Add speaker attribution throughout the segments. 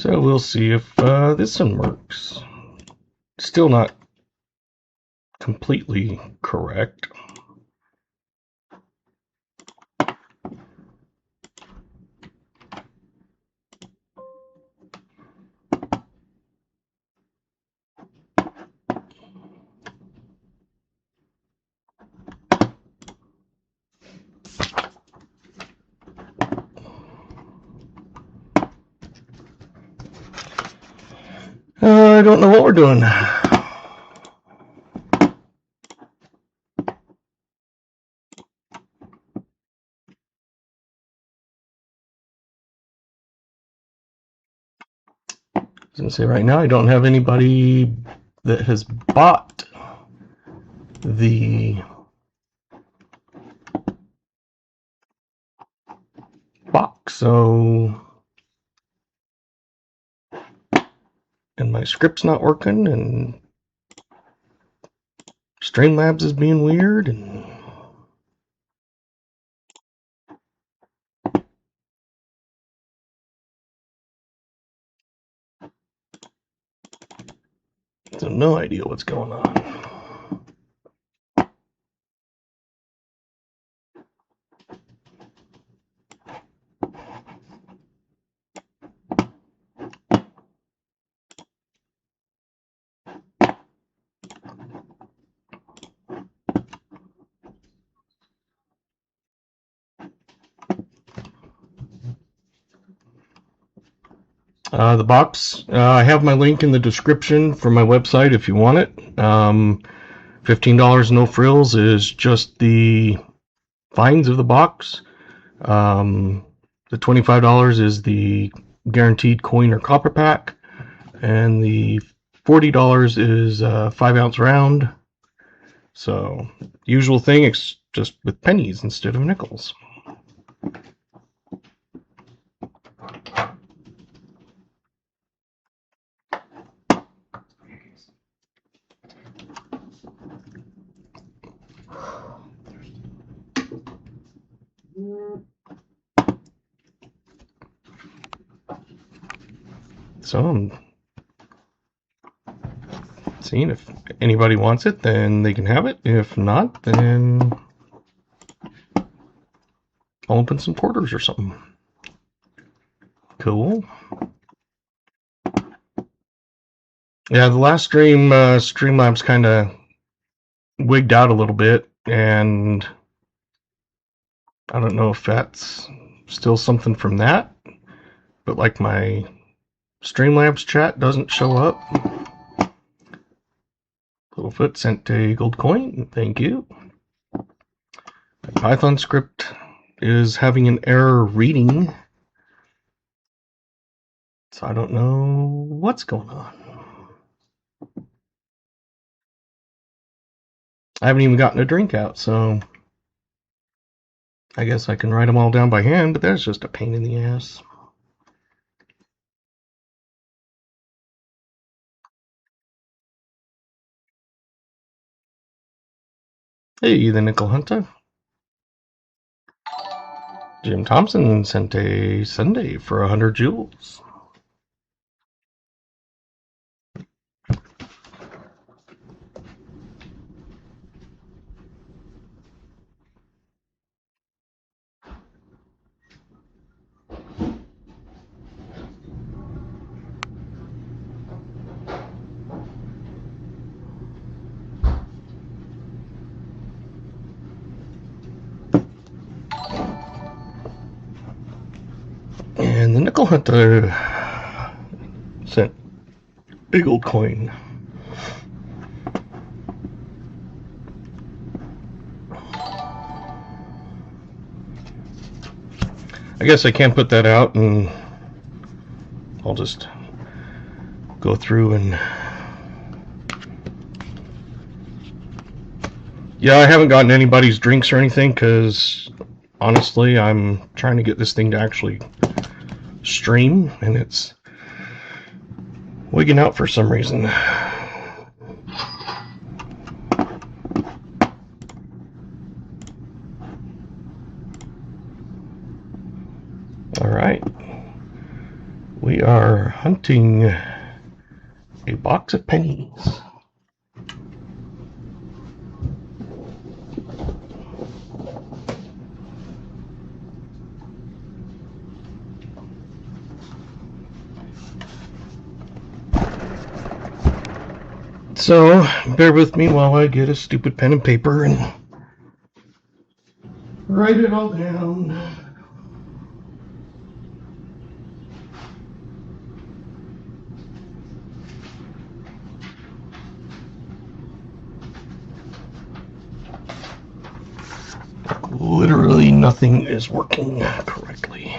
Speaker 1: So we'll see if this one works. Still not completely correct. I don't know what we're doing. I was going to say right now I don't have anybody that has bought the box, so, and my script's not working, and Streamlabs is being weird, and so no idea what's going on. The box, I have my link in the description for my website if you want it. $15 No Frills is just the fines of the box. The $25 is the guaranteed coin or copper pack, and the $40 is a 5-ounce round. So, usual thing, it's just with pennies instead of nickels. So I'm seeing if anybody wants it, then they can have it. If not, then I'll open some quarters or something. Cool. Yeah, the last stream, Streamlabs kind of wigged out a little bit, and I don't know if that's still something from that, but like my Streamlabs chat doesn't show up. Littlefoot sent a gold coin, thank you. My Python script is having an error reading, so I don't know what's going on. I haven't even gotten a drink out, so I guess I can write them all down by hand, but that's just a pain in the ass. Hey, the Nickel Hunter. Jim Thompson sent a Sunday for 100 joules. And the Nickel Hunter sent a gold coin. I guess I can't put that out, and I'll just go through and... Yeah, I haven't gotten anybody's drinks or anything, because honestly, I'm trying to get this thing to actually stream, and it's wigging out for some reason. Alright. We we are hunting a box of pennies. So, bear with me while I get a stupid pen and paper and write it all down. Literally nothing is working correctly.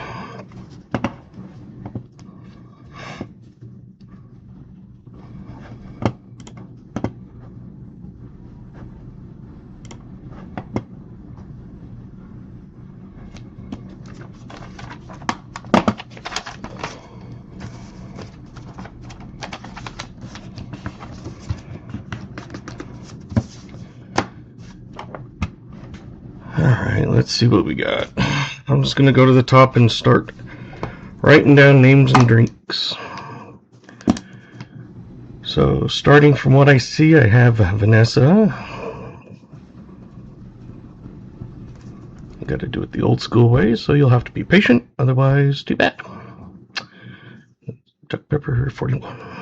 Speaker 1: Alright, let's see what we got. I'm just going to go to the top and start writing down names and drinks. So, starting from what I see, I have Vanessa. You got to do it the old school way, so you'll have to be patient, otherwise, too bad. Dr. Pepper 41.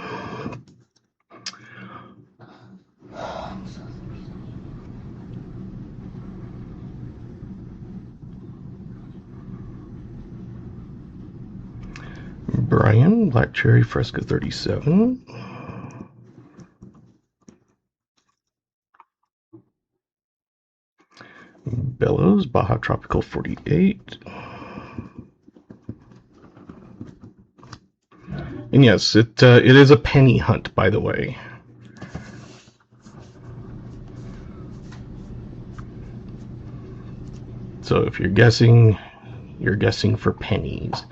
Speaker 1: Brian, Black Cherry Fresca 37. Bellows, Baja Tropical 48. And yes, it is a penny hunt, by the way. So if you're guessing for pennies.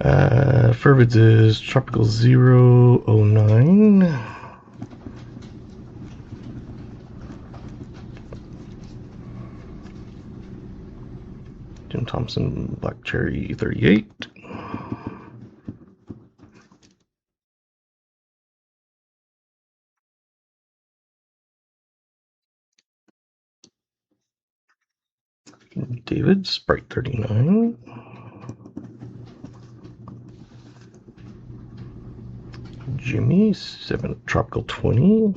Speaker 1: Fervid's is Tropical 009. Jim Thompson, Black Cherry 38. David, Sprite 39. Jimmy, 7 Tropical 20.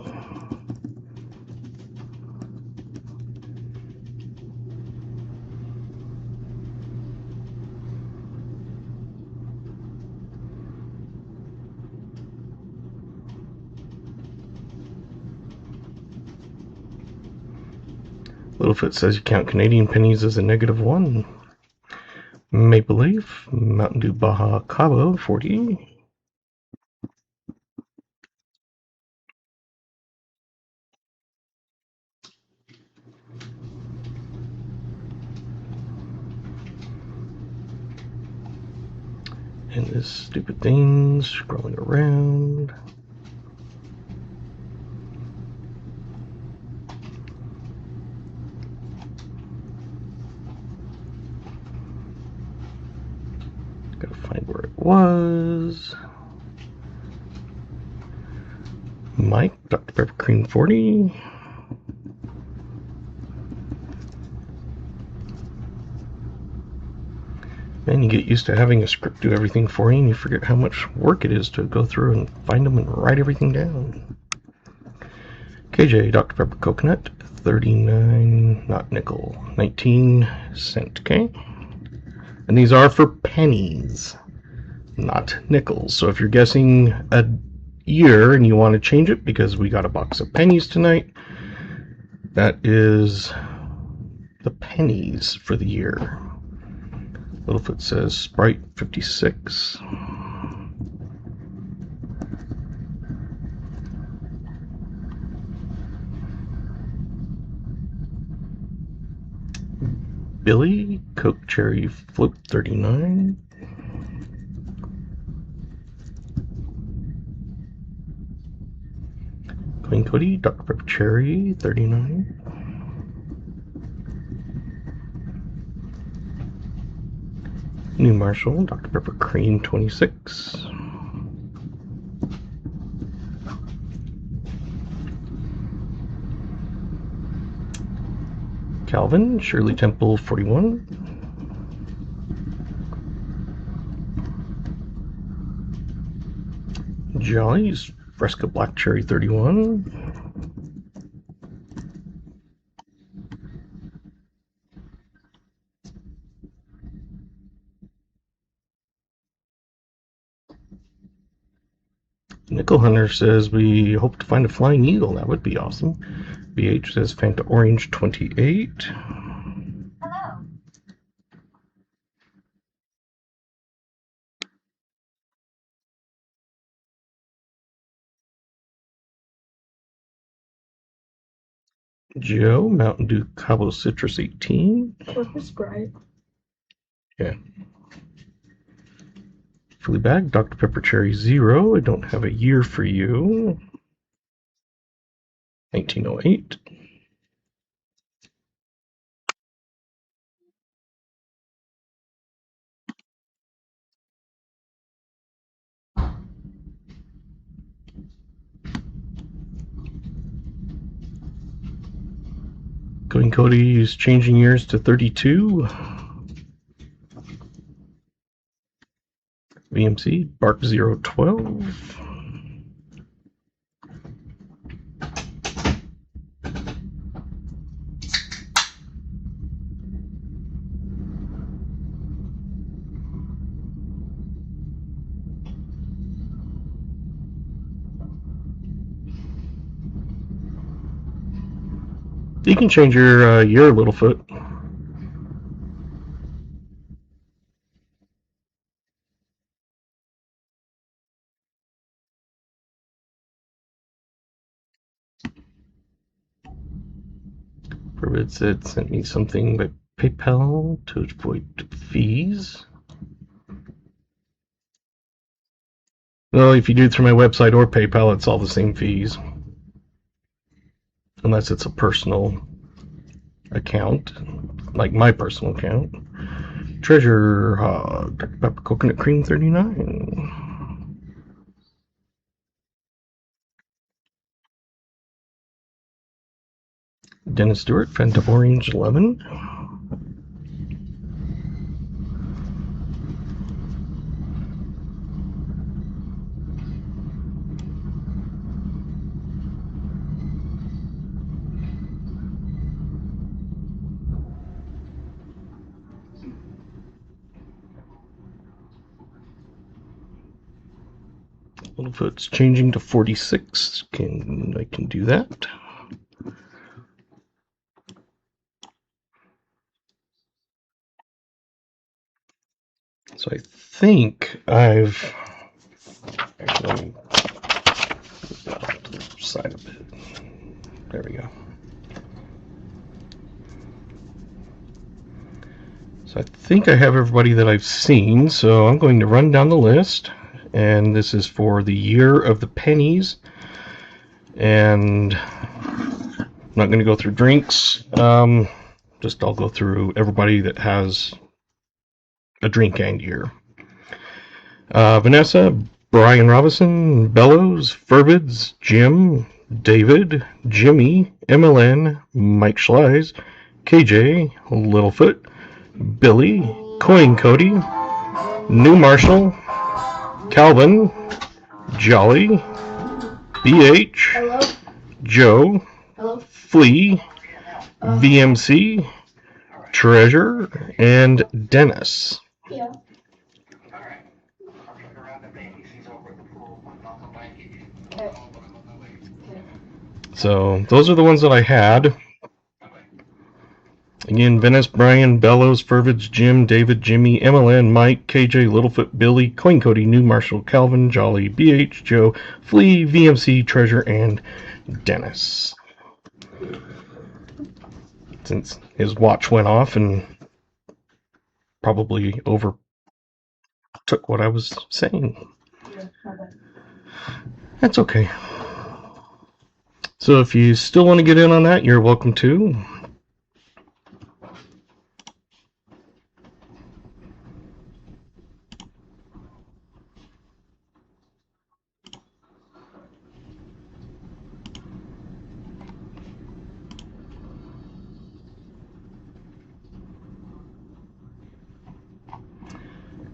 Speaker 1: Littlefoot says you count Canadian pennies as a -1. Maple Leaf, Mountain Dew Baja Cabo 40. And this stupid thing's scrolling around. Gotta find where it was. Mike, Dr. Pepper Cream 40. Man, you get used to having a script do everything for you, and you forget how much work it is to go through and find them and write everything down. KJ, Dr. Pepper Coconut, 39, not nickel, 19 cent, okay? And these are for pennies, not nickels. So if you're guessing a year and you want to change it because we got a box of pennies tonight, that is the pennies for the year. Littlefoot says Sprite 56. Billy, Coke Cherry Float 39. Clean Cody, Dr. Pepper Cherry 39. New Marshall, Dr. Pepper Cream 26. Calvin, Shirley Temple 41. Jolly's Fresca Black Cherry 31. Nickel Hunter says we hope to find a flying eagle. That would be awesome. BH says Fanta Orange 28.
Speaker 2: Hello.
Speaker 1: Joe, Mountain Dew Cabo Citrus 18.
Speaker 2: What's the Sprite?
Speaker 1: Yeah. Fleabag, Dr. Pepper Cherry 0. I don't have a year for you. 1908. Going Cody is changing years to 32. VMC, Bark 012. You can change your year, Littlefoot. Forbid said sent me something by PayPal to avoid fees. Well, if you do it through my website or PayPal, it's all the same fees. Unless it's a personal account, like my personal account. Treasure Hog, Dr. Pepper Coconut Cream 39. Dennis Stewart, Fanta Orange 11. Littlefoot's changing to 46. I can do that. So I think I've actually move that off to the side a bit. There we go. So I think I have everybody that I've seen. So I'm going to run down the list, and this is for the year of the pennies. And I'm not going to go through drinks. Just I'll go through everybody that has a drink and year. Vanessa, Brian Robinson, Bellows, Furbids, Jim, David, Jimmy, MLN, Mike Schleiz, KJ, Littlefoot, Billy, Coin Cody, New Marshall, Calvin, Jolly, BH,
Speaker 2: Hello.
Speaker 1: Joe,
Speaker 2: Hello.
Speaker 1: Flea, VMC, Treasure, and Dennis.
Speaker 2: Yeah.
Speaker 1: So those are the ones that I had. Again, Venice, Brian, Bellows, Furvids, Jim, David, Jimmy, MLN, Mike, KJ, Littlefoot, Billy, Coin Cody, New Marshall, Calvin, Jolly, BH, Joe, Flea, VMC, Treasure, and Dennis. Since his watch went off and probably overtook what I was saying. That's okay. So if you still want to get in on that, you're welcome to.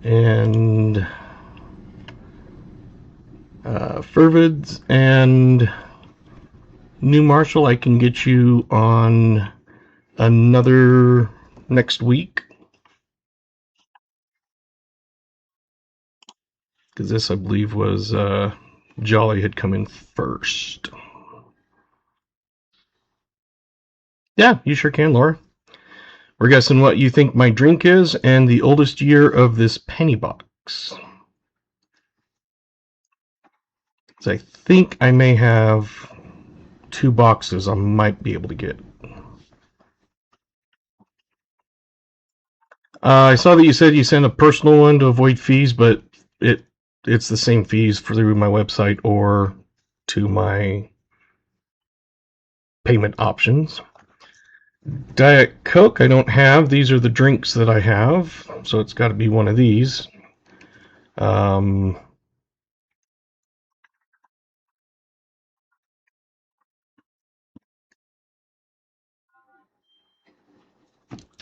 Speaker 1: and Furvids and New Marshall, I can get you on another next week. Because this, I believe, was Jolly had come in first. Yeah, you sure can, Laura. We're guessing what you think my drink is and the oldest year of this penny box. So I think I may have 2 boxes I might be able to get. I saw that you said you sent a personal one to avoid fees, but it's the same fees through my website or to my payment options. Diet Coke I don't have. These are the drinks that I have, so it's got to be one of these.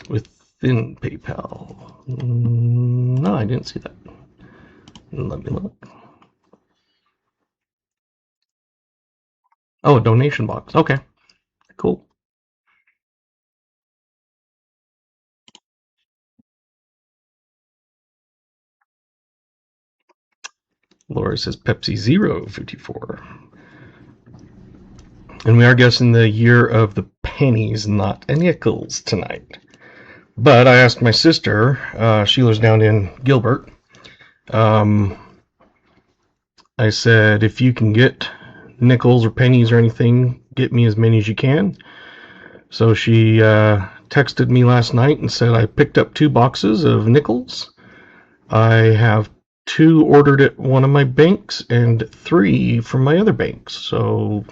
Speaker 1: Within PayPal. No, I didn't see that. Let me look. Oh, donation box. Okay, cool. Laura says Pepsi Zero 54. And we are guessing the year of the pennies, not nickels tonight. But I asked my sister, she lives down in Gilbert. I said, if you can get nickels or pennies or anything, get me as many as you can. So she texted me last night and said I picked up 2 boxes of nickels. I have 2 ordered at one of my banks and 3 from my other banks. So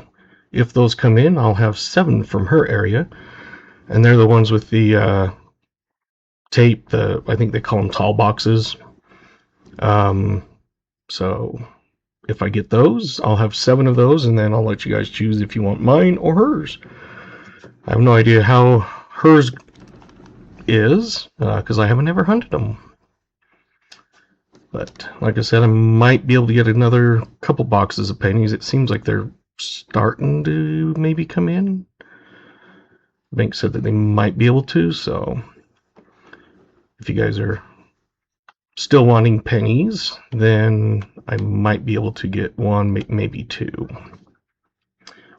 Speaker 1: if those come in, I'll have 7 from her area. And they're the ones with the tape, I think they call them tall boxes. So if I get those, I'll have 7 of those, and then I'll let you guys choose if you want mine or hers. I have no idea how hers is, because I haven't ever hunted them. But like I said, I might be able to get another couple boxes of pennies. It seems like they're starting to maybe come in. The bank said that they might be able to, so if you guys are still wanting pennies, then I might be able to get 1, maybe 2.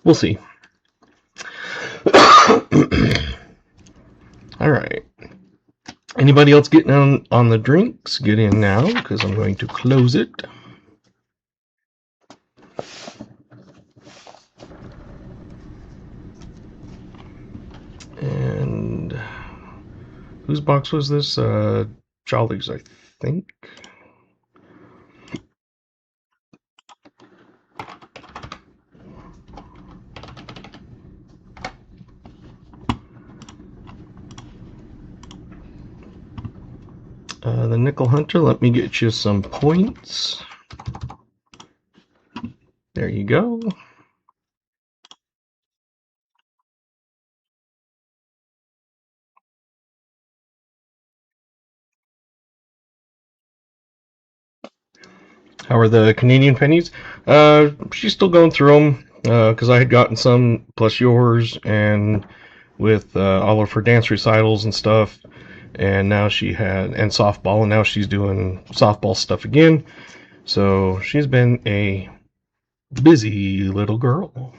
Speaker 1: We'll see. All right. Anybody else getting on the drinks? Get in now, because I'm going to close it. And whose box was this? Jolly's, I think. The Nickel Hunter, let me get you some points. There you go. How are the Canadian pennies? She's still going through them because I had gotten some plus yours, and with all of her dance recitals and stuff, and now she had and softball, and now she's doing softball stuff again. So she's been a busy little girl.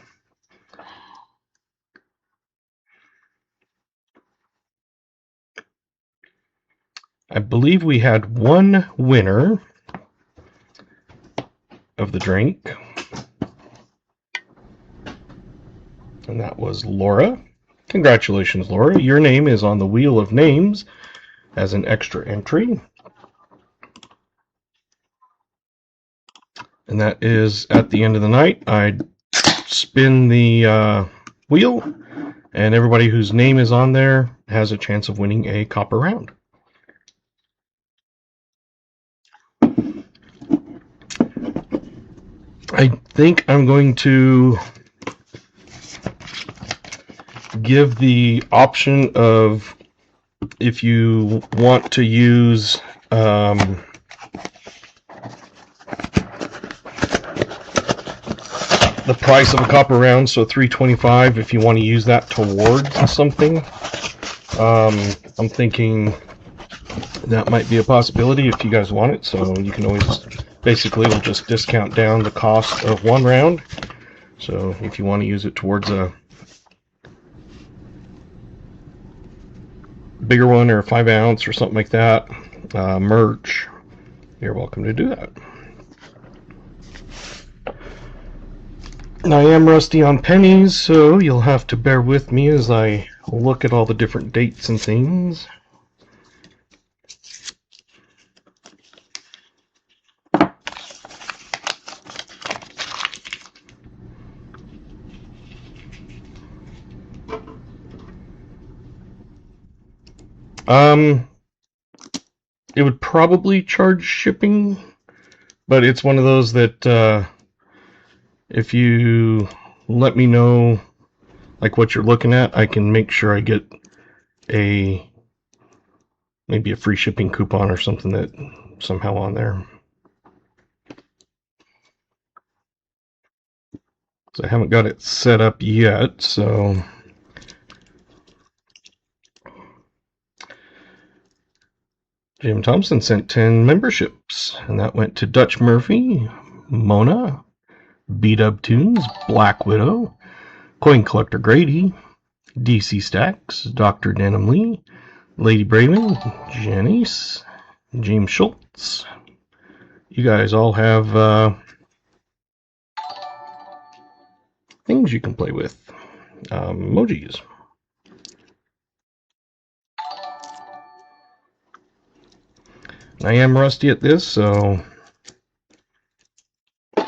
Speaker 1: I believe we had 1 winner of the drink, and that was Laura. Congratulations, Laura. Your name is on the Wheel of Names as an extra entry. And that is at the end of the night. I spin the wheel, and everybody whose name is on there has a chance of winning a copper round. I think I'm going to give the option of if you want to use the price of a copper round, so $3.25 if you want to use that towards something. I'm thinking that might be a possibility if you guys want it, so you can always, basically we'll just discount down the cost of one round. So if you want to use it towards a bigger one or a 5-ounce or something like that, merch, you're welcome to do that. I am rusty on pennies, so you'll have to bear with me as I look at all the different dates and things. It would probably charge shipping, but it's one of those that if you let me know like what you're looking at, I can make sure I get maybe a free shipping coupon or something that somehow on there. So I haven't got it set up yet, so Jim Thompson sent 10 memberships, and that went to Dutch Murphy, Mona, B-Dub Tunes, Black Widow, Coin Collector Grady, DC Stacks, Dr. Denham Lee, Lady Braven, Janice, James Schultz. You guys all have things you can play with. Emojis. I am rusty at this, so I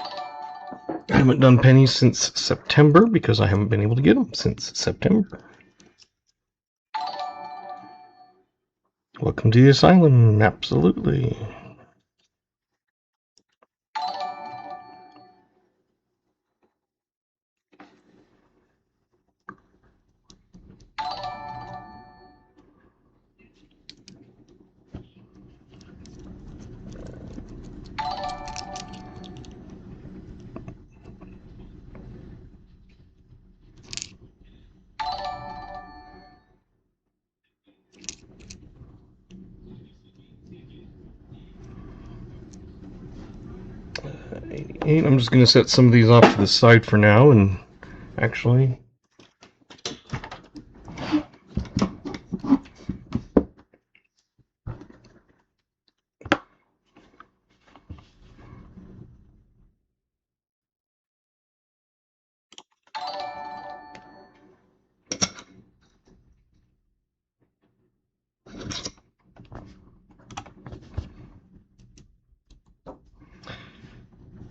Speaker 1: haven't done pennies since September because I haven't been able to get them since September. Welcome to the asylum, absolutely. I'm just going to set some of these off to the side for now, and actually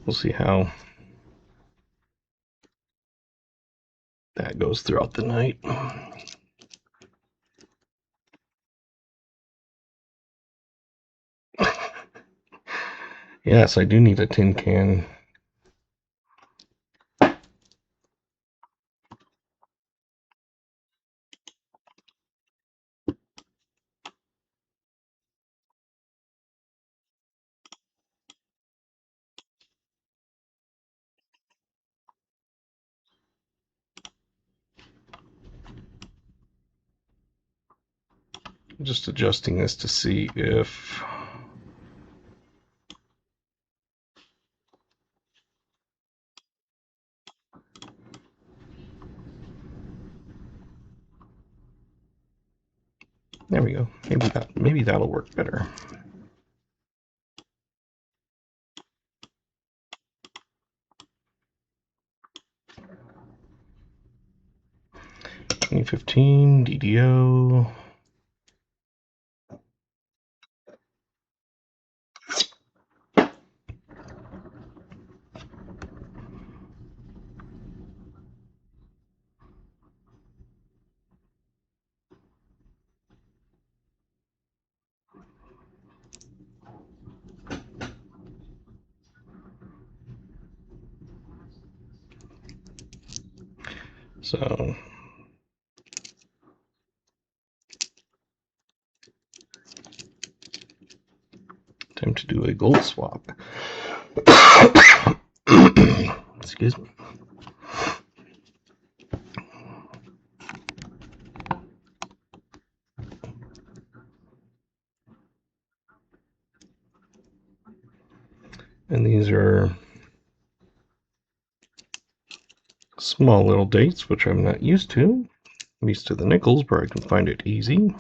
Speaker 1: we'll see how that goes throughout the night. Yes, I do need a tin can. Just adjusting this to see if there we go. Maybe that'll work better. $2015 DDO. So time to do a gold swap. Excuse me. And these are small little dates, which I'm not used to. I'm used to the nickels where I can find it easy.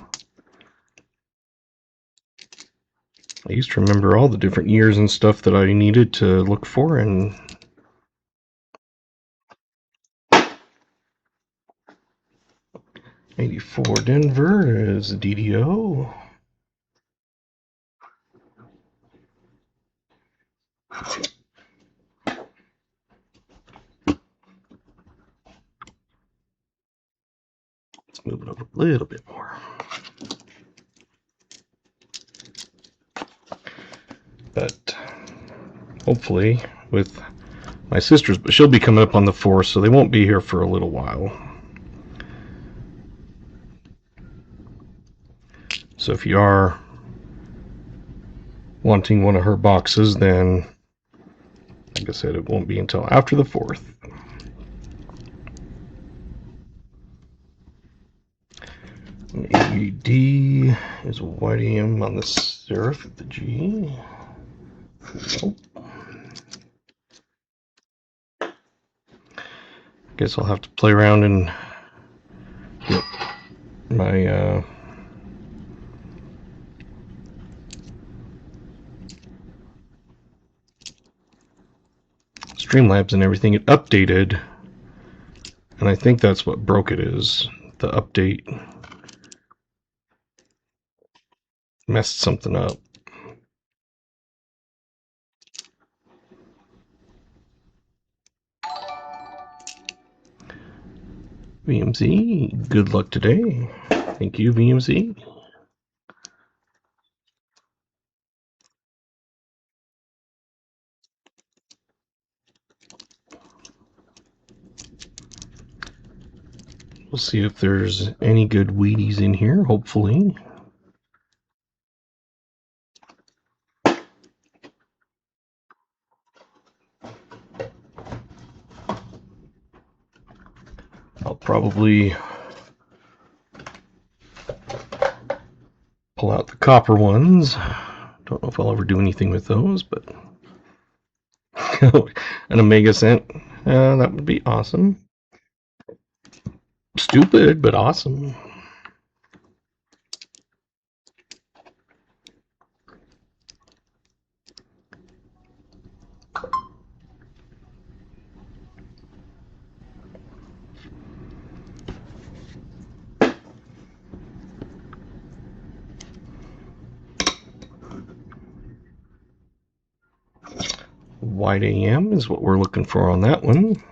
Speaker 1: I used to remember all the different years and stuff that I needed to look for, and 84 Denver is DDO. Let's move it up a little bit more. But hopefully with my sisters, but she'll be coming up on the 4th, so they won't be here for a little while. So if you are wanting one of her boxes, then like I said, it won't be until after the 4th. AD is a white AM on the serif at the G. Oh. Guess I'll have to play around and get my Streamlabs and everything. It updated, and I think that's what broke it is. The update messed something up. VMZ, good luck today. Thank you, VMZ. We'll see if there's any good Wheaties in here, hopefully. I'll probably pull out the copper ones. Don't know if I'll ever do anything with those, but an Omega cent, that would be awesome. Stupid, but awesome. White AM is what we're looking for on that one.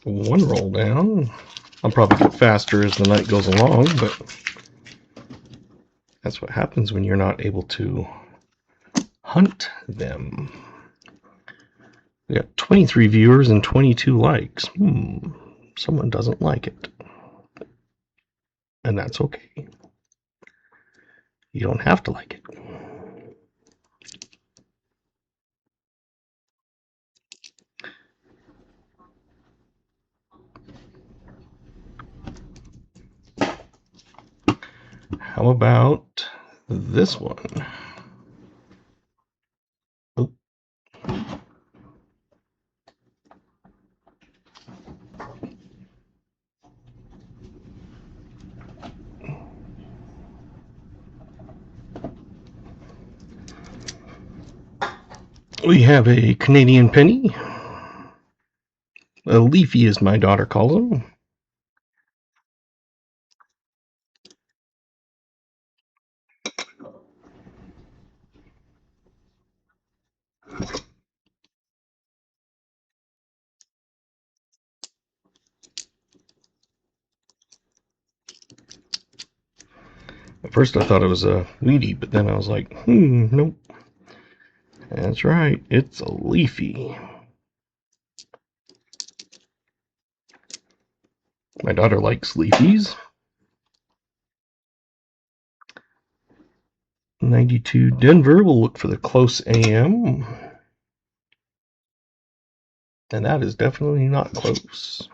Speaker 1: One roll down. I'll probably get faster as the night goes along, but that's what happens when you're not able to hunt them. We got 23 viewers and 22 likes. Someone doesn't like it. And that's okay. You don't have to like it. How about this one? Oh. We have a Canadian penny. A leafy, as my daughter calls them. At first I thought it was a weedy, but then I was like, nope. That's right, it's a leafy. My daughter likes leafies. 92 Denver. We'll look for the close AM. And that is definitely not close.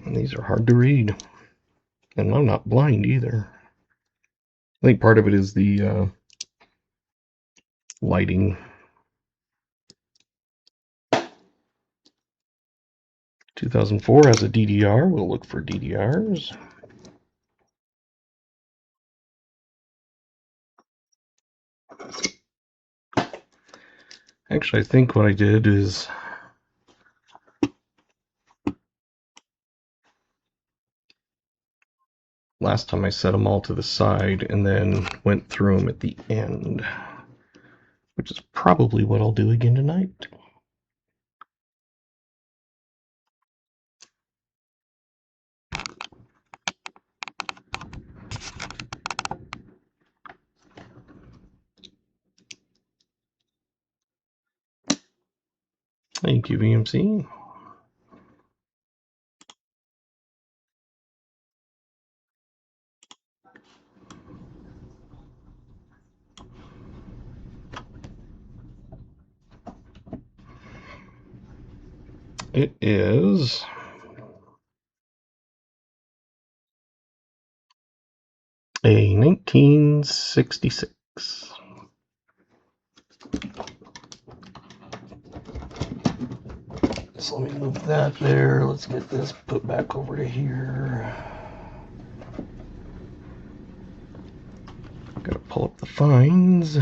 Speaker 1: And these are hard to read. And I'm not blind either. I think part of it is the lighting. 2004 has a DDR. We'll look for DDRs. Actually, I think what I did is last time I set them all to the side and then went through them at the end, which is probably what I'll do again tonight. Thank you, VMC. It is a 1966. So let me move that there. Let's get this put back over to here. Gotta pull up the fines.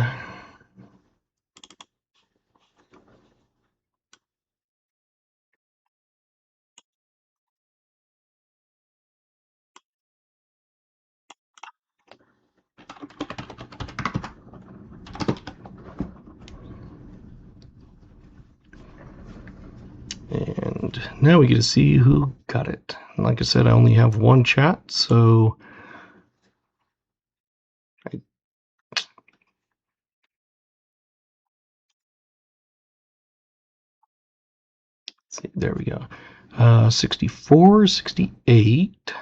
Speaker 1: And now we get to see who got it. And like I said, I only have one chat, so see, there we go. 64, 68.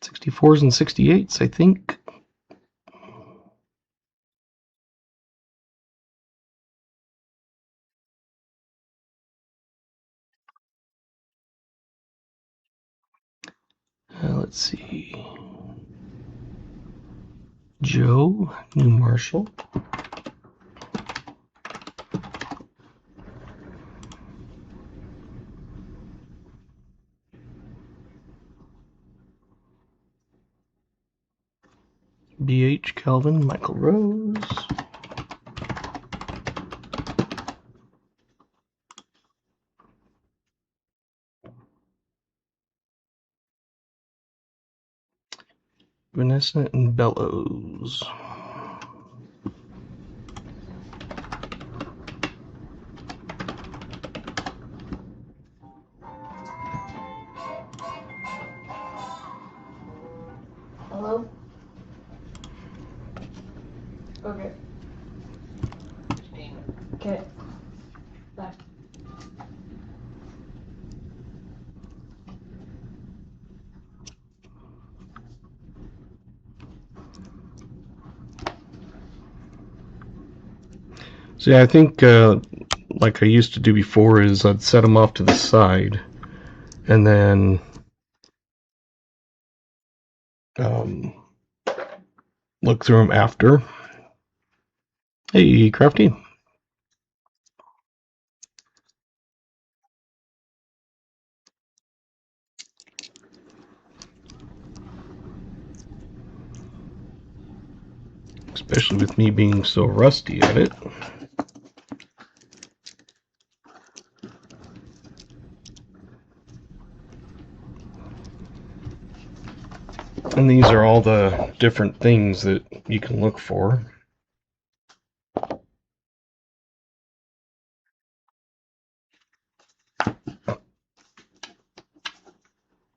Speaker 1: 64s and 68s, I think. Let's see. Joe, New Marshall. BH Calvin, Michael Rose. Vanessa and Bellows.
Speaker 2: Hello? Okay. Okay. Bye.
Speaker 1: So yeah, I think like I used to do before is I'd set them off to the side and then look through them after. Hey, Crafty. Especially with me being so rusty at it. And these are all the different things that you can look for.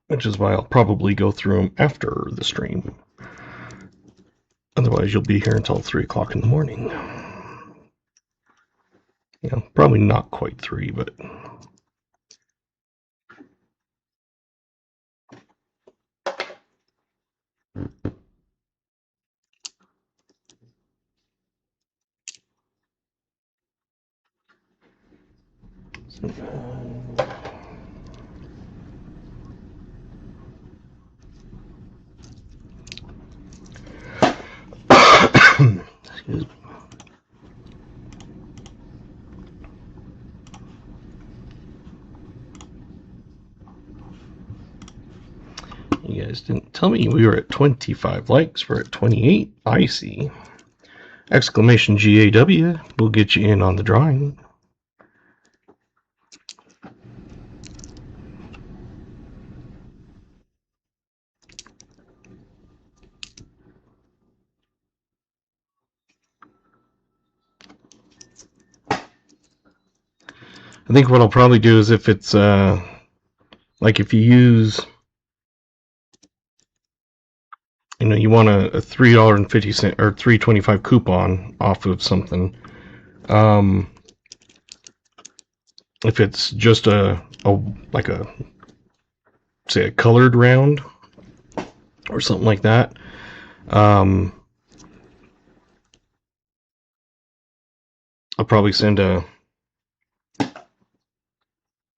Speaker 1: Which is why I'll probably go through them after the stream. Otherwise, you'll be here until 3 o'clock in the morning. Yeah, probably not quite 3, but... Excuse me. You guys didn't tell me we were at 25 likes. We're at 28. I see. Exclamation GAW will get you in on the drawing. I think what I'll probably do is if it's like if you use, you want a $3.50 or $3.25 coupon off of something. If it's just like a say a colored round or something like that, I'll probably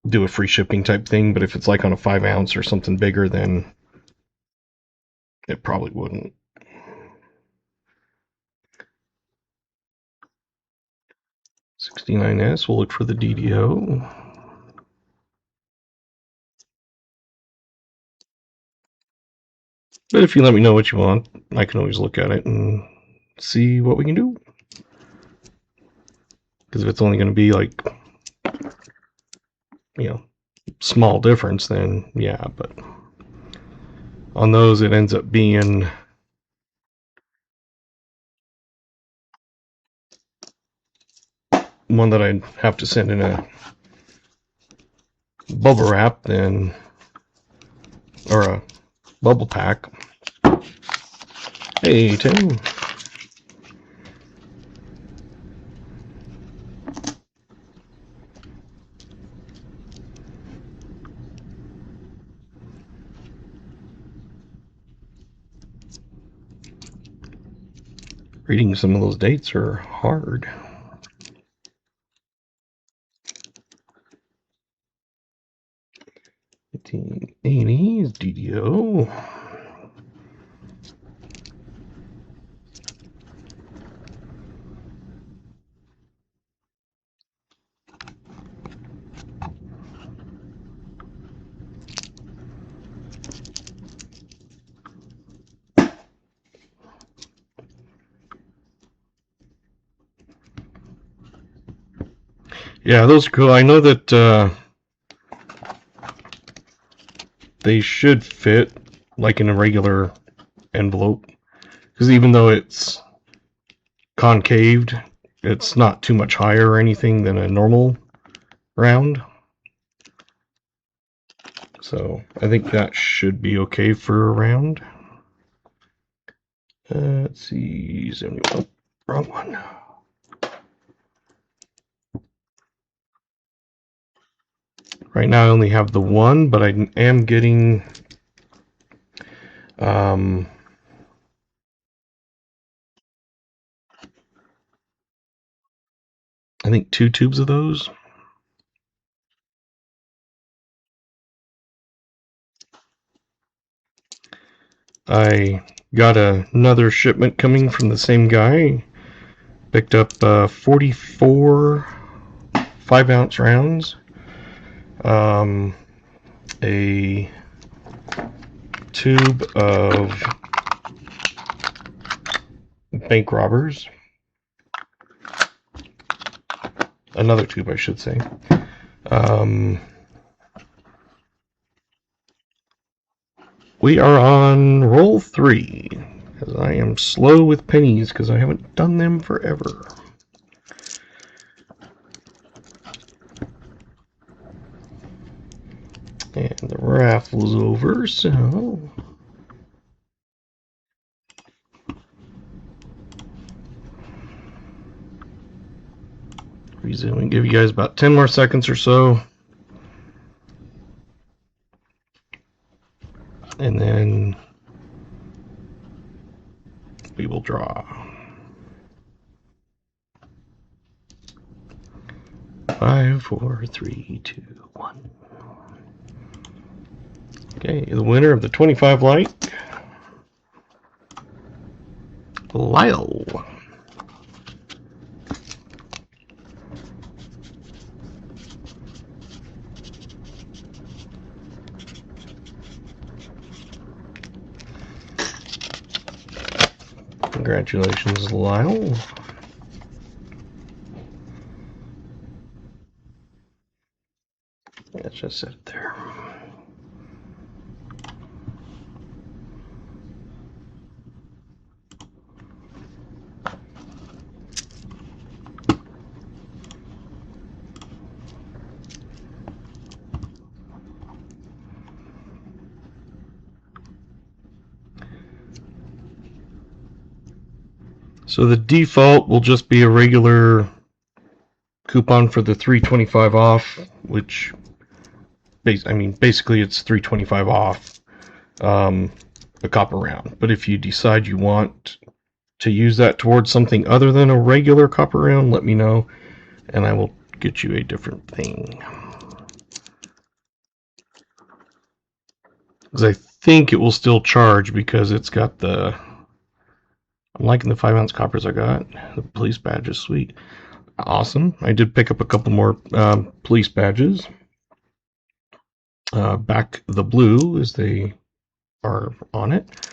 Speaker 1: do a free shipping type thing. But if it's like on a 5 ounce or something bigger, then it probably wouldn't. $69S, we'll look for the DDO. But if you let me know what you want, I can always look at it and see what we can do. Because if it's only going to be like, small difference, then yeah, but on those it ends up being one that I'd have to send in a bubble wrap, then, or a bubble pack. Hey, Tim. Reading some of those dates are hard. $18.80 DDO. Yeah, those are cool. I know that they should fit like in a regular envelope, because even though it's concaved, it's not too much higher or anything than a normal round. So I think that should be okay for a round. Let's see, 71. Wrong one. Right now I only have the one, but I am getting I think 2 tubes of those. I got another shipment coming from the same guy. Picked up 44 5-ounce rounds. A tube of bank robbers. Another tube, I should say. We are on roll 3, because I am slow with pennies because I haven't done them forever. And the raffle's over, so resuming. Give you guys about 10 more seconds or so. And then we will draw. 5, 4, 3, 2, 1. Okay, the winner of the 25 light, Lyle. Congratulations, Lyle. Let's just set it there. So the default will just be a regular coupon for the $3.25 off, which basically it's $3.25 off a copper round. But if you decide you want to use that towards something other than a regular copper round, let me know, and I will get you a different thing. Because I think it will still charge because it's got the... I'm liking the 5-ounce coppers I got. The police badge is sweet. Awesome. I did pick up a couple more police badges. Back the blue as they are on it.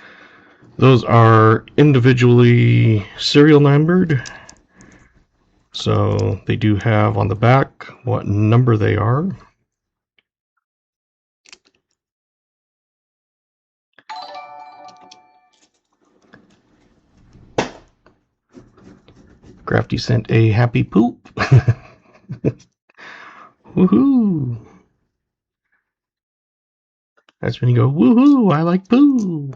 Speaker 1: Those are individually serial numbered. So they do have on the back what number they are. Crafty sent a happy poop. Woohoo! That's when you go, woohoo, I like poo.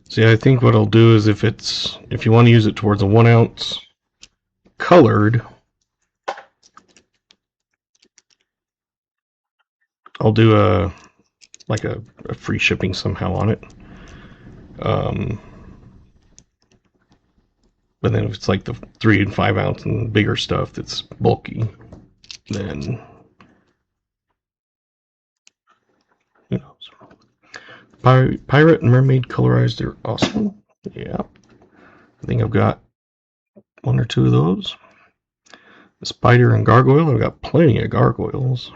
Speaker 1: See, I think what I'll do is if you want to use it towards a 1 ounce colored, I'll do a free shipping somehow on it. But then if it's like the 3 and 5 ounce and bigger stuff that's bulky, then who knows. Pirate and mermaid colorized, they're awesome. Yeah, I think I've got 1 or 2 of those. The spider and gargoyle, I've got plenty of gargoyles.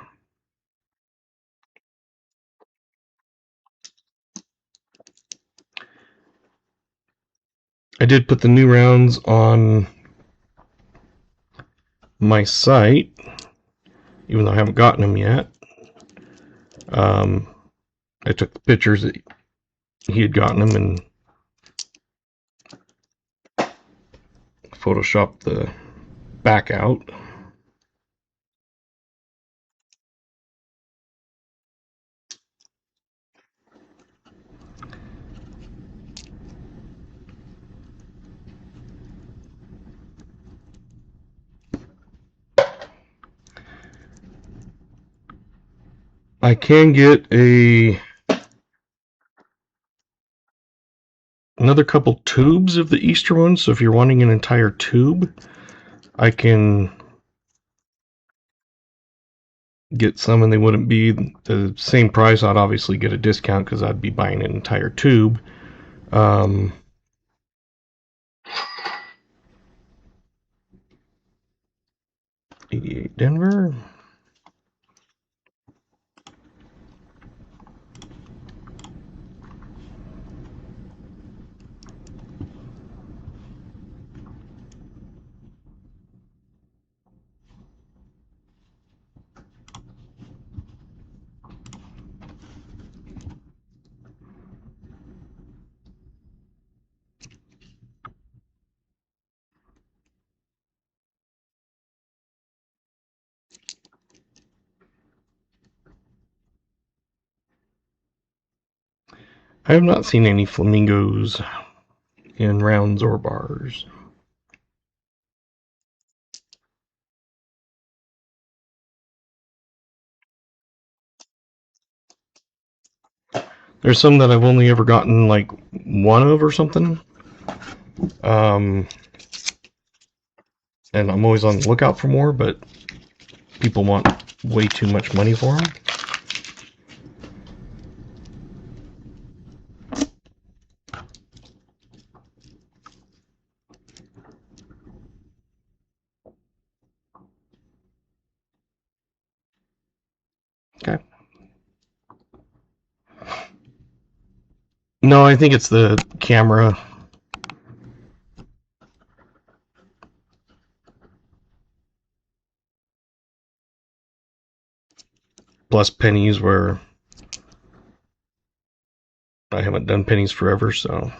Speaker 1: I did put the new rounds on my site, even though I haven't gotten them yet. I took the pictures that he had gotten them and photoshopped the back out. I can get another couple tubes of the Easter ones, so if you're wanting an entire tube, I can get some and they wouldn't be the same price. I'd obviously get a discount because I'd be buying an entire tube. 88 Denver. I have not seen any flamingos in rounds or bars. There's some that I've only ever gotten like one of or something. And I'm always on the lookout for more, but people want way too much money for them. Okay. No, I think it's the camera. Plus pennies, where I haven't done pennies forever, so.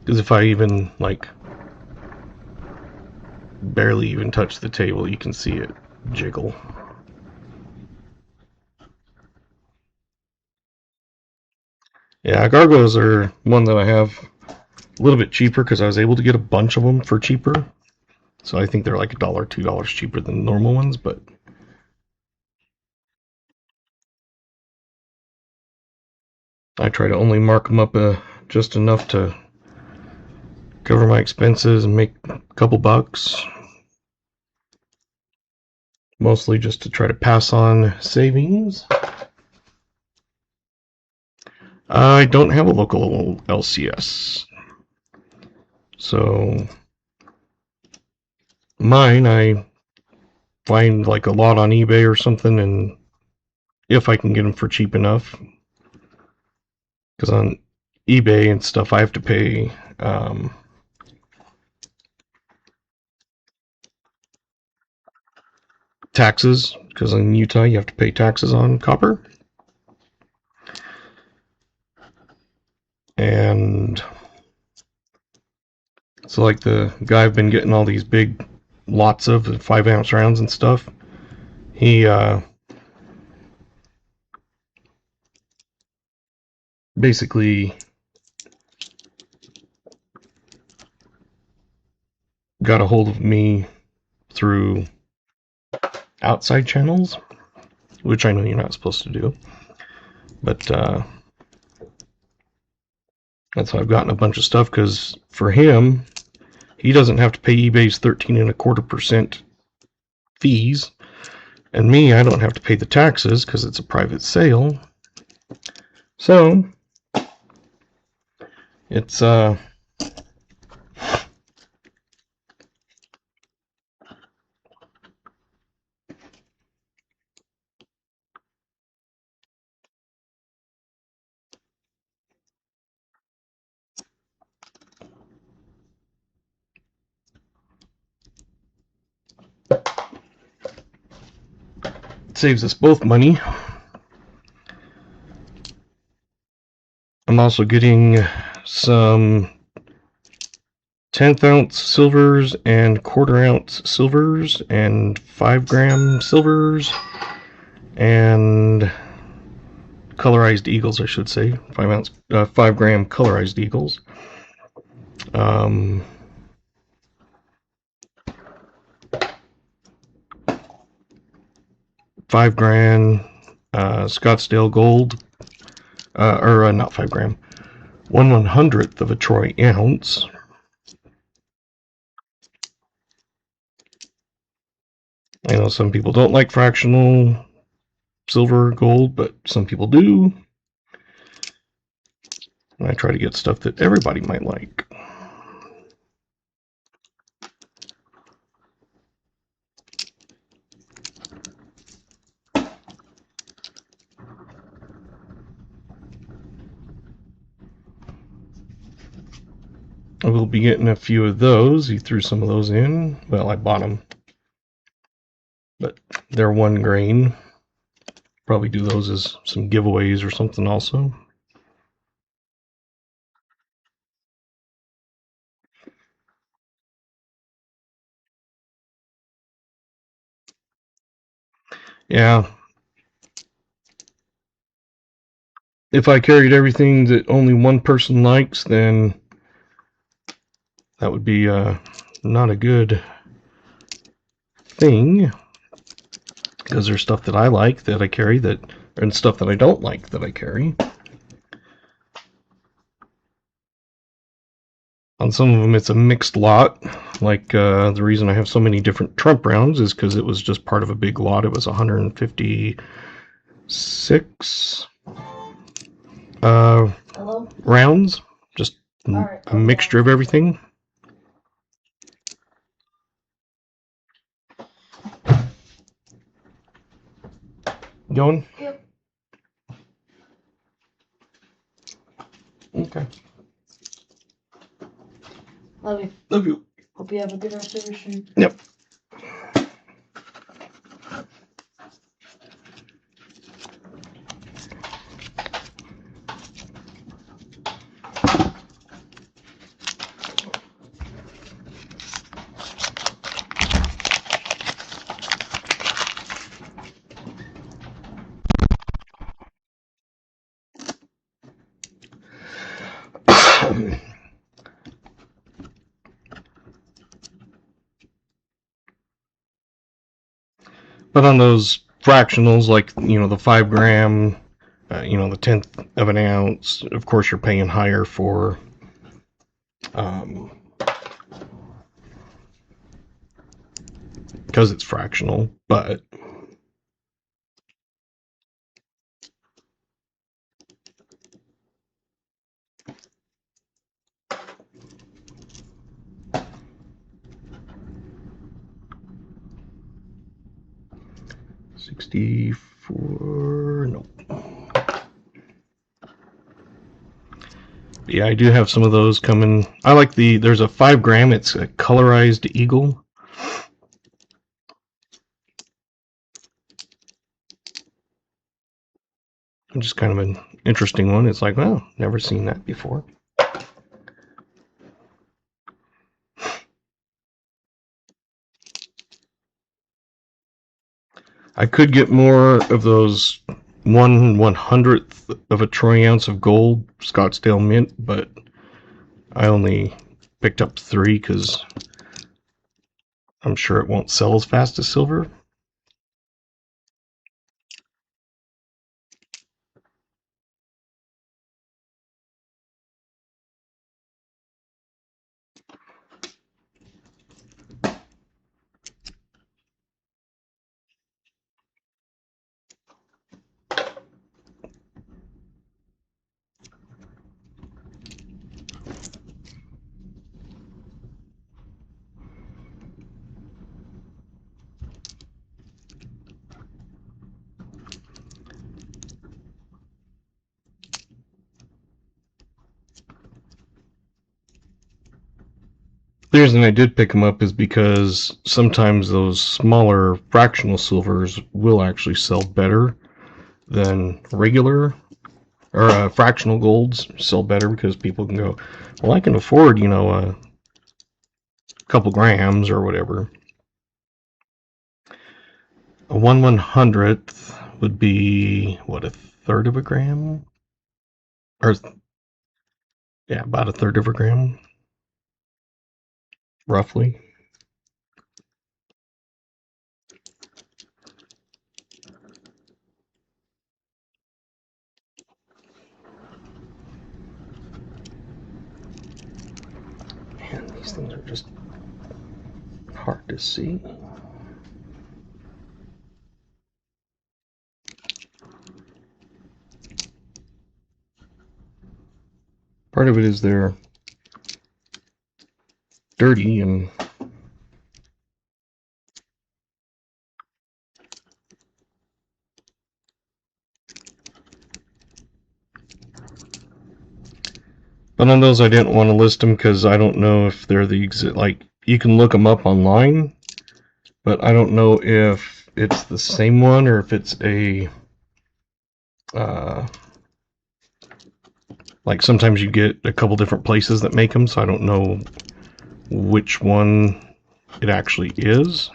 Speaker 1: Because if I even, like, barely even touch the table, you can see it jiggle. Yeah, gargoyles are one that I have a little bit cheaper because I was able to get a bunch of them for cheaper. So I think they're like $1, $2 cheaper than normal ones, but I try to only mark them up just enough to cover my expenses and make a couple bucks. Mostly just to try to pass on savings. I don't have a local LCS. So mine, I find like a lot on eBay or something, and if I can get them for cheap enough. Because on eBay and stuff, I have to pay taxes, because in Utah you have to pay taxes on copper. And so like the guy I've been getting all these big lots of 5-ounce rounds and stuff, he basically got a hold of me through outside channels, which I know you're not supposed to do, but that's how I've gotten a bunch of stuff, because for him, he doesn't have to pay eBay's 13.25% fees, and me, I don't have to pay the taxes because it's a private sale. So it's saves us both money. I'm also getting some 10th-ounce silvers and quarter-ounce silvers and 5-gram silvers and colorized eagles, I should say. 5-gram colorized eagles. 5-gram Scottsdale gold, or not 5-gram, 1/100th of a troy ounce. I know some people don't like fractional. silver, gold, but some people do. And I try to get stuff that everybody might like. I will be getting a few of those. He threw some of those in. Well, I bought them. But they're 1 grain. Probably do those as some giveaways or something also. Yeah. If I carried everything that only one person likes, then that would be not a good thing. Because there's stuff that I like that I carry and stuff that I don't like that I carry. On some of them, it's a mixed lot. Like the reason I have so many different Trump rounds is because it was just part of a big lot. It was 156 rounds, just a mixture of everything. Going?
Speaker 2: Yep.
Speaker 1: Okay.
Speaker 2: Love you.
Speaker 1: Love you.
Speaker 2: Hope you have a good rest of your stream.
Speaker 1: Yep. But on those fractionals, like, the 5 gram, the 1/10 of an ounce, of course you're paying higher for because it's fractional, but $64, no. Yeah, I do have some of those coming. I like there's a 5 gram, it's a colorized eagle. Just kind of an interesting one. It's like, well, never seen that before. I could get more of those 1/100th of a troy ounce of gold Scottsdale mint, but I only picked up 3 because I'm sure it won't sell as fast as silver. The reason I did pick them up is because sometimes those smaller fractional silvers will actually sell better than regular, or fractional golds sell better because people can go, well, I can afford, a couple grams or whatever. A 1/100th would be, what, 1/3 of a gram? Or, yeah, about 1/3 of a gram, roughly. Man, these things are just hard to see. Part of it is they're dirty and but on those I didn't want to list them because I don't know if they're the like you can look them up online, but I don't know if it's the same one or if it's a like sometimes you get a couple different places that make them, so I don't know which one it actually is.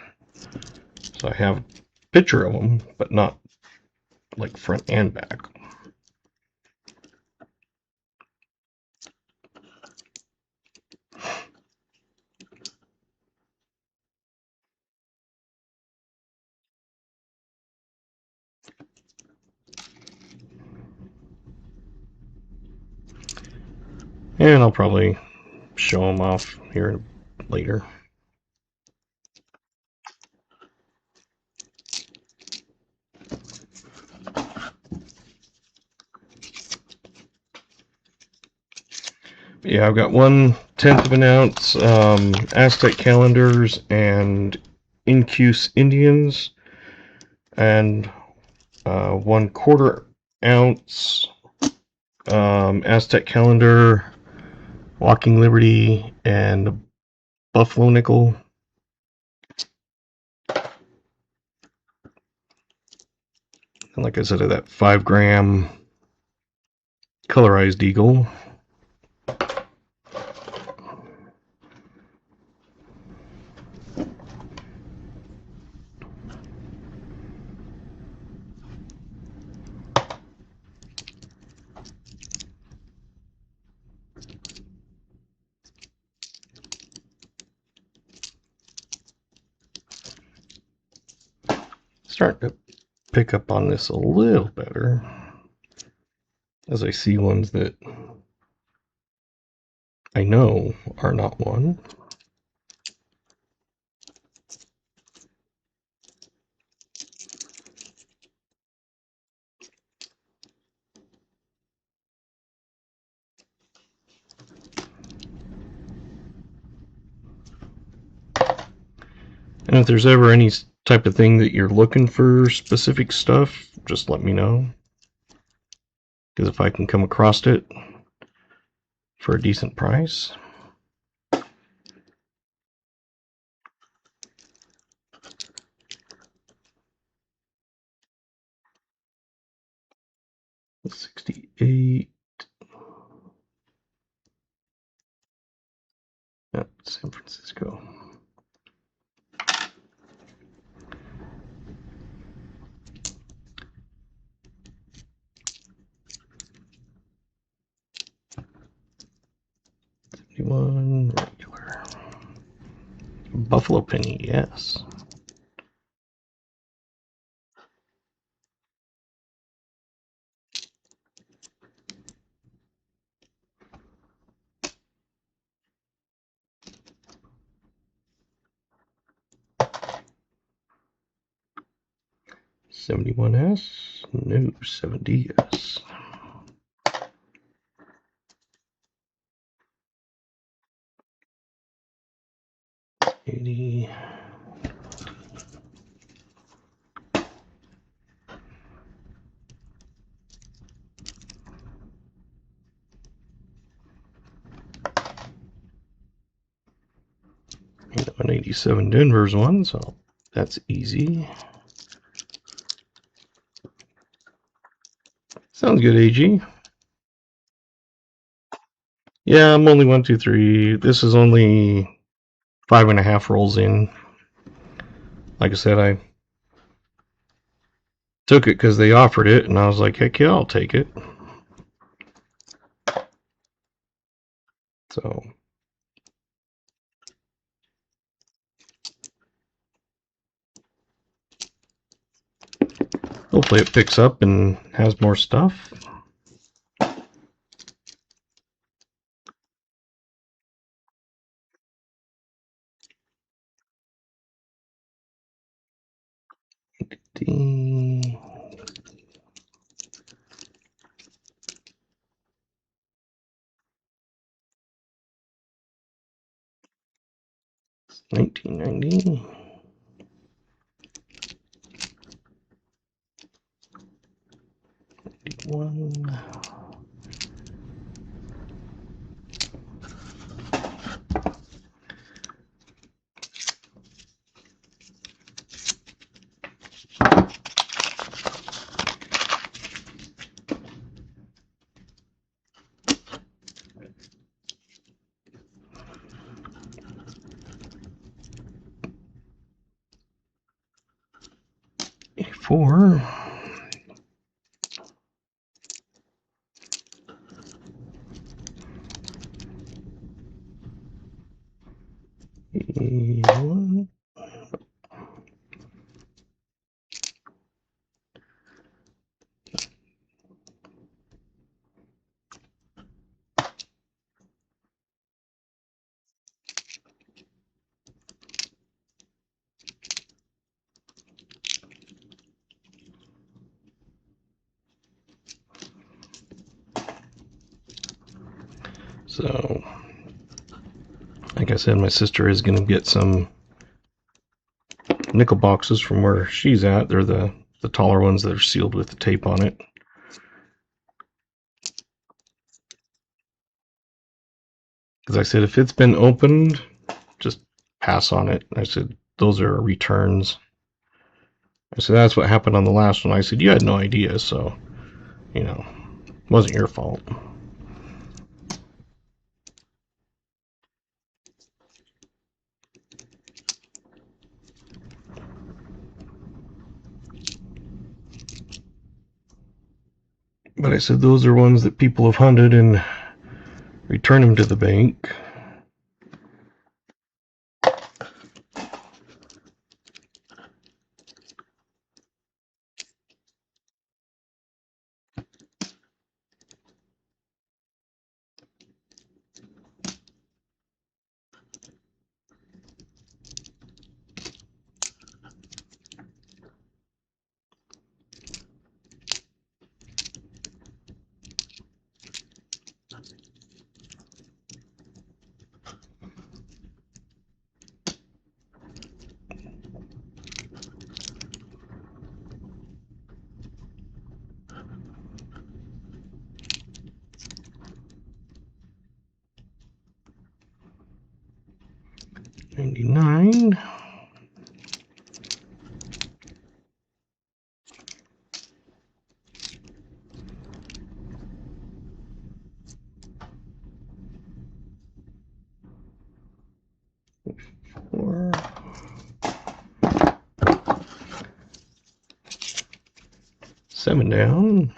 Speaker 1: So I have a picture of them, but not like front and back. And I'll probably show them off here later. Yeah, I've got 1/10 of an ounce Aztec calendars and Incuse Indians, and 1/4 ounce Aztec calendar, Walking Liberty, and Buffalo Nickel. And like I said, of that 5-gram colorized eagle. Starting to pick up on this a little better as I see ones that I know are not one. And if there's ever any type of thing that you're looking for specific stuff, just let me know. Because if I can come across it for a decent price. $68. Oh, San Francisco. $71 regular. Buffalo penny, yes. $71S, no, $70S. 80. And 187 Denver's one, so that's easy. Sounds good, AG. Yeah, I'm only 1, 2, 3. This is only 5.5 rolls in. Like I said, I took it because they offered it, and I was like, heck yeah, I'll take it. So hopefully it picks up and has more stuff. $19.90. $1. $4. $1. So, like I said, my sister is going to get some nickel boxes from where she's at. They're the taller ones that are sealed with the tape on it. Because I said, if it's been opened, just pass on it. I said, those are returns. I said, that's what happened on the last one. I said, you had no idea, so, you know, it wasn't your fault. But I said, those are ones that people have hunted and return them to the bank. $99. Four. $7 down.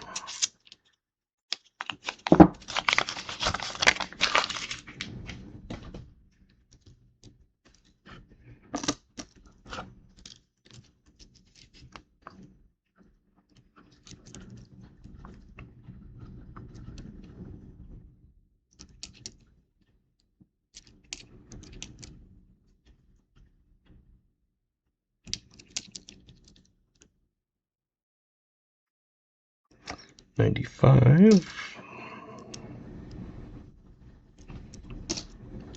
Speaker 1: $95.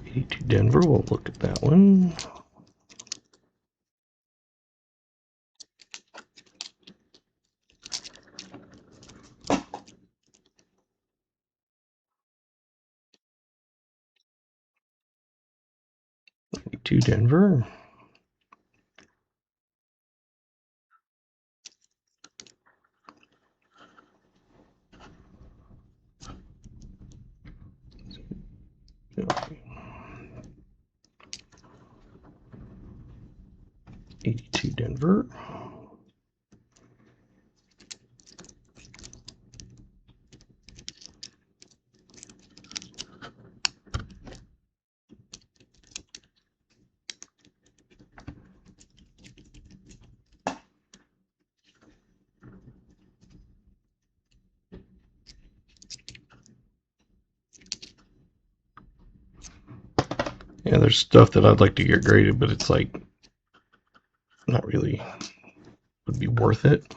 Speaker 1: 82 Denver. We'll look at that one. To Denver. Okay. 82 Denver. Yeah, there's stuff that I'd like to get graded, but it's like not really would be worth it.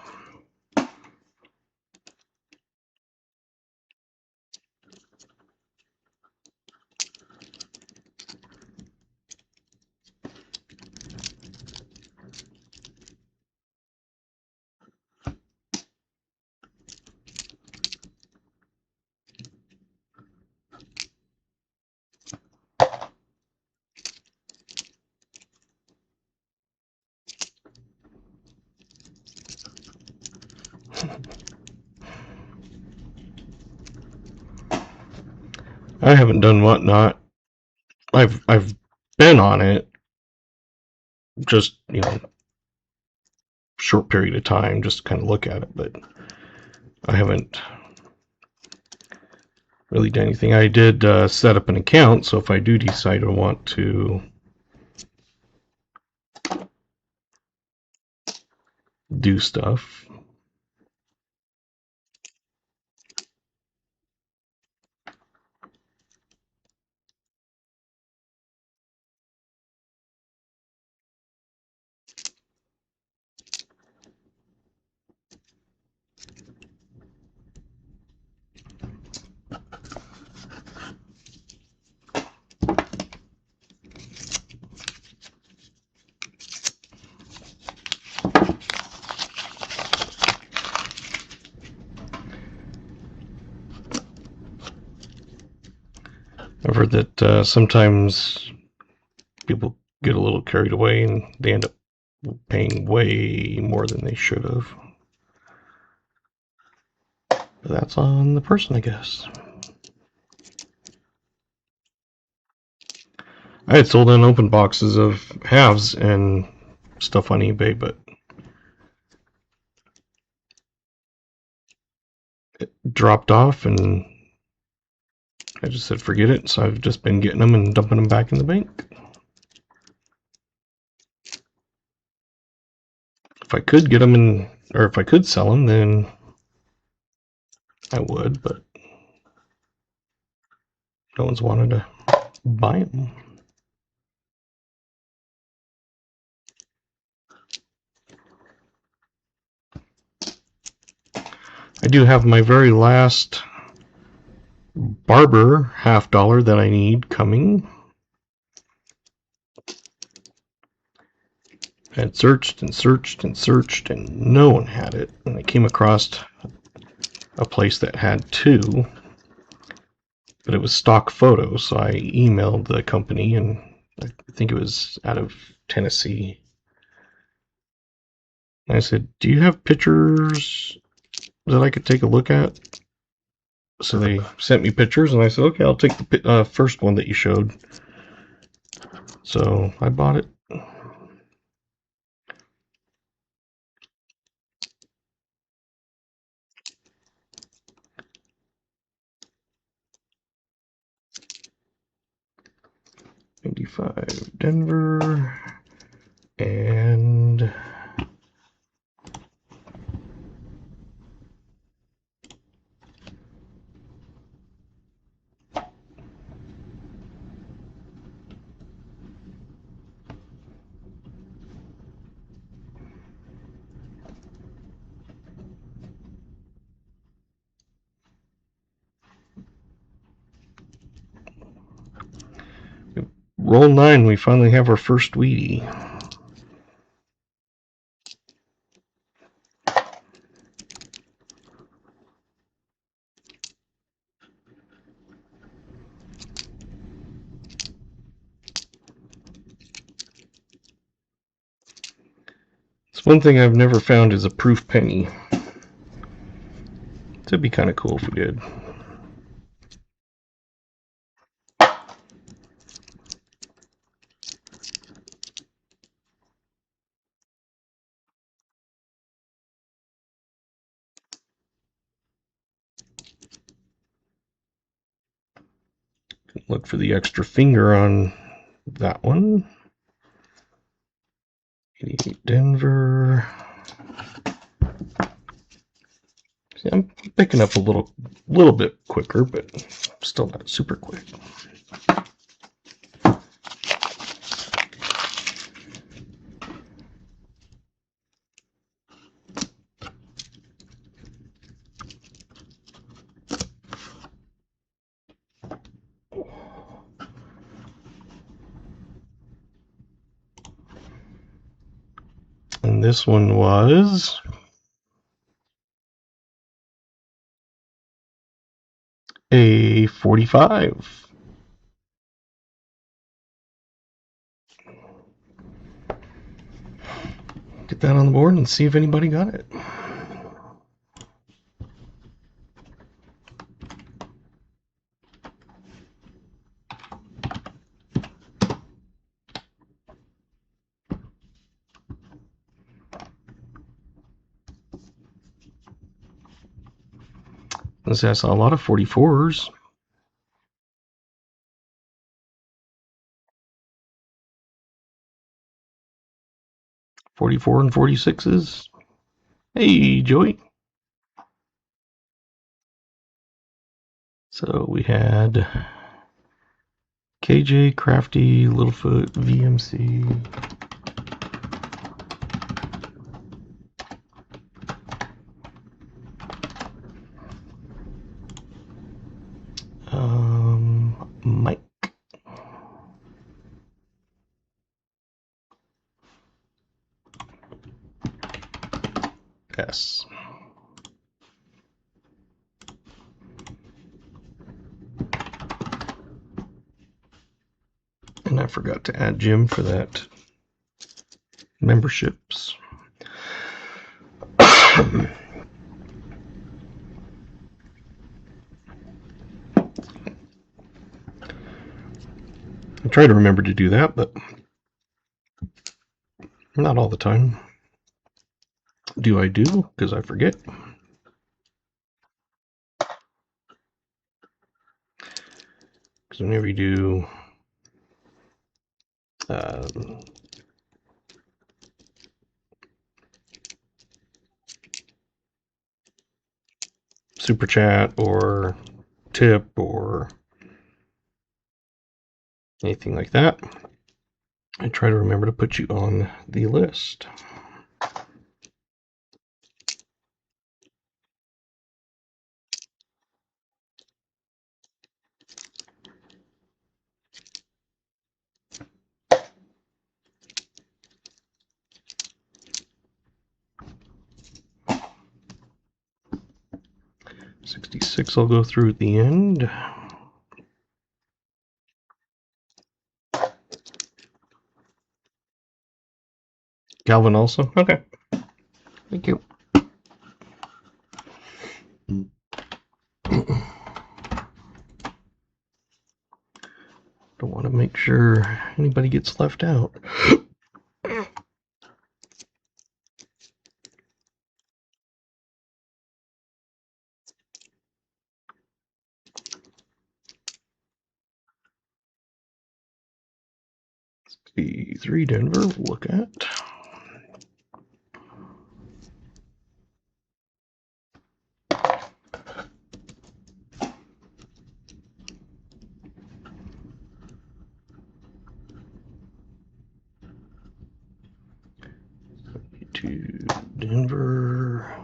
Speaker 1: I haven't done whatnot. I've been on it, just short period of time, just to kind of look at it, but I haven't really done anything. I did set up an account, so if I do decide I want to do stuff. I've heard that sometimes people get a little carried away and they end up paying way more than they should have. But that's on the person, I guess. I had sold unopened boxes of halves and stuff on eBay, but it dropped off and I just said forget it, so I've just been getting them and dumping them back in the bank. If I could get them in, or if I could sell them, then I would, but no one's wanted to buy them. I do have my very last barber $50 that I need coming. I had searched and searched and searched and no one had it. And I came across a place that had two, but it was stock photos. So I emailed the company, and I think it was out of Tennessee. And I said, do you have pictures that I could take a look at? So they sent me pictures, and I said, okay, I'll take the first one that you showed. So I bought it. $95 Denver, and roll 9, we finally have our first Wheatie. It's one thing I've never found is a proof penny. It'd be kind of cool if we did. Look for the extra finger on that one. 88 Denver. See, I'm picking up a little bit quicker, but still not super quick. And this one was a 45. Get that on the board and see if anybody got it. I saw a lot of 44s. '44 and 46s. Hey, Joey. So we had KJ, Crafty, Littlefoot, VMC. Mike. S. And I forgot to add Jim for that memberships. I try to remember to do that, but not all the time. Do I do? Because I forget. Because whenever you do super chat or tip or anything like that, I try to remember to put you on the list. '66 I'll go through at the end. Calvin also? Okay. Thank you. Don't want to make sure anybody gets left out. '63 Denver, we'll look at. To Denver.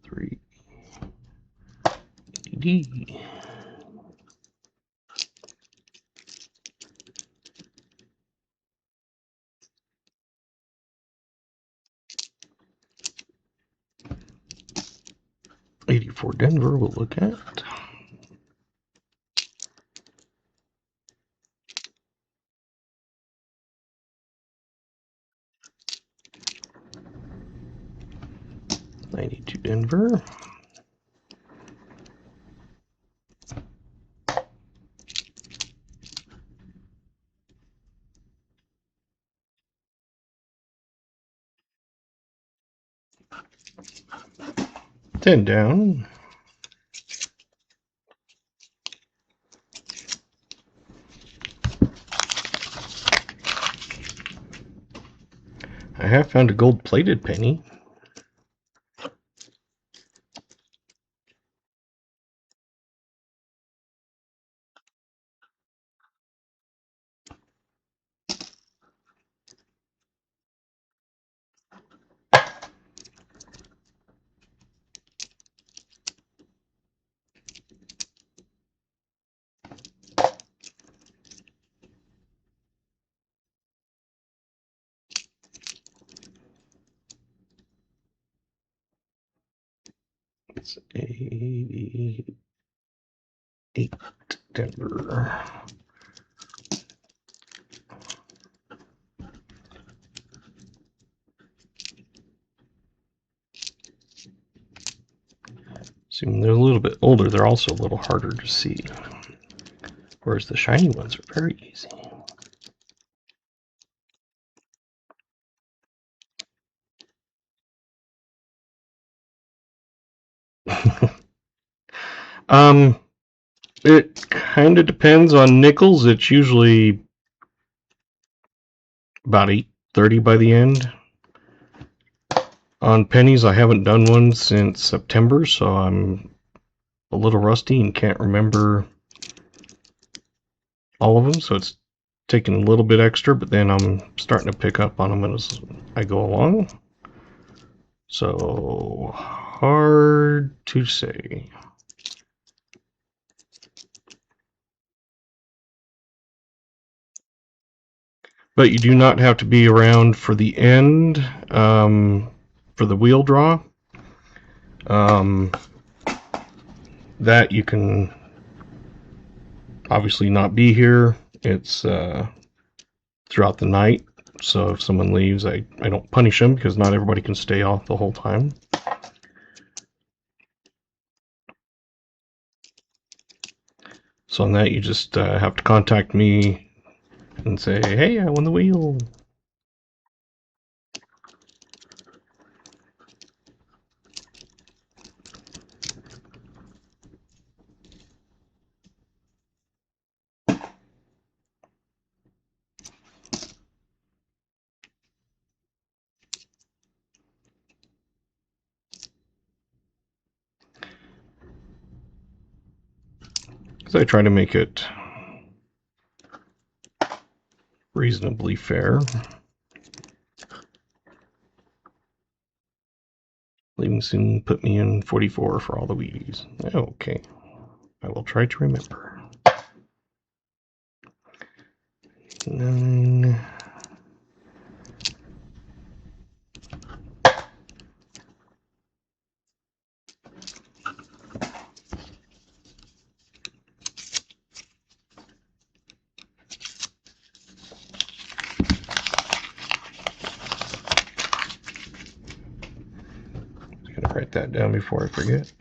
Speaker 1: Three. D. '84 Denver we'll look at. '92 Denver. Ten down. I have found a gold-plated penny. It's 88 Denver. Assuming they're a little bit older, they're also a little harder to see. Whereas the shiny ones are very easy. um, it kind of depends on nickels. It's usually about 8:30 by the end. On pennies, I haven't done one since September, so I'm a little rusty and can't remember all of them. So it's taking a little bit extra, but then I'm starting to pick up on them as I go along. So hard to say. But you do not have to be around for the end, for the wheel draw. That you can obviously not be here. It's throughout the night. So if someone leaves, I don't punish them because not everybody can stay off the whole time. So on that, you just have to contact me and say, hey, I won the wheel. Because I try to make it reasonably fair. Leaving soon put me in 44 for all the Wheaties. Okay, I will try to remember. 9. I'm gonna write that down before I forget.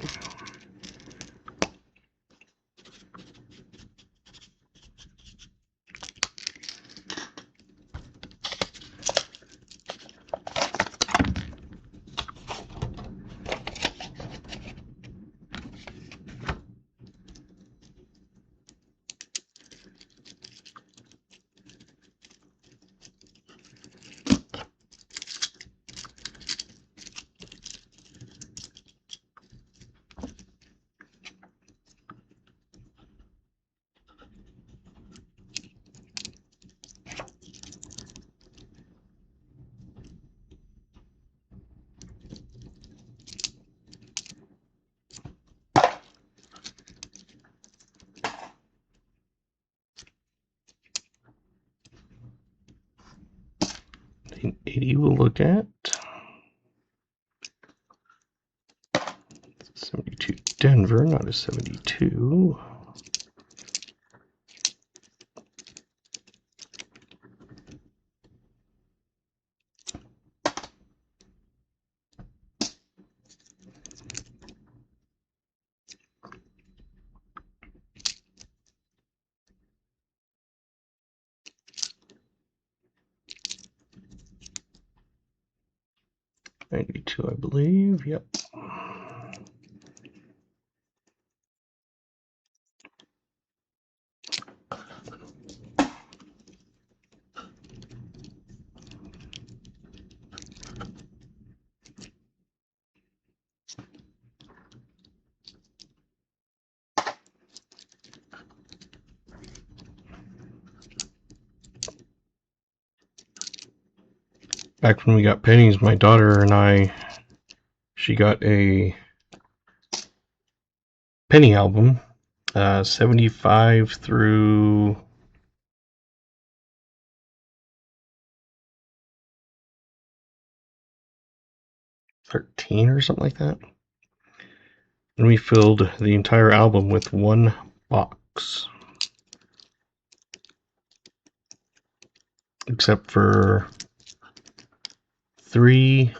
Speaker 1: The 80 we'll look at. 72 Denver, not a 72. $92, I believe. Yep. Back when we got pennies, my daughter and I, she got a penny album, 75 through 13 or something like that. And we filled the entire album with one box. Except for 3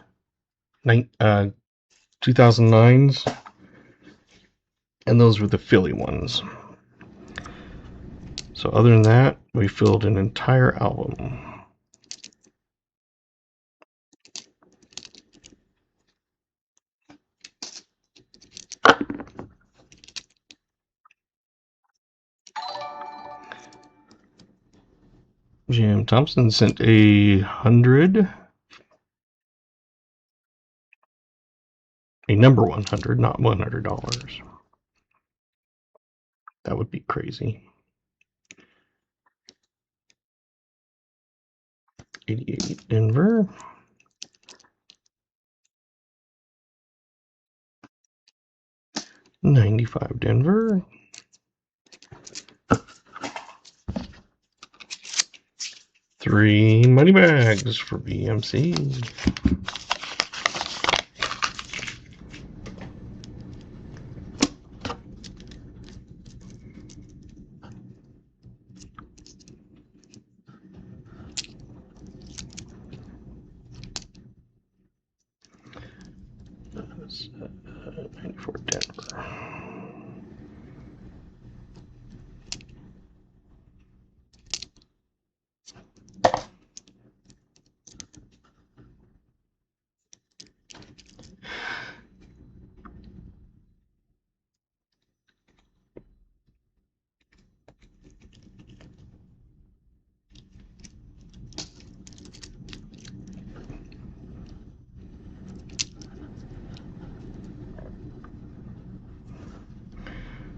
Speaker 1: 2009s, and those were the Philly ones. So other than that, we filled an entire album. Jim Thompson sent 100. A number 100, not $100. That would be crazy. 88 Denver. 95 Denver. 3 money bags for BMC. That's 94 Denver.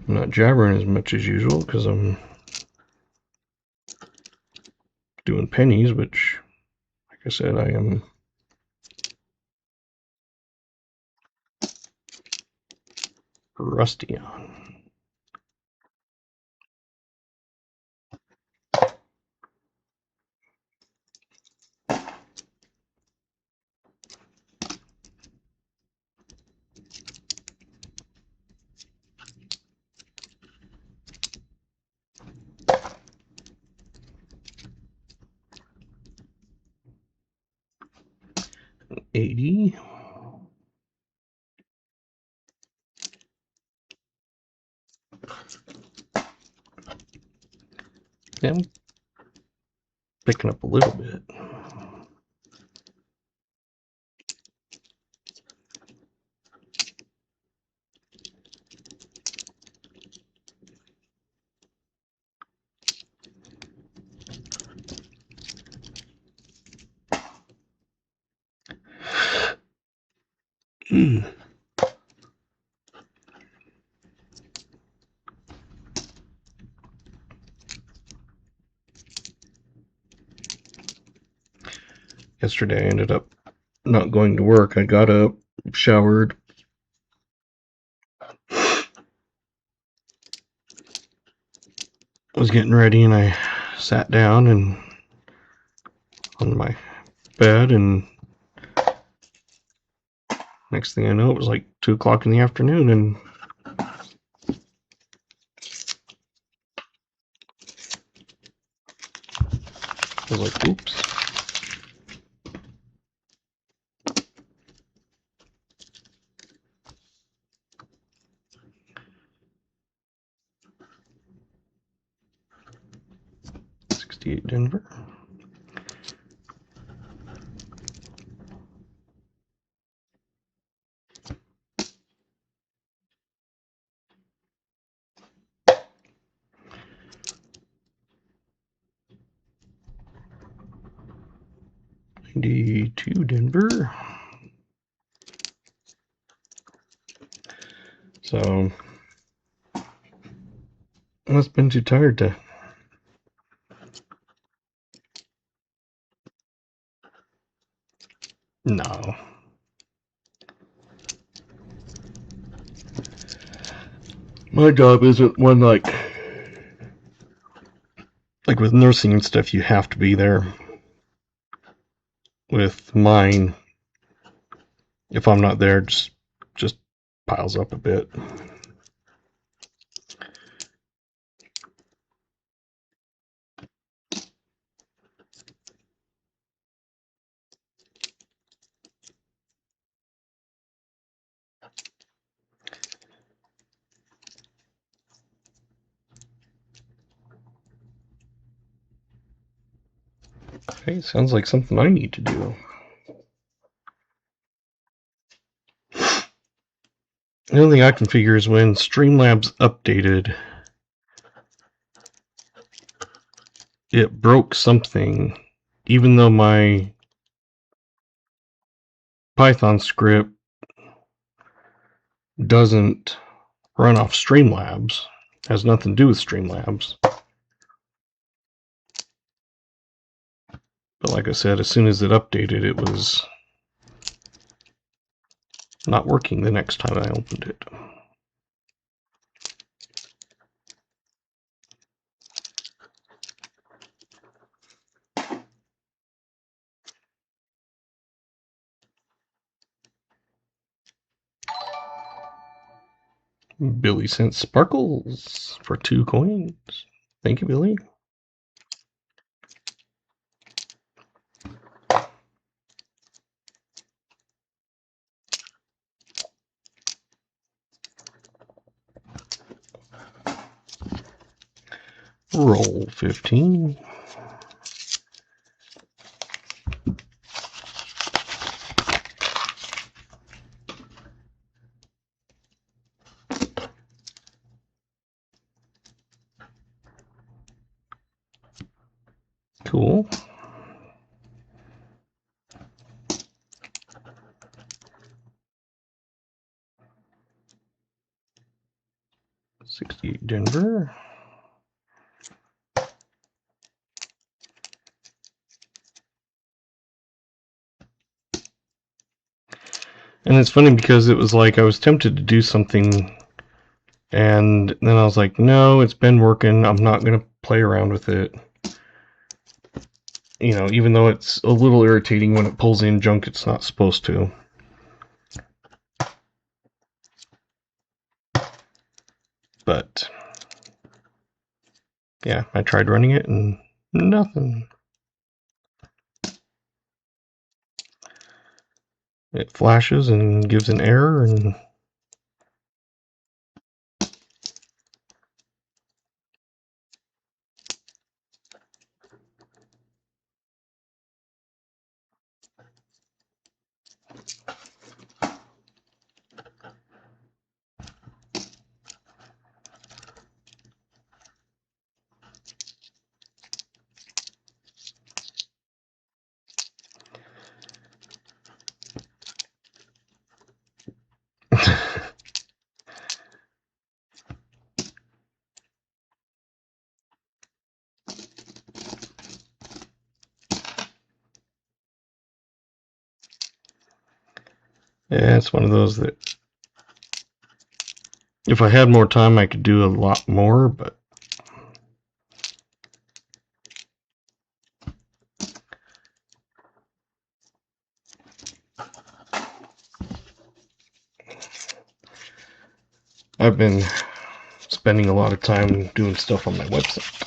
Speaker 1: I'm not jabbering as much as usual because I'm doing pennies, which, like I said, I am rusty on. $80. Yeah, I'm picking up a little bit. Yesterday I ended up not going to work. I got up, showered, was getting ready, and I sat down and on my bed, and next thing I know, it was like 2 o'clock in the afternoon, and I was like, oops. $68 Denver. $92 Denver. So I must have been too tired to. No. My job isn't one like with nursing and stuff, you have to be there. With mine, if I'm not there, just piles up a bit. Okay, sounds like something I need to do. The only thing I can figure is when Streamlabs updated, it broke something, even though my Python script doesn't run off Streamlabs, has nothing to do with Streamlabs. But like I said, as soon as it updated, it was not working the next time I opened it. Billy sent sparkles for 2 coins. Thank you, Billy. Roll 15. Cool. 68 Denver. And it's funny because it was like I was tempted to do something, and then I was like, no, it's been working. I'm not going to play around with it. You know, even though it's a little irritating when it pulls in junk it's not supposed to. But yeah, I tried running it and nothing. It flashes and gives an error, and yeah, it's one of those that if I had more time I could do a lot more, but I've been spending a lot of time doing stuff on my website.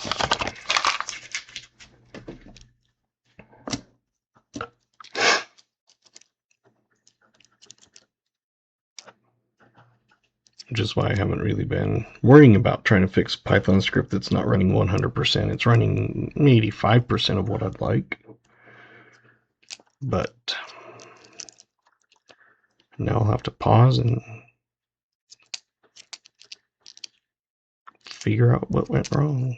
Speaker 1: Which is why I haven't really been worrying about trying to fix Python script that's not running 100%. It's running 85% of what I'd like. But now I'll have to pause and figure out what went wrong.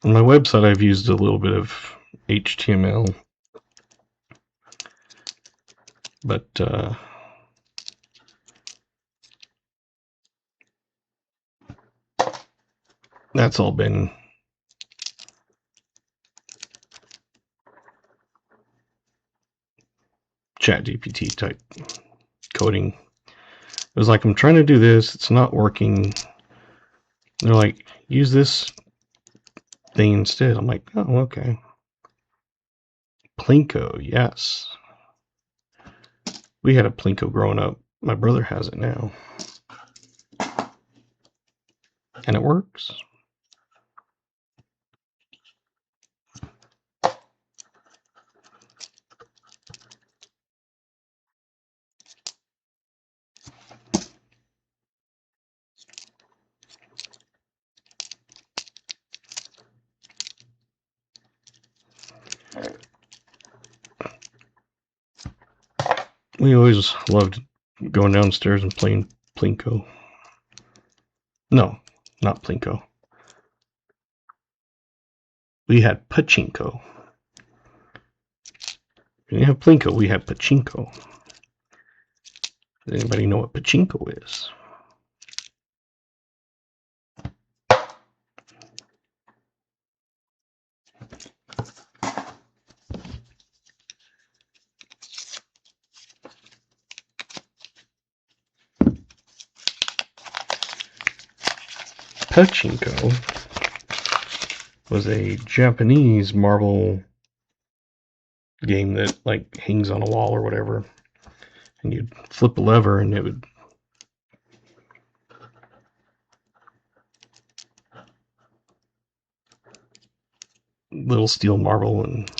Speaker 1: On my website, I've used a little bit of HTML, but that's all been ChatGPT type coding. It was like, I'm trying to do this, it's not working. They're like, use this thing instead. I'm like, oh, okay. Plinko, yes. We had a Plinko growing up. My brother has it now. And it works. We always loved going downstairs and playing Plinko. No, not Plinko. We had Pachinko. We didn't have Plinko, we had Pachinko. Does anybody know what Pachinko is? Pachinko was a Japanese marble game that like hangs on a wall or whatever, and you'd flip a lever and it would little steel marble, and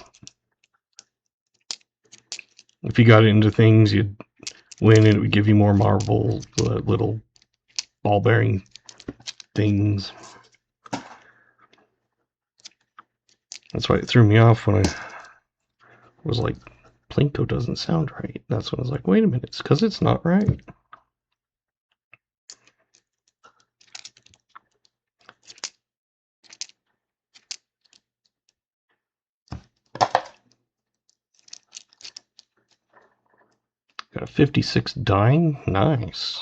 Speaker 1: if you got into things you'd win and it would give you more marble, little ball bearing things. That's why it threw me off when I was like, Plinko doesn't sound right. That's when I was like, wait a minute, it's because it's not right. Got a 56 dime. Nice.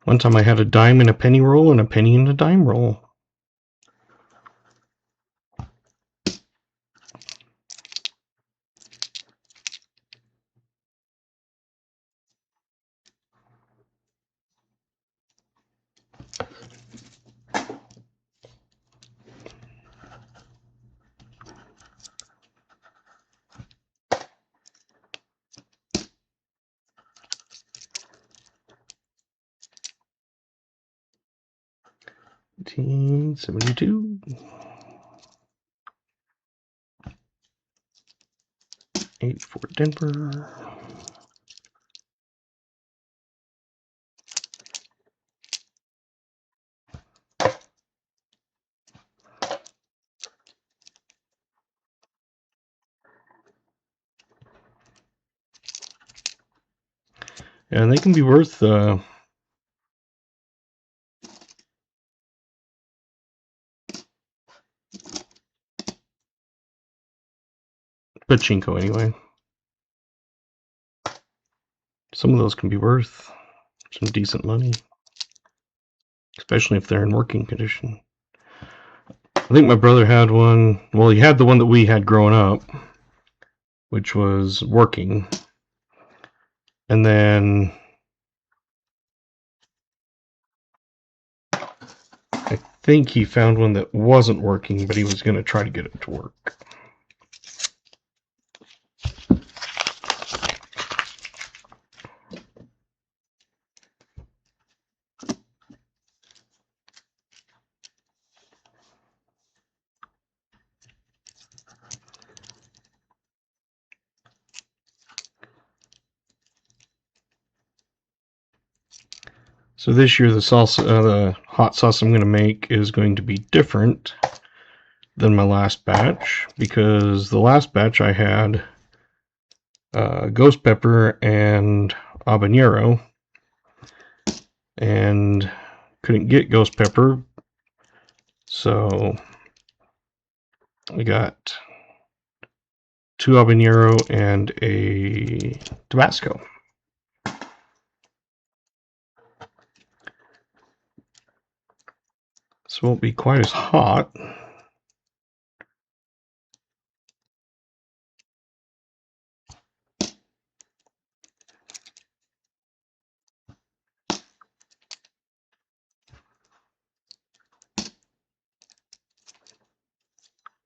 Speaker 1: One time I had a dime in a penny roll and a penny in a dime roll. $19.72. 8 for Denver. And they can be worth Pachinko anyway. Some of those can be worth some decent money, especially if they're in working condition. I think my brother had one. Well, he had the one that we had growing up, which was working. And then I think he found one that wasn't working, but he was going to try to get it to work. So this year the salsa, the hot sauce I'm going to make is going to be different than my last batch, because the last batch I had ghost pepper and habanero, and couldn't get ghost pepper, so I got 2 habanero and a Tabasco. This won't be quite as hot.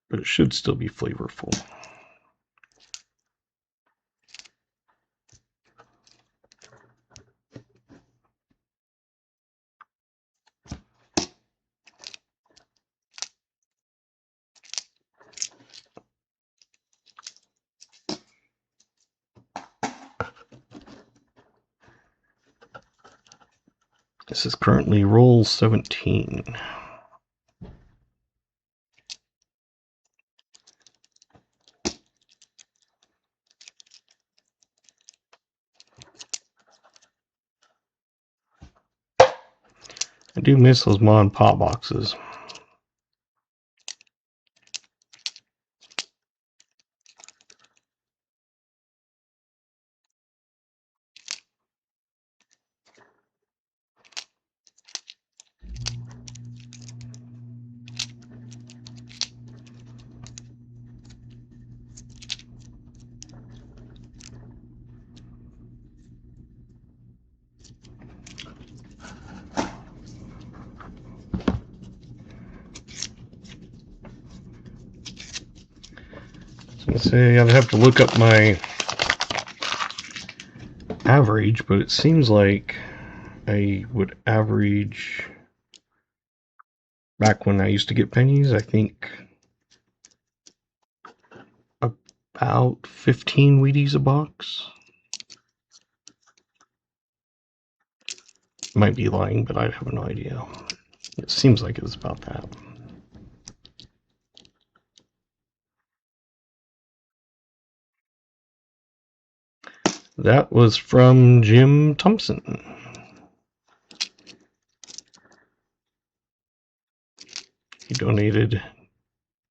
Speaker 1: But it should still be flavorful. This is currently roll 17. I do miss those Ma and Pa boxes. Let's say I'd have to look up my average, but it seems like I would average, back when I used to get pennies, I think about 15 Wheaties a box. Might be lying, but I have no idea. It seems like it was about that. That was from Jim Thompson. He donated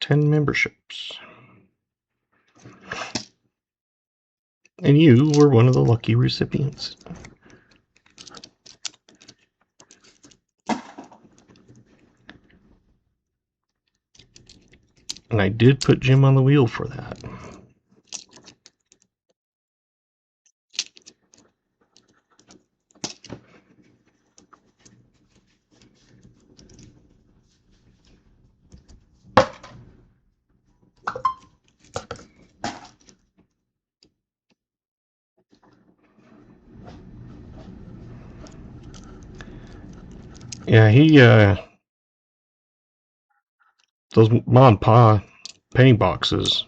Speaker 1: 10 memberships. And you were one of the lucky recipients. And I did put Jim on the wheel for that. Yeah, those Ma and Pa penny boxes,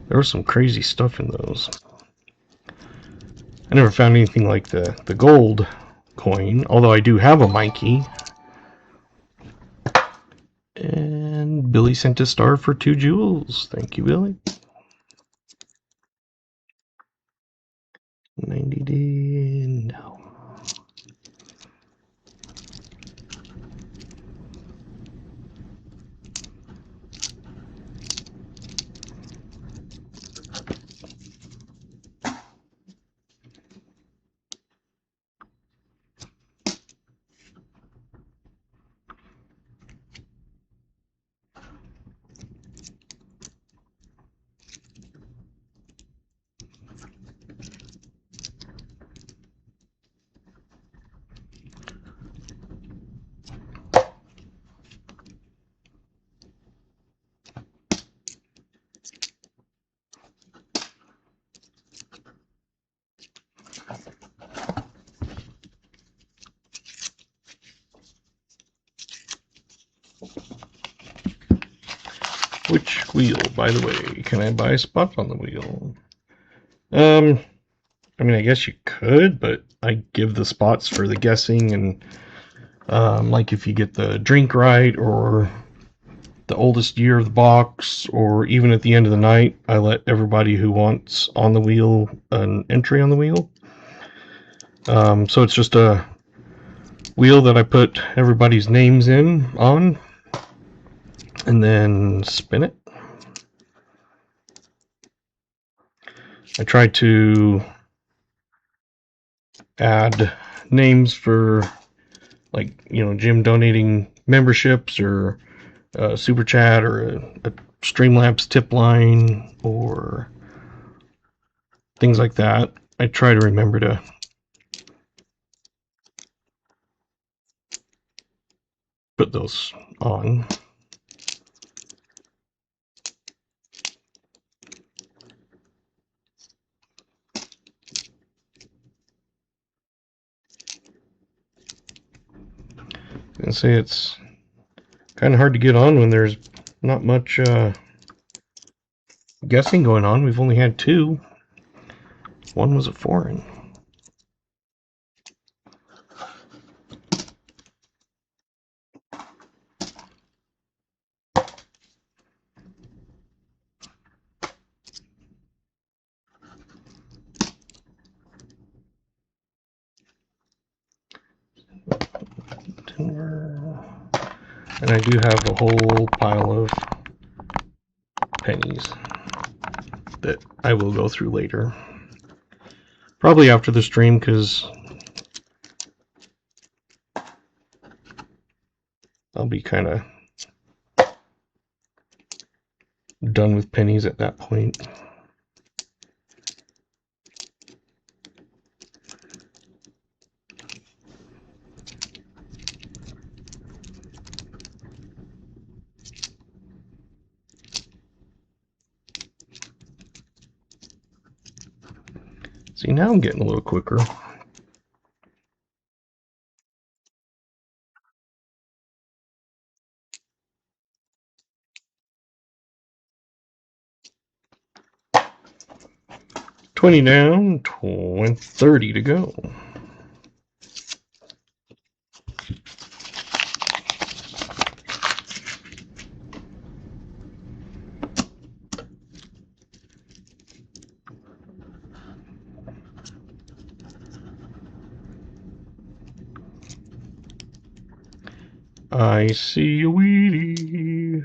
Speaker 1: there was some crazy stuff in those. I never found anything like the gold coin, although I do have a Mikey. And Billy sent a star for 2 jewels. Thank you, Billy. 90-day now. Which wheel, by the way? Can I buy a spot on the wheel? I mean, I guess you could, but I give the spots for the guessing, and like if you get the drink right, or the oldest year of the box, or even at the end of the night, I let everybody who wants on the wheel an entry on the wheel. So it's just a wheel that I put everybody's names on, and then spin it. I try to add names for, like, Jim donating memberships, or super chat, or a Streamlabs tip line, or things like that. I try to remember to put those on. And say it's kind of hard to get on when there's not much guessing going on. We've only had 2. One was a foreign. somewhere. And I do have a whole pile of pennies that I will go through later. Probably after the stream, because I'll be kind of done with pennies at that point. See, now I'm getting a little quicker. $20 down, 30 to go. I see a wheatie.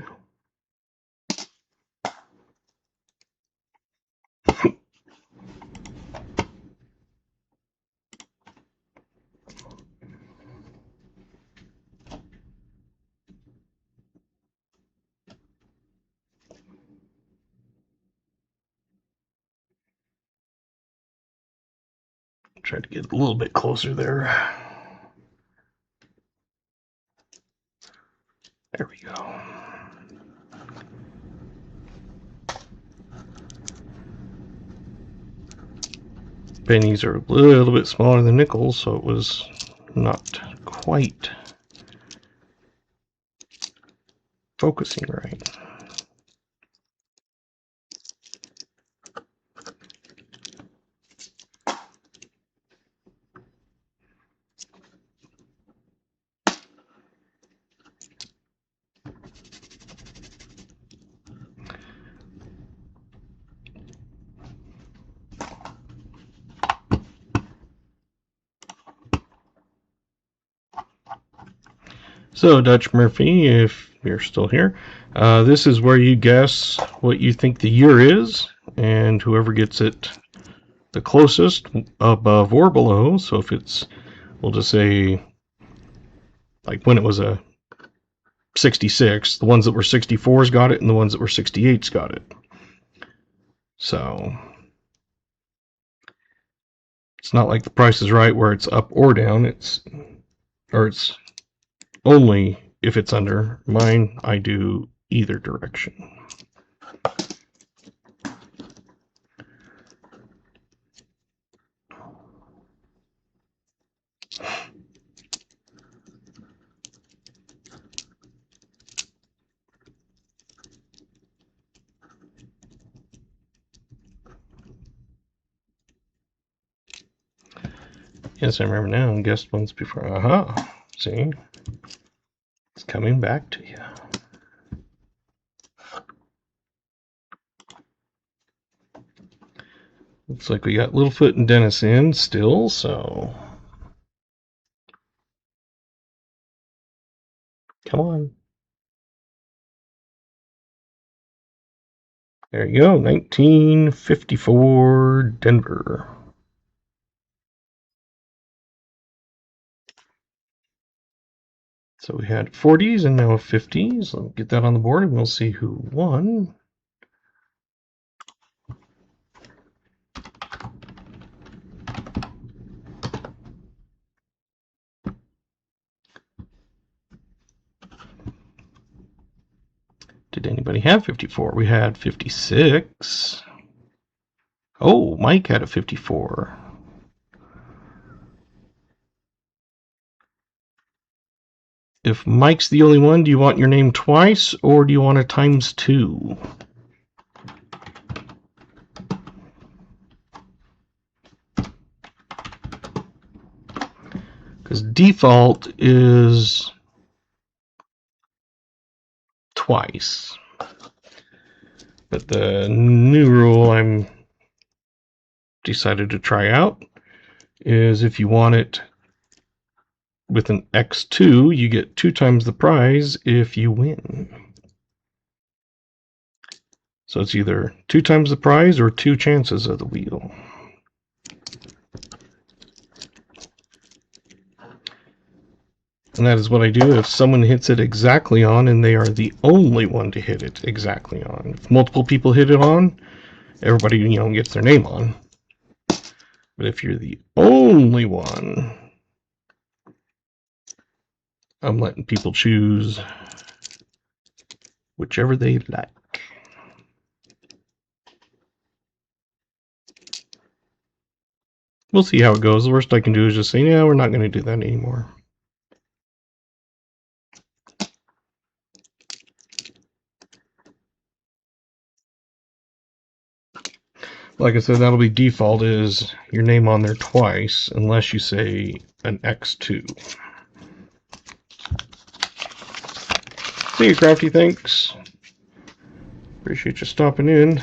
Speaker 1: Try to get a little bit closer there. There we go. Pennies are a little bit smaller than nickels, so it was not quite focusing right. So, Dutch Murphy, if you're still here, this is where you guess what you think the year is, and whoever gets it the closest, above or below, so if it's, we'll just say, like when it was a 66, the ones that were 64s got it, and the ones that were 68s got it. So, it's not like the Price is Right where it's up or down, it's only if it's under. Mine, I do either direction. Yes, I remember now. Guessed once before. Aha. See? It's coming back to you. Looks like we got Littlefoot and Dennis in still, so. Come on. There you go. 1954 Denver. So we had 40s and now 50s. I'll get that on the board and we'll see who won. Did anybody have 54? We had 56. Oh, Mike had a 54. If Mike's the only one, do you want your name twice or do you want it times 2? Because default is twice. But the new rule I'm decided to try out is if you want it with an X2, you get 2 times the prize if you win. So it's either 2 times the prize or 2 chances of the wheel. And that is what I do if someone hits it exactly on and they are the only one to hit it exactly on. If multiple people hit it on, everybody, gets their name on. But if you're the only one, I'm letting people choose whichever they like. We'll see how it goes. The worst I can do is just say, yeah, we're not going to do that anymore. Like I said, that'll be default is your name on there twice, unless you say an X2. See you, Crafty, thanks. Appreciate you stopping in.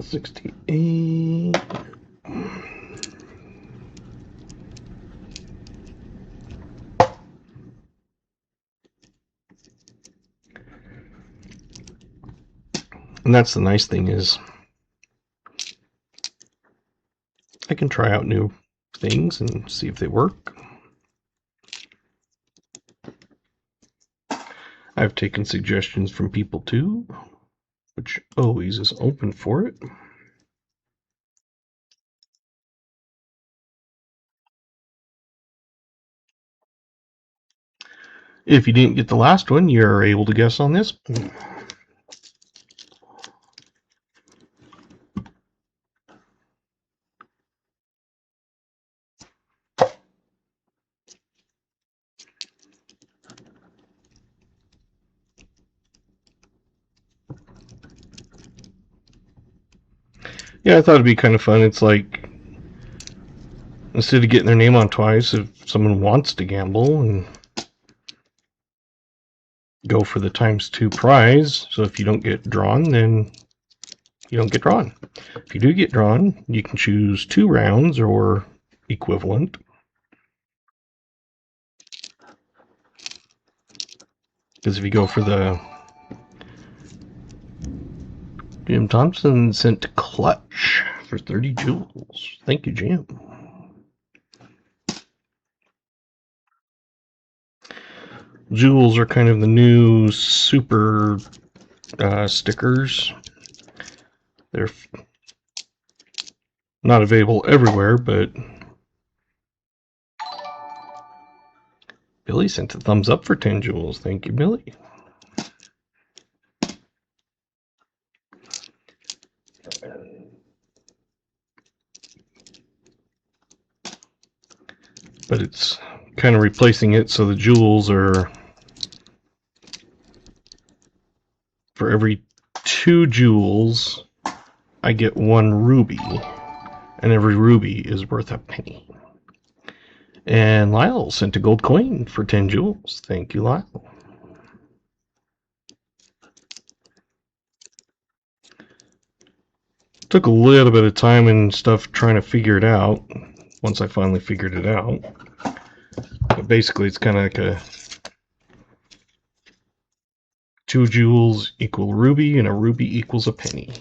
Speaker 1: $68. And that's the nice thing is I can try out new things and see if they work. I've taken suggestions from people too, which always is open for it. If you didn't get the last one, you're able to guess on this one. Yeah, I thought it'd be kind of fun. It's like, instead of getting their name on twice, if someone wants to gamble and go for the ×2 prize, so if you don't get drawn, then you don't get drawn. If you do get drawn, you can choose 2 rounds or equivalent. Because if you go for the Jim Thompson sent clutch for 30 jewels. Thank you, Jim. Jewels are kind of the new super stickers. They're not available everywhere, but Billy sent a thumbs up for 10 jewels. Thank you, Billy. But it's kind of replacing it, so the jewels are for every 2 jewels, I get 1 ruby, and every ruby is worth a penny. And Lyle sent a gold coin for 10 jewels. Thank you, Lyle. Took a little bit of time and stuff trying to figure it out. Once I finally figured it out. But basically it's kind of like a 2 jewels equal ruby and a ruby equals a penny.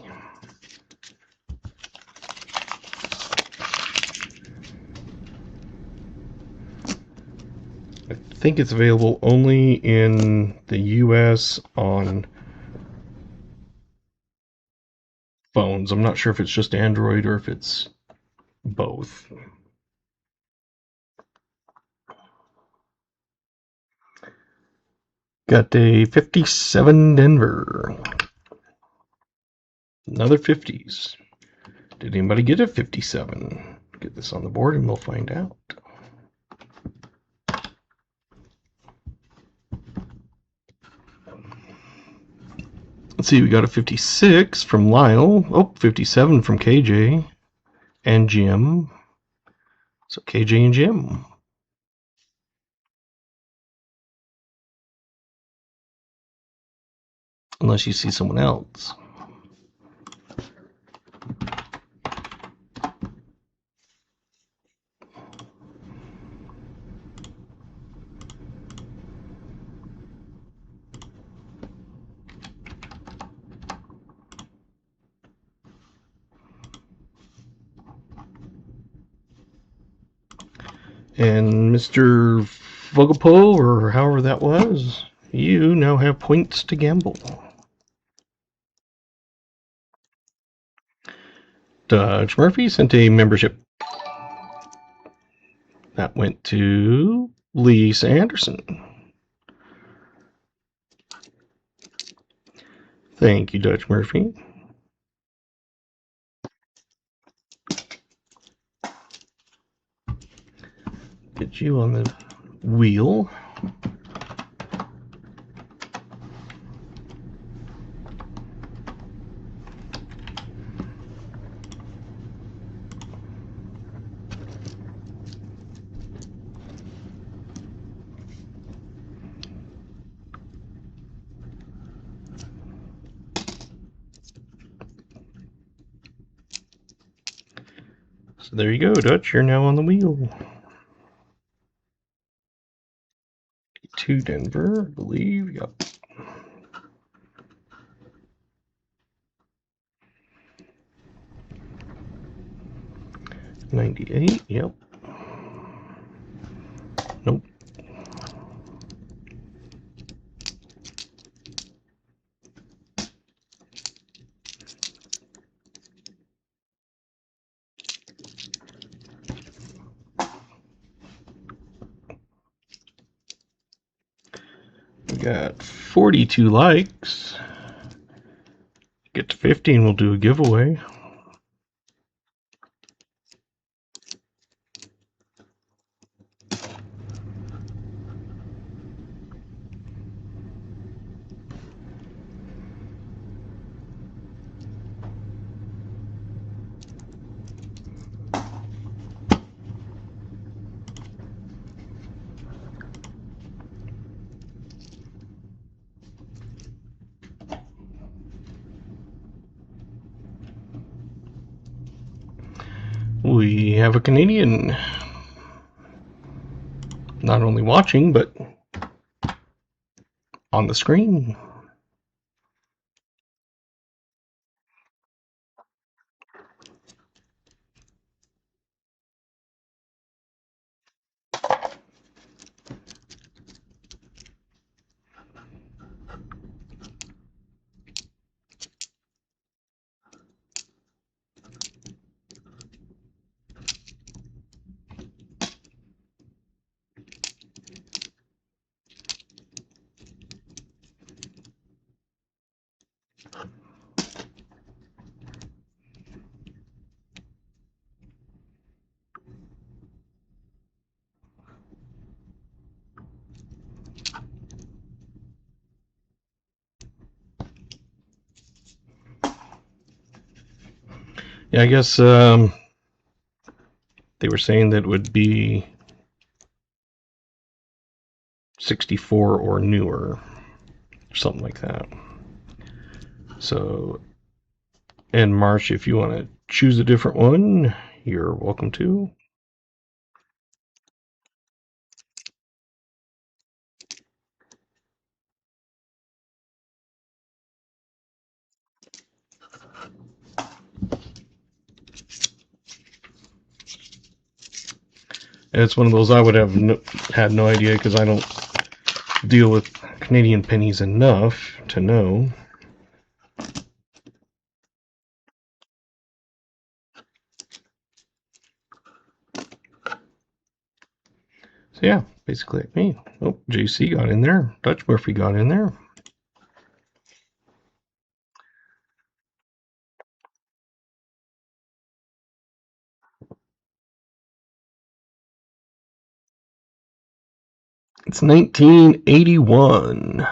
Speaker 1: I think it's available only in the US on phones. I'm not sure if it's just Android or if it's both. Got a 57 Denver. Another 50s. Did anybody get a 57? Get this on the board and we'll find out. Let's see, we got a 56 from Lyle. Oh, 57 from KJ and Jim. So KJ and Jim. Unless you see someone else. And Mr. Vogelpo, or however that was, you now have points to gamble. Dutch Murphy sent a membership. That went to Lisa Anderson. Thank you, Dutch Murphy. Get you on the wheel. So there you go, Dutch. You're now on the wheel. To Denver, I believe. Yep. $98. Yep. Nope. We got 42 likes. Get to 15, we'll do a giveaway. We have a Canadian not only watching, but on the screen. Yeah, I guess they were saying that it would be 64 or newer, or something like that. So, and Marsh, if you want to choose a different one, you're welcome to. And it's one of those I would have had no idea because I don't deal with Canadian pennies enough to know. So yeah, basically like me. Oh, JC got in there. Dutch Murphy got in there. It's 1981.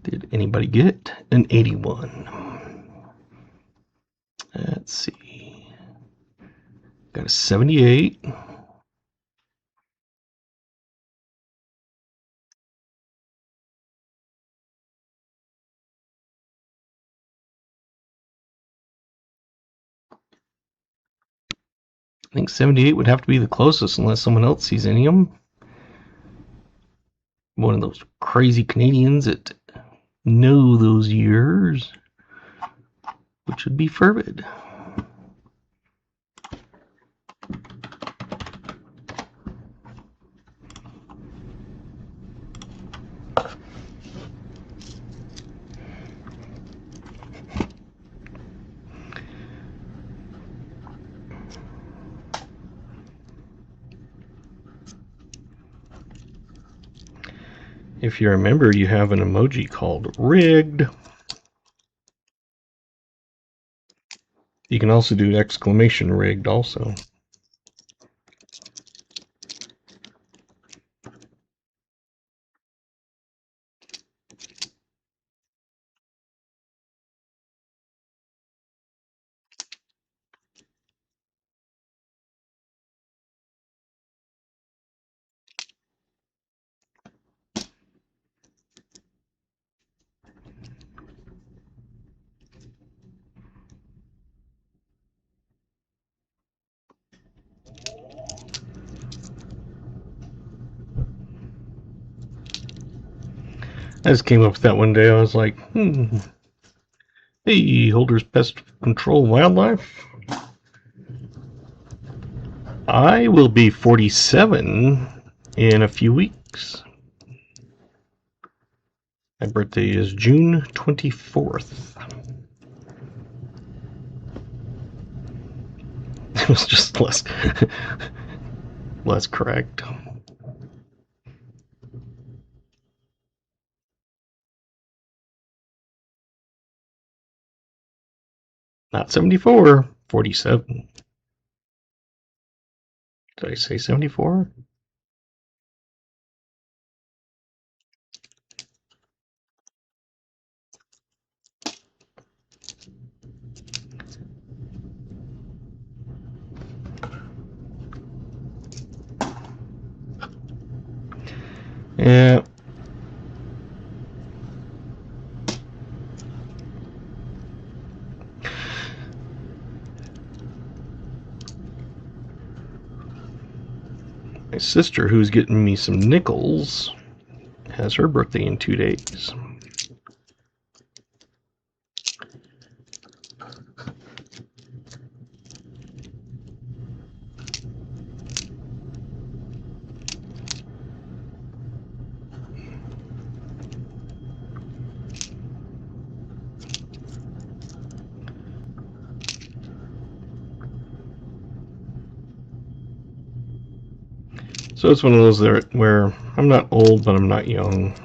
Speaker 1: Did anybody get an 81? let's see. Got a 78. I think 78 would have to be the closest unless someone else sees any of them. One of those crazy Canadians that know those years, which would be fervid. If you remember, you have an emoji called rigged. You can also do exclamation rigged also. I just came up with that one day. I was like, hey, Holders Pest Control Wildlife. I will be 47 in a few weeks. My birthday is June 24th. It was just less correct. Not 74, 47. Did I say 74? Yeah. My sister, who's getting me some nickels, has her birthday in 2 days. So it's one of those there where I'm not old, but I'm not young.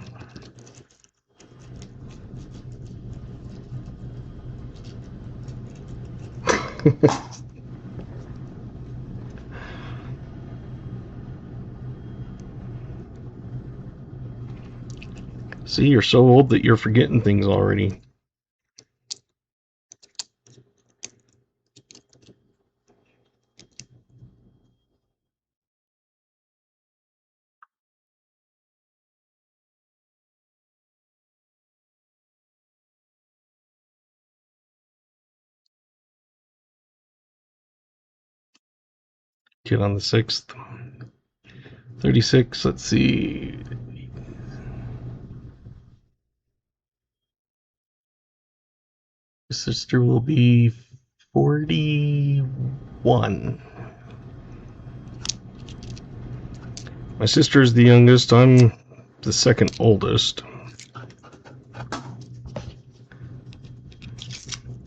Speaker 1: See, you're so old that you're forgetting things already. Kid on the 6th. 36, let's see. Sister will be 41. My sister's the youngest. I'm the second oldest.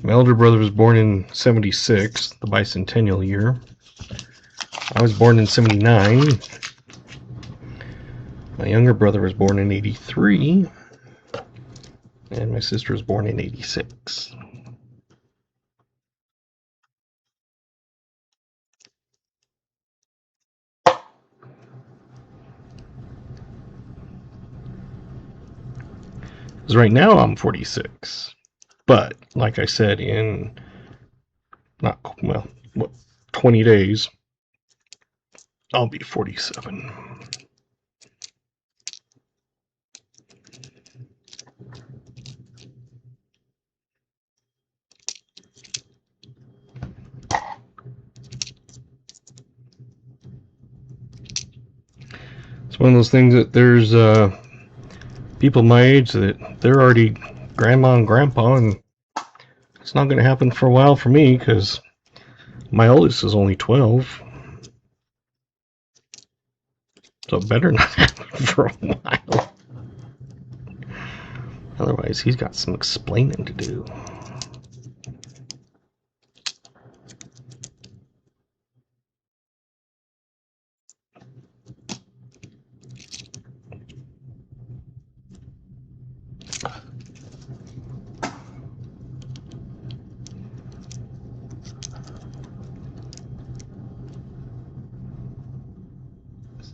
Speaker 1: My elder brother was born in 76, the bicentennial year. I was born in 79. My younger brother was born in 83. And my sister was born in 86. Because right now I'm 46. But, like I said, in not, well, what, 20 days, I'll be 47. It's one of those things that there's people my age that they're already grandma and grandpa, and it's not going to happen for a while for me because my oldest is only 12. So it better not happen for a while. Otherwise, he's got some explaining to do.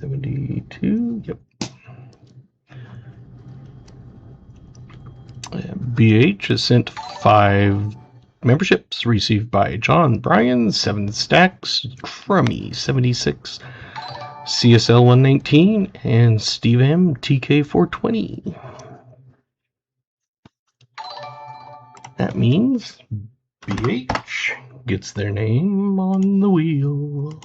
Speaker 1: $72, yep. BH has sent 5 memberships received by John Bryan, 7 stacks, Crummy 76, CSL 119, and Steve M TK 420. That means BH gets their name on the wheel.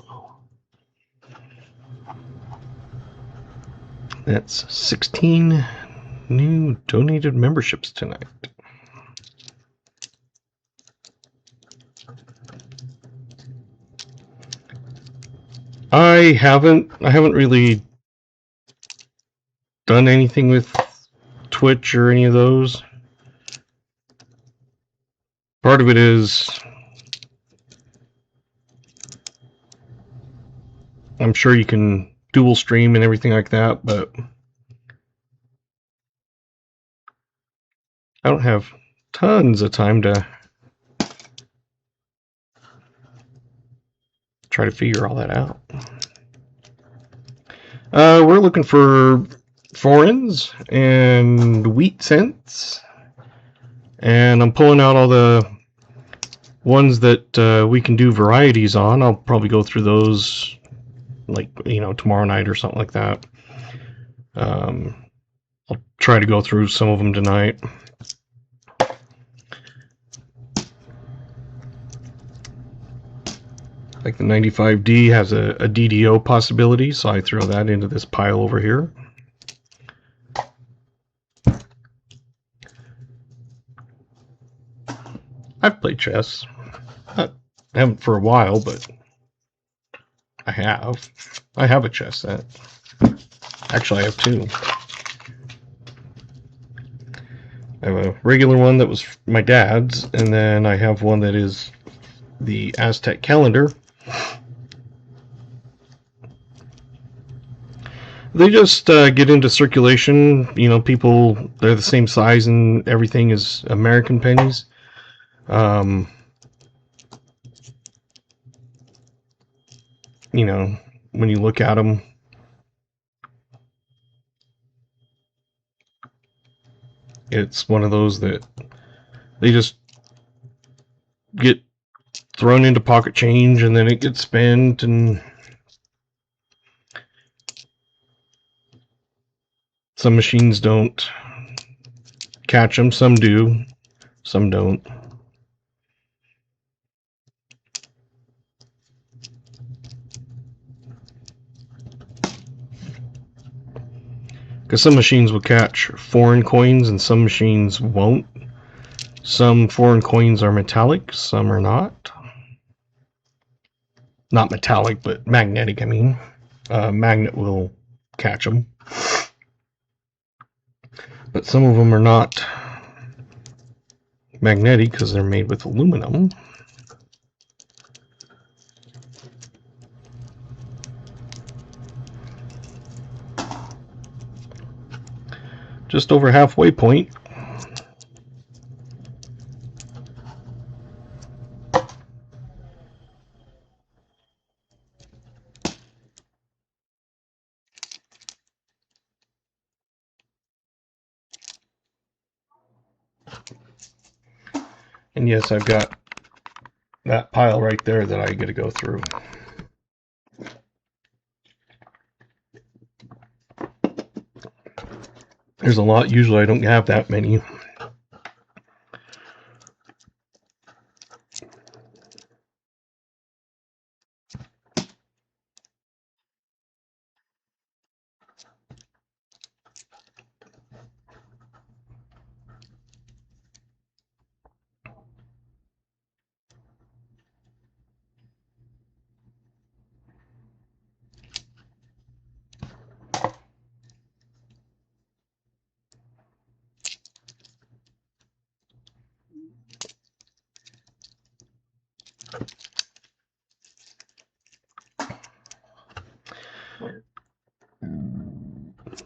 Speaker 1: That's 16 new donated memberships tonight. I haven't really done anything with Twitch or any of those. Part of it is I'm sure you can dual stream and everything like that, but I don't have tons of time to try to figure all that out. We're looking for foreigns and wheat cents, and I'm pulling out all the ones that we can do varieties on. I'll probably go through those like, tomorrow night or something like that. I'll try to go through some of them tonight. Like the 95D has a DDO possibility, so I throw that into this pile over here. I've played chess. I haven't for a while, but I have. I have a chess set. Actually, I have 2. I have a regular one that was my dad's, and then I have one that is the Aztec calendar. They just get into circulation. People, they're the same size and everything as American pennies. When you look at them, it's one of those that they just get thrown into pocket change and then it gets spent, and some machines don't catch them. Some do, some don't. Because some machines will catch foreign coins and some machines won't. Some foreign coins are metallic, some are not. Not metallic, but magnetic, I mean. Magnet will catch them. But some of them are not magnetic because they're made with aluminum. Just over halfway point. And yes, I've got that pile right there that I got to go through. There's a lot. Usually I don't have that many.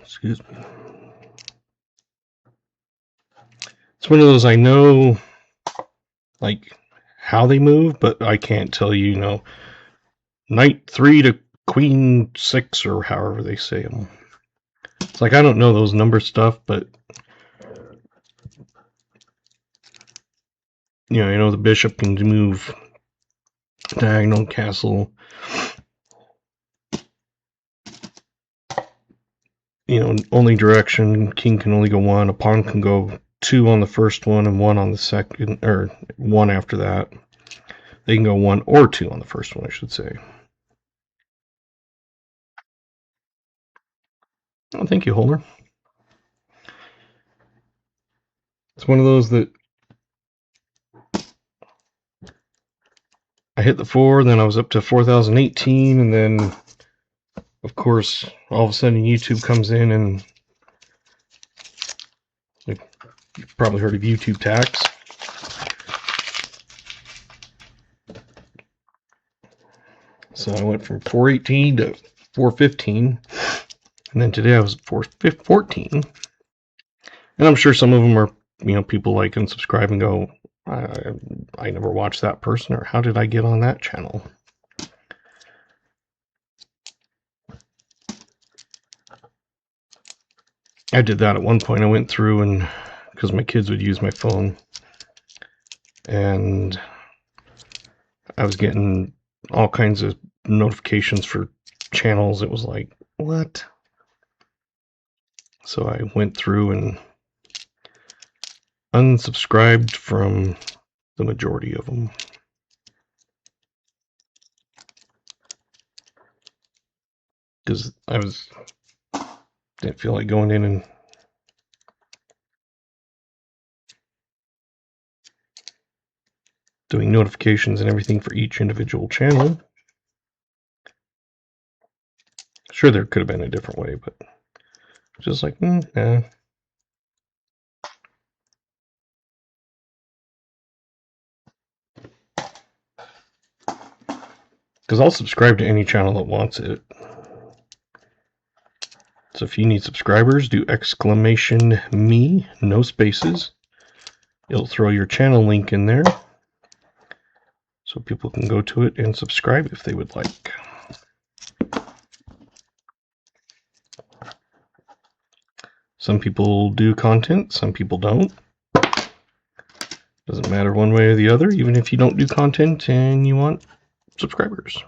Speaker 1: Excuse me. It's one of those I know, like, how they move, but I can't tell you, knight 3 to queen 6 or however they say them. It's like I don't know those number stuff, but I know the bishop can move diagonal, castle. Only direction. King can only go one. A pawn can go 2 on the first one and 1 on the second, or 1 after that. They can go 1 or 2 on the first one, I should say. Oh, thank you, Holder. It's one of those that I hit the 4, then I was up to 4,018, and then, of course, all of a sudden YouTube comes in, and you've probably heard of YouTube tax. So I went from 418 to 415, and then today I was at 414. And I'm sure some of them are, people like and subscribe and go, I never watched that person, or how did I get on that channel? I did that at one point. I went through, and because my kids would use my phone, and I was getting all kinds of notifications for channels. It was like, what? So I went through and unsubscribed from the majority of them. Because didn't feel like going in and doing notifications and everything for each individual channel. Sure, there could have been a different way, but just like, nah. Because I'll subscribe to any channel that wants it. So if you need subscribers, do !me, no spaces. It'll throw your channel link in there, so people can go to it and subscribe if they would like. Some people do content, some people don't. Doesn't matter one way or the other, even if you don't do content and you want subscribers.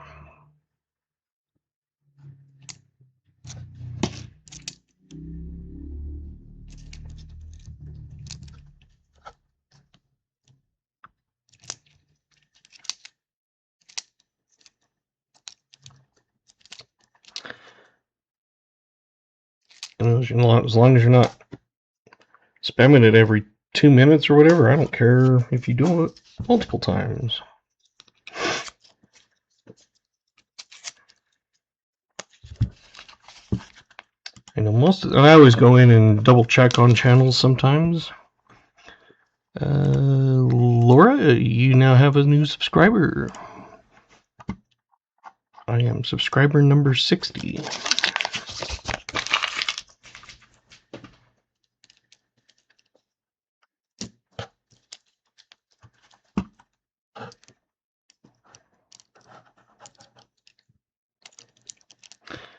Speaker 1: And as long as you're not spamming it every 2 minutes or whatever, I don't care if you do it multiple times. I know and I always go in and double check on channels sometimes. Laura, you now have a new subscriber. I am subscriber number 60.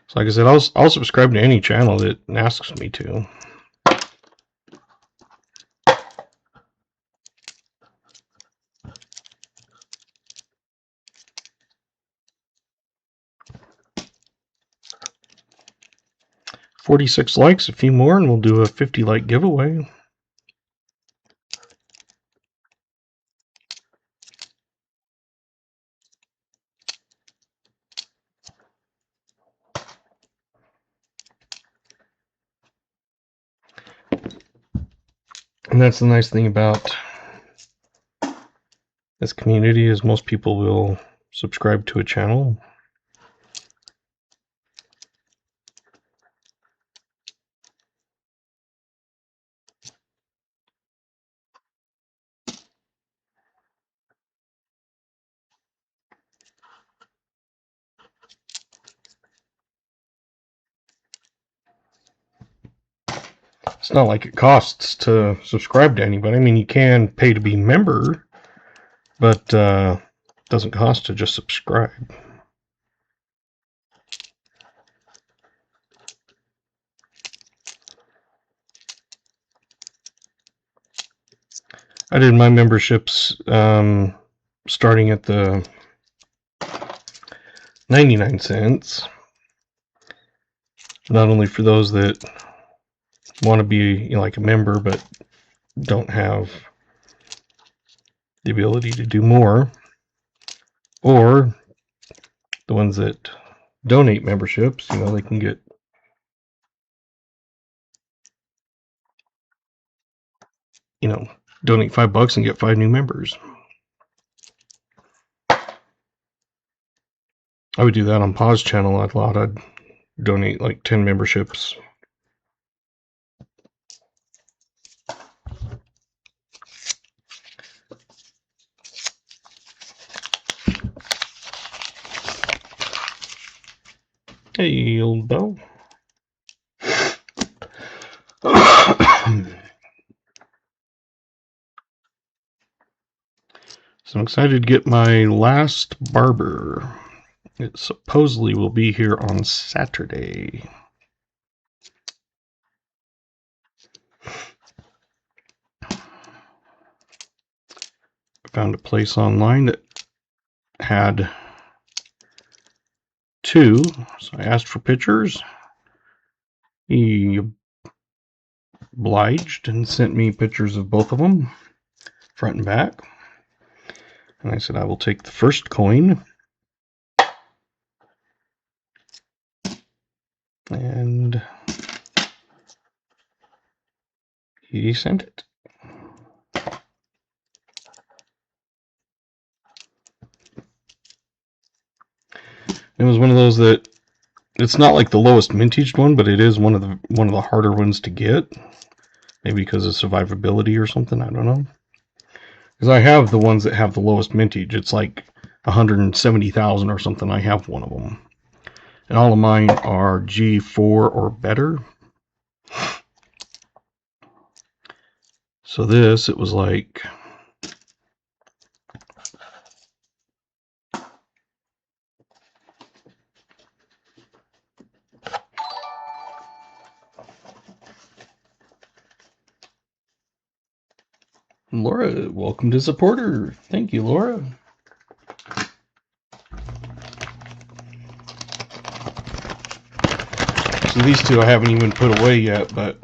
Speaker 1: So like I said, I'll subscribe to any channel that asks me to. 46 likes, a few more, and we'll do a 50 like giveaway. And that's the nice thing about this community is most people will subscribe to a channel. It's not like it costs to subscribe to anybody. I mean, you can pay to be a member, but it doesn't cost to just subscribe. I did my memberships starting at the 99 cents. Not only for those that want to be like a member but don't have the ability to do more, or the ones that donate memberships, they can get donate $5 and get 5 new members. I would do that on Pause channel a lot. I'd donate like 10 memberships. Hey, old Bell. So I'm excited to get my last barber. It supposedly will be here on Saturday. I found a place online that had 2, so I asked for pictures. He obliged and sent me pictures of both of them, front and back. And I said I will take the first coin. And he sent it. It was one of those that it's not like the lowest mintaged one, but it is one of the harder ones to get. Maybe because of survivability or something, I don't know. Because I have the ones that have the lowest mintage. It's like 170,000 or something. I have one of them. And all of mine are G4 or better. So this, it was like Laura, welcome to supporter. Thank you, Laura. So these 2 I haven't even put away yet, but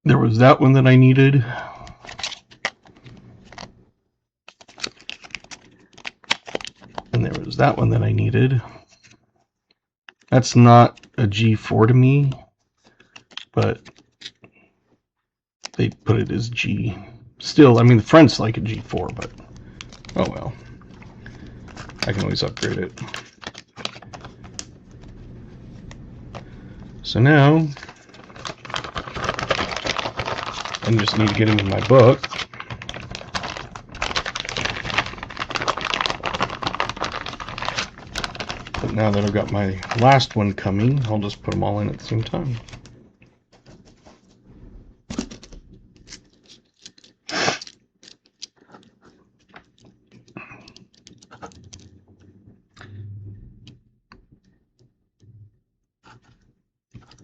Speaker 1: there was that one that I needed. And there was that one that I needed. That's not a G4 to me, but they put it as G. Still, I mean, the front's like a G4, but oh well. I can always upgrade it. So now, I just need to get him in my book. But now that I've got my last one coming, I'll just put them all in at the same time.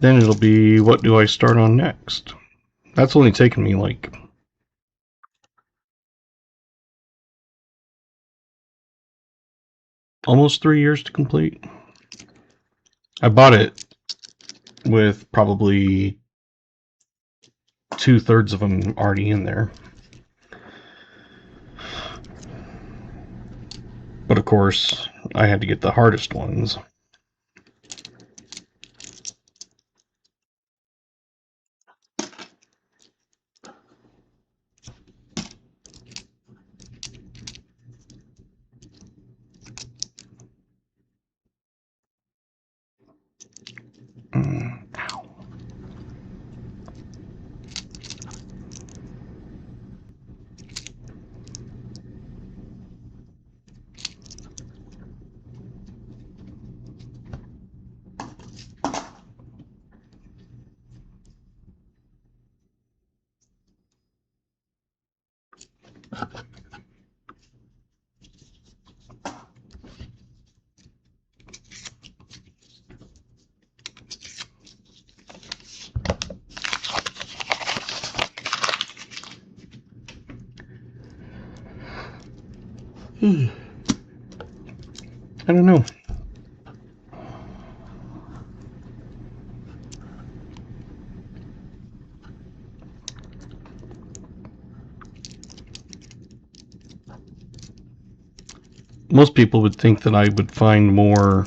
Speaker 1: Then it'll be, what do I start on next? That's only taken me like almost 3 years to complete. I bought it with probably 2/3 of them already in there. But of course, I had to get the hardest ones. Ow. I don't know. Most people would think that I would find more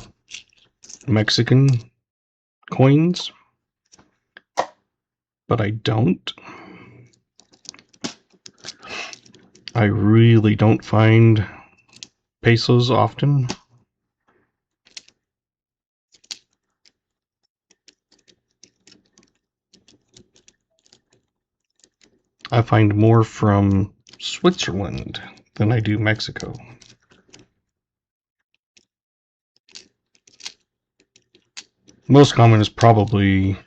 Speaker 1: Mexican coins, but I don't. I really don't find pesos often. I find more from Switzerland than I do Mexico. Most common is probably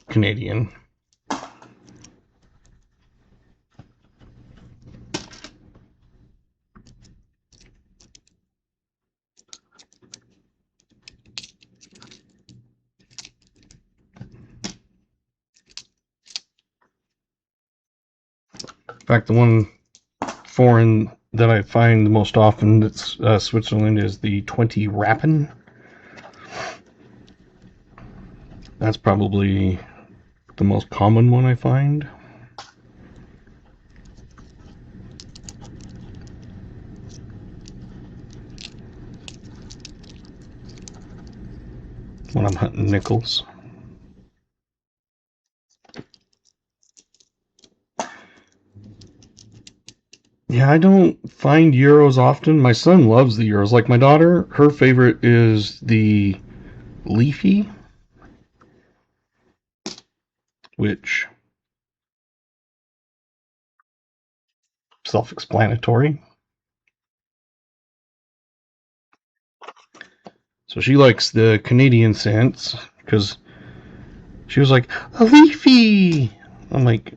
Speaker 1: Canadian. In fact, the one foreign that I find the most often that's Switzerland is the 20 Rappen. That's probably the most common one I find. When I'm hunting nickels. Yeah, I don't find euros often. My son loves the euros. Like my daughter, her favorite is the leafy, which self-explanatory. So she likes the Canadian cents because she was like, a leafy. I'm like,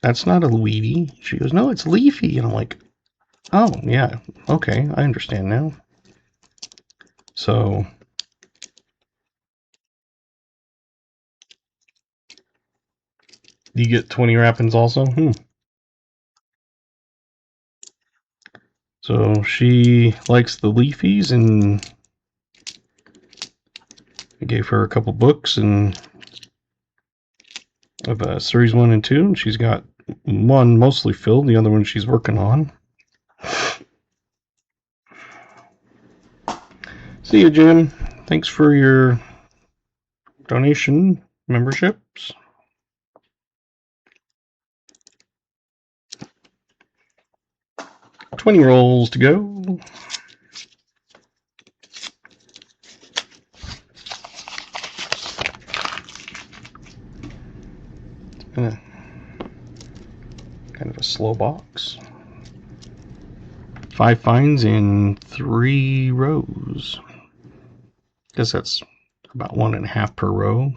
Speaker 1: that's not a weedy. She goes, no, it's leafy. And I'm like, oh, yeah, okay, I understand now. So you get 20 Rappins also? So she likes the leafies, and I gave her a couple books and of series 1 and 2. And she's got one mostly filled, the other one she's working on. See you, Jim. Thanks for your donation memberships. $20 rolls to go. It's been kind of a slow box. 5 finds in 3 rows. Guess that's about 1.5 per row.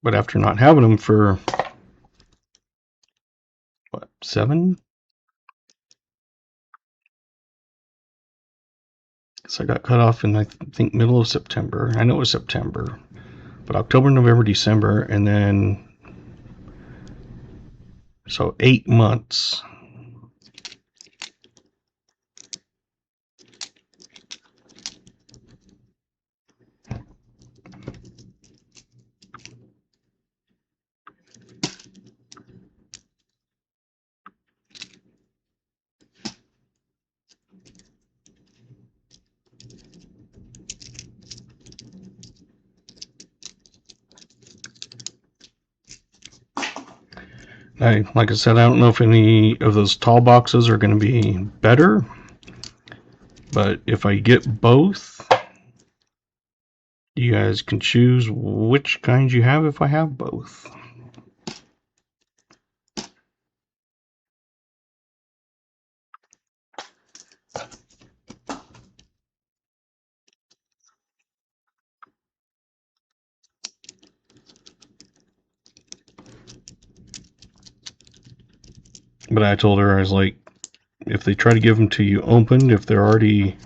Speaker 1: But after not having them for, what, 7? Guess I got cut off in, I think, middle of September. I know it was September. But October, November, December, and then so 8 months. Like I said, I don't know if any of those tall boxes are going to be better, but if I get both, you guys can choose which kind you have if I have both. But I told her, I was like, if they try to give them to you opened, if they're already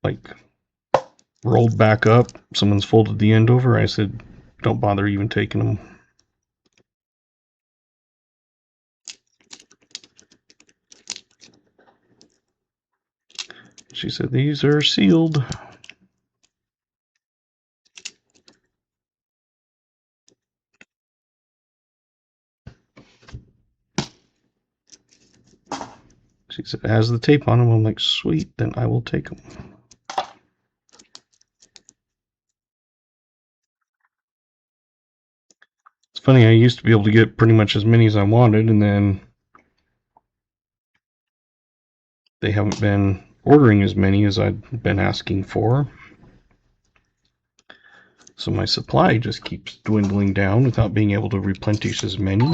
Speaker 1: like rolled back up, someone's folded the end over, I said, don't bother even taking them. She said, these are sealed. She said, it has the tape on them. I'm like, sweet, then I will take them. It's funny, I used to be able to get pretty much as many as I wanted, and then they haven't been ordering as many as I'd been asking for. So my supply just keeps dwindling down without being able to replenish as many.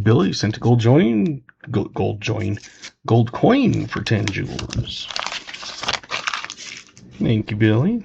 Speaker 1: Billy sent a gold coin for 10 jewels. Thank you, Billy.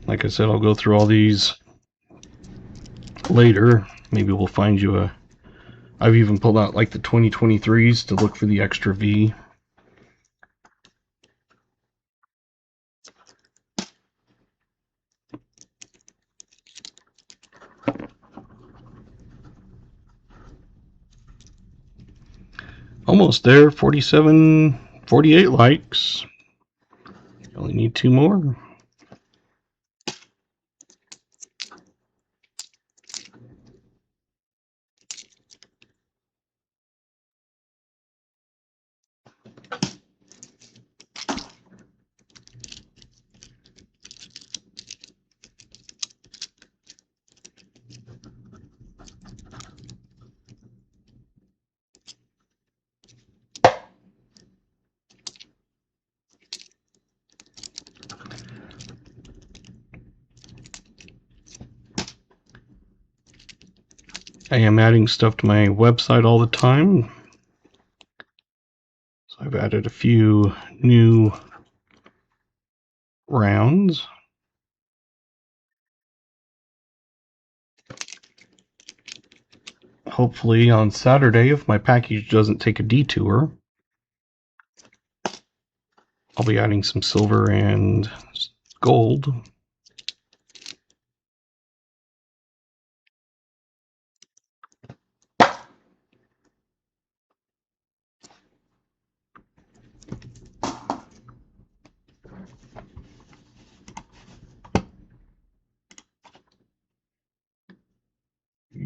Speaker 1: Like I said, I'll go through all these later. Maybe we'll find you a... I've even pulled out like the 2023s to look for the extra V. Almost there, 47, 48 likes. Only need 2 more. I am adding stuff to my website all the time. So I've added a few new rounds. Hopefully on Saturday, if my package doesn't take a detour, I'll be adding some silver and gold.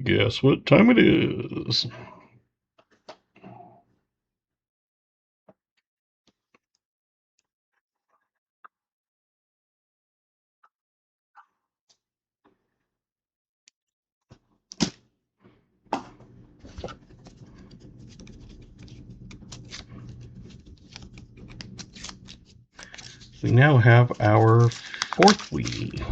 Speaker 1: Guess what time it is? we now have our fourth Wheatie.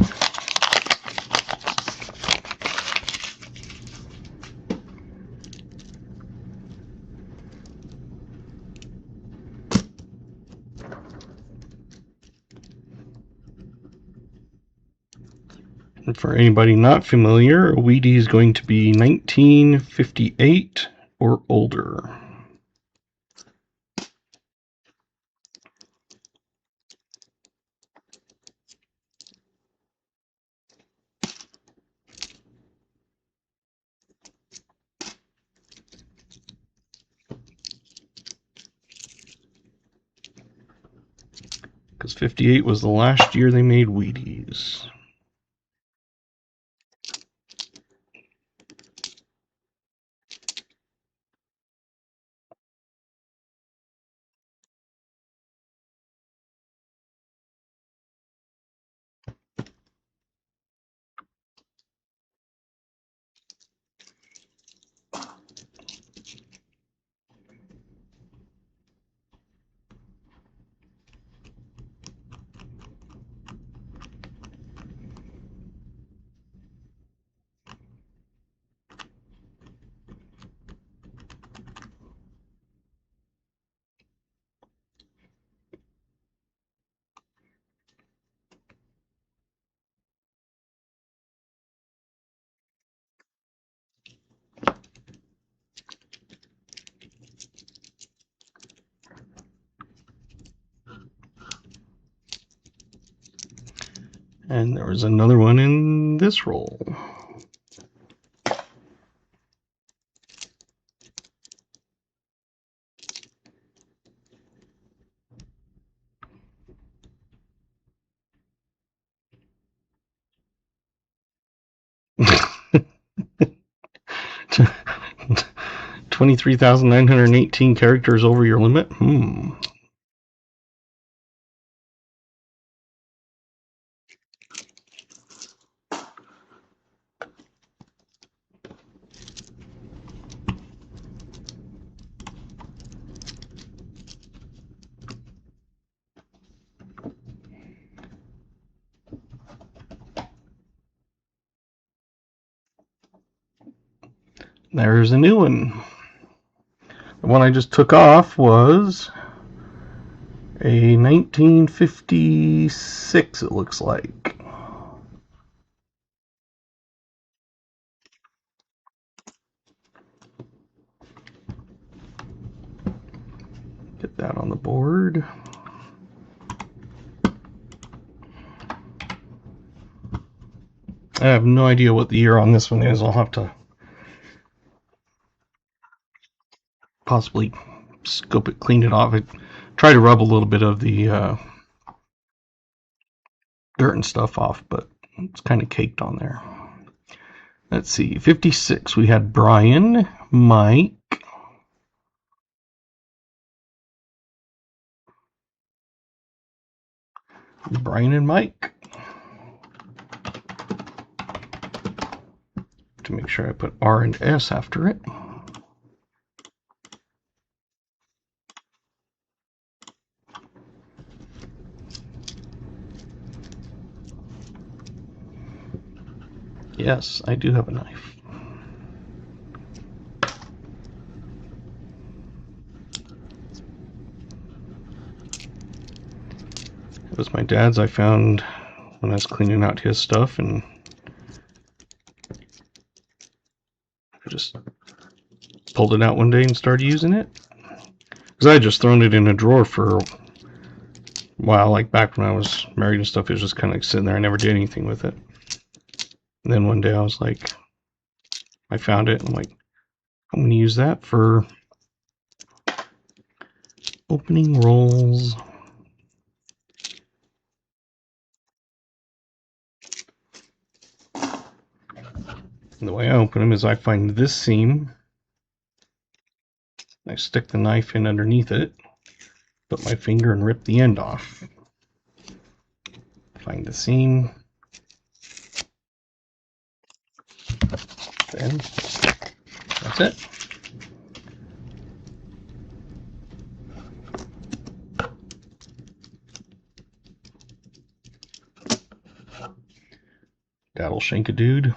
Speaker 1: And for anybody not familiar, a Wheatie is going to be 1958 or older. Because 58 was the last year they made Wheaties. And there was another one in this roll. $23,918 characters over your limit? There's a new one. The one I just took off was a 1956, it looks like. Get that on the board. I have no idea what the year on this one is. I'll have to possibly scope it, clean it off. I try to rub a little bit of the dirt and stuff off, but it's kind of caked on there. Let's see, 56, we had Brian, Mike, Brian and Mike. To make sure I put R and S after it. Yes, I do have a knife. It was my dad's I found when I was cleaning out his stuff, and I just pulled it out one day and started using it. Because I had just thrown it in a drawer for a while, like back when I was married and stuff. It was just kind of like sitting there. I never did anything with it. And then one day I was like, I found it. And I'm like, I'm going to use that for opening rolls. And the way I open them is I find this seam. I stick the knife in underneath it, put my finger and rip the end off. Find the seam. Then that's it. That'll shank a dude.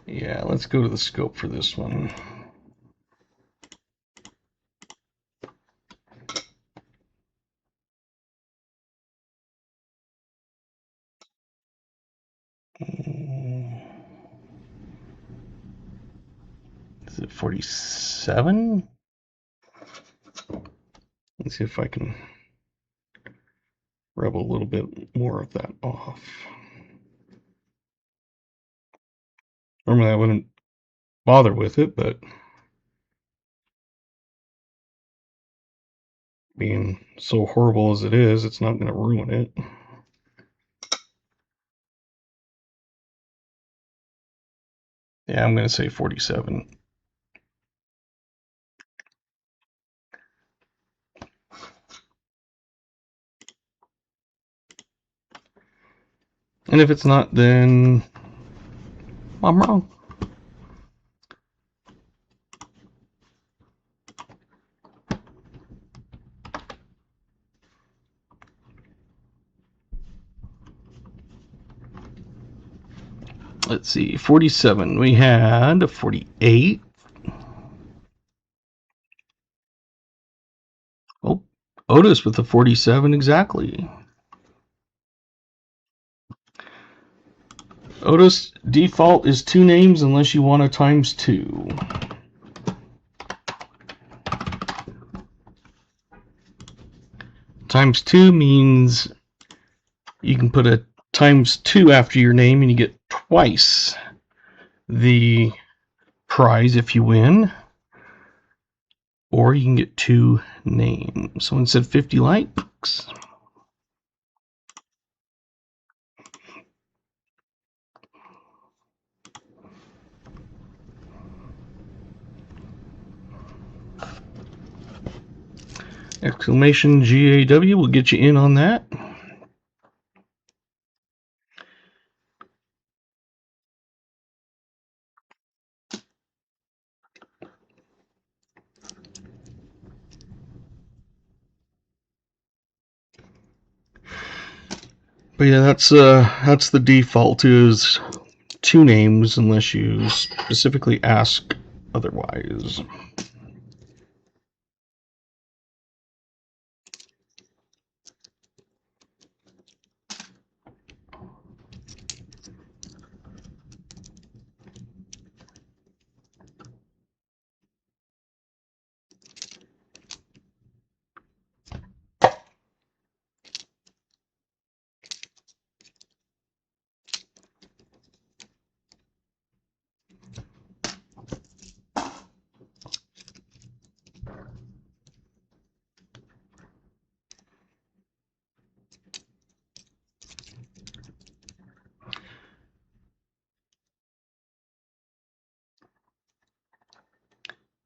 Speaker 1: Yeah, let's go to the scope for this one. Is it 47? Let's see if I can rub a little bit more of that off. Normally I wouldn't bother with it, but being so horrible as it is, it's not going to ruin it. Yeah, I'm going to say 47. And if it's not, then I'm wrong. Let's see, 47. We had a 48. Oh, Otis with a 47 exactly. Otis, default is 2 names unless you want a times 2. Times 2 means you can put a times 2 after your name and you get twice the prize if you win. Or you can get 2 names. Someone said 50 likes. Exclamation GAW will get you in on that. But yeah, that's the default is 2 names unless you specifically ask otherwise.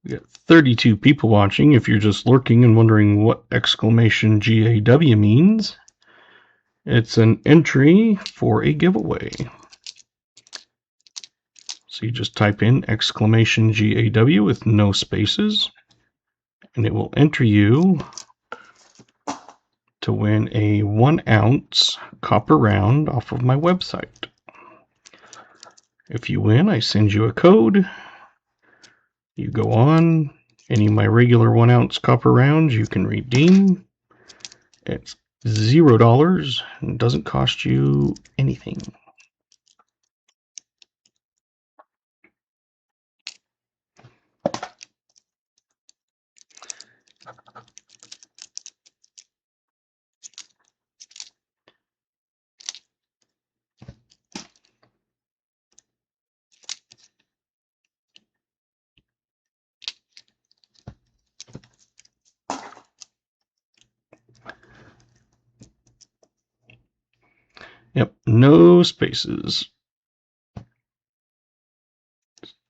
Speaker 1: We got 32 people watching. If you're just lurking and wondering what exclamation GAW means, it's an entry for a giveaway. So you just type in exclamation GAW with no spaces, and it will enter you to win a 1 ounce copper round off of my website. If you win, I send you a code. You go on, any of my regular 1 ounce copper rounds you can redeem. It's $0 and doesn't cost you anything. Yep, no spaces.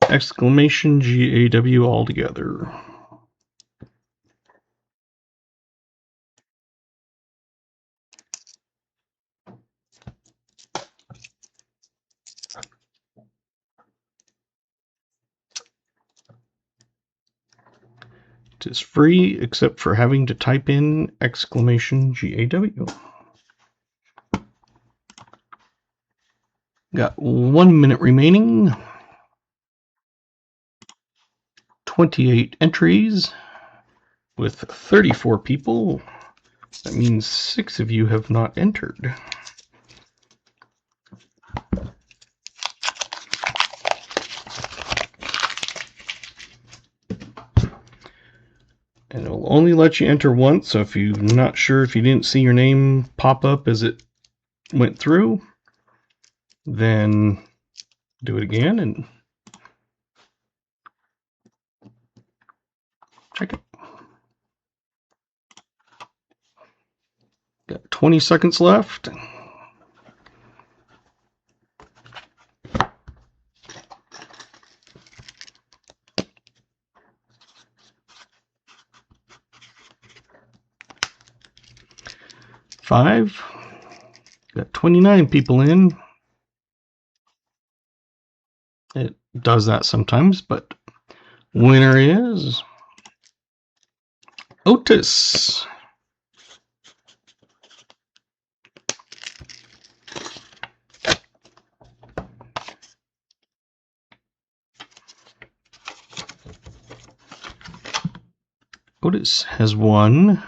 Speaker 1: Exclamation GAW all together. To is free except for having to type in !GAW. Got 1 minute remaining. 28 entries with 34 people. That means 6 of you have not entered. And it will only let you enter once, so if you're not sure, if you didn't see your name pop up as it went through, then do it again and check it. Got 20 seconds left. Five. Got 29 people in. It does that sometimes, but winner is Otis. Otis has won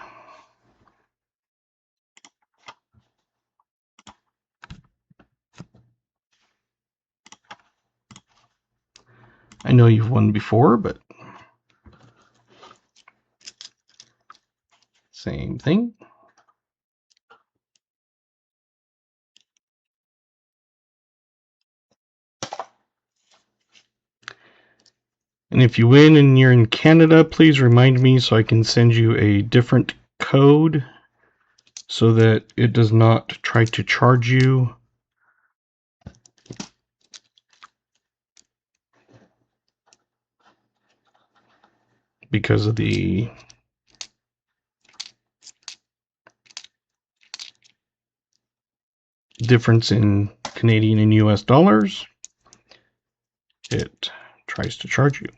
Speaker 1: I know you've won before, but same thing. And if you win and you're in Canada, please remind me so I can send you a different code so that it does not try to charge you because of the difference in Canadian and US dollars. It tries to charge you.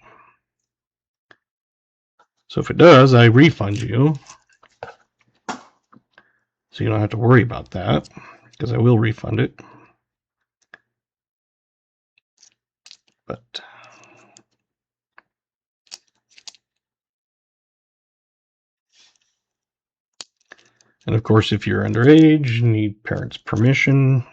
Speaker 1: So if it does, I refund you. So you don't have to worry about that, because I will refund it. But and of course, if you're underage, you need parents' permission.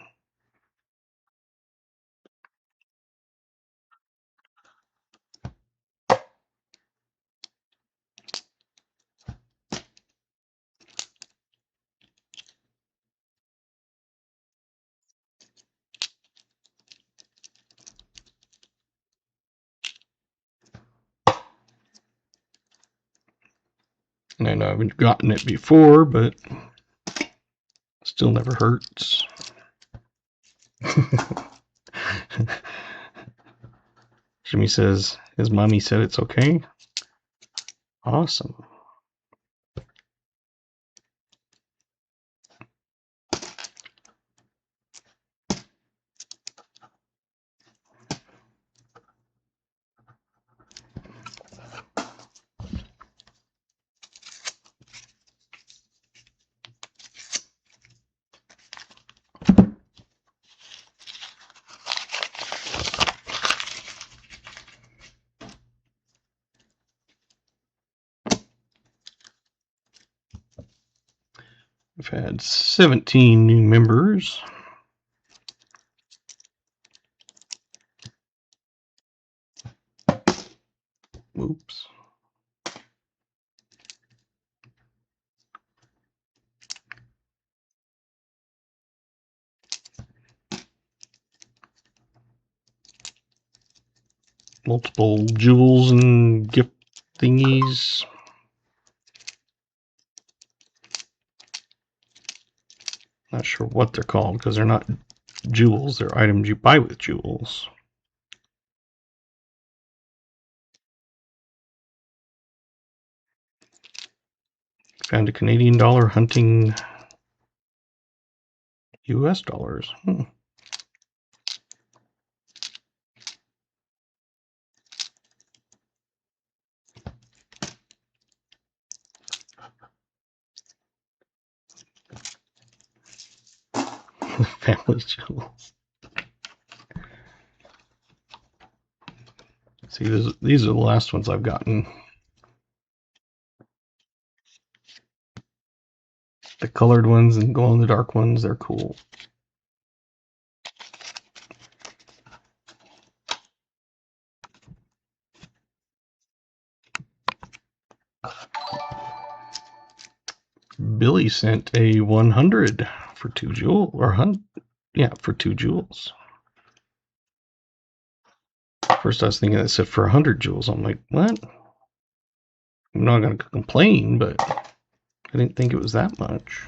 Speaker 1: And I know I've gotten it before, but still never hurts. Jimmy says his mommy said it's okay. Awesome. We've had 17 new members. Oops. Multiple jewels and gift thingies. Not sure what they're called because they're not jewels, they're items you buy with jewels. Found a Canadian dollar hunting US dollars. Family jewels. See, these are the last ones I've gotten. The colored ones and glow-in-the-dark ones, they're cool. Billy sent a 100 for 2 jewels, or for 2 jewels. First I was thinking it said for 100 jewels. I'm like, what? I'm not going to complain, but I didn't think it was that much.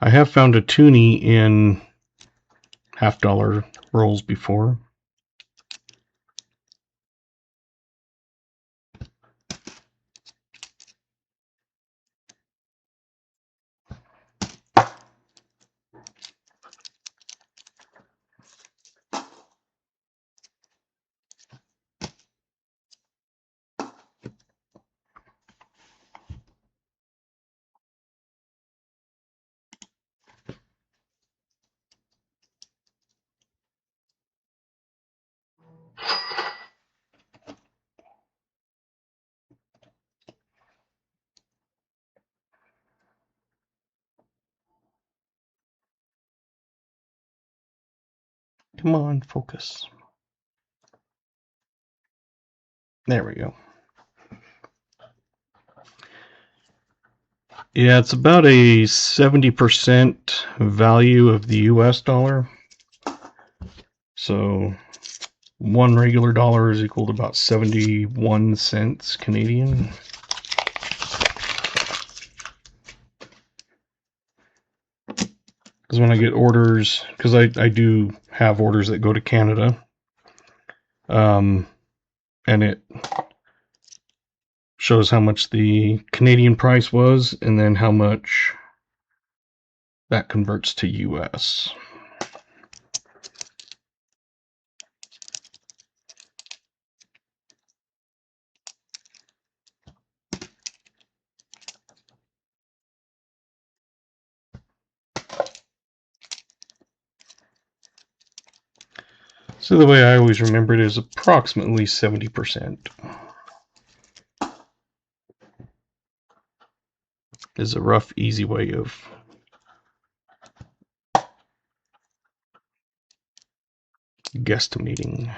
Speaker 1: I have found a toonie in $50 rolls before. Come on, focus. There we go. Yeah, it's about a 70% value of the US dollar. So one regular dollar is equal to about 71 cents Canadian. Because when I get orders, because I do have orders that go to Canada, and it shows how much the Canadian price was and then how much that converts to US. So the way I always remember it is approximately 70%. Is a rough, easy way of guesstimating.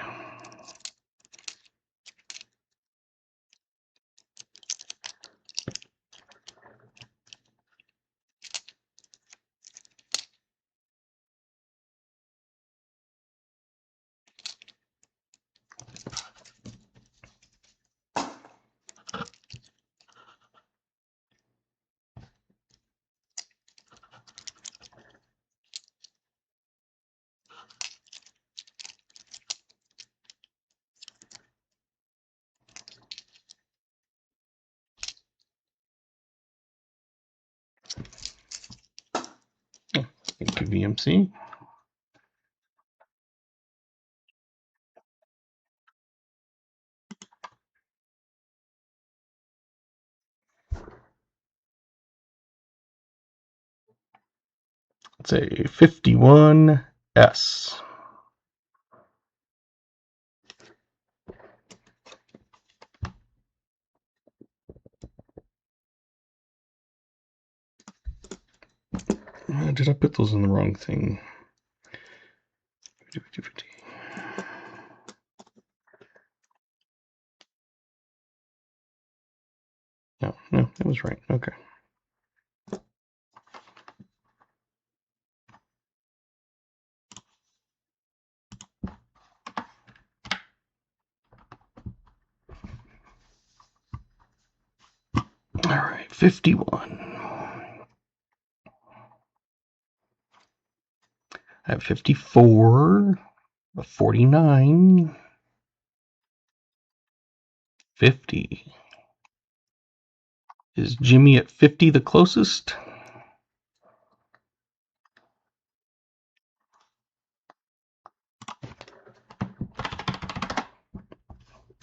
Speaker 1: Thank you, VMC. It's a 51S. Did I put those in the wrong thing? 50, 50, 50. No, it was right. Okay. All right, 51. I have 54, a 49, 50. Is Jimmy at 50 the closest?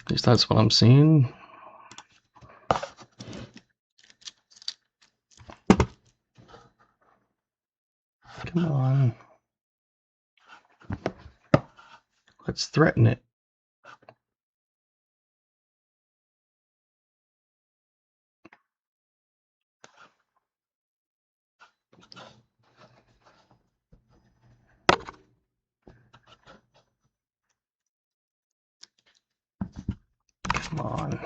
Speaker 1: At least that's what I'm seeing. Come on. Let's threaten it. Come on.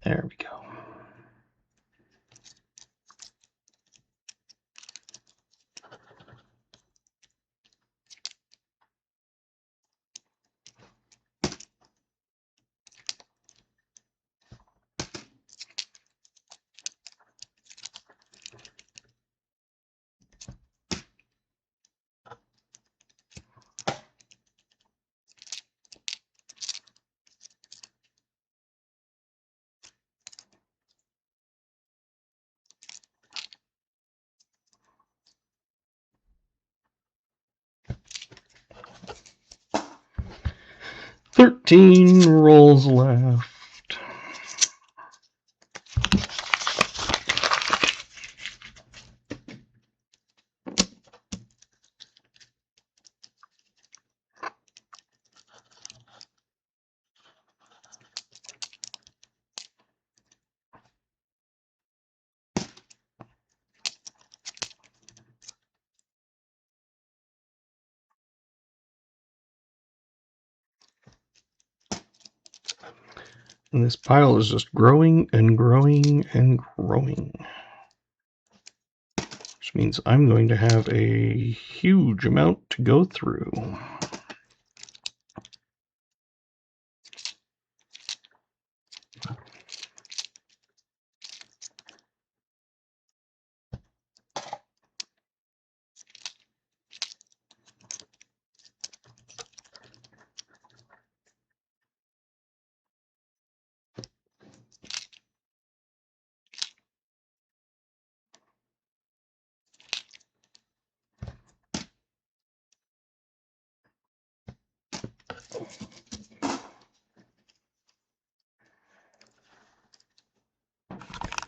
Speaker 1: There we go. $13 rolls left. And this pile is just growing and growing and growing. Which means I'm going to have a huge amount to go through.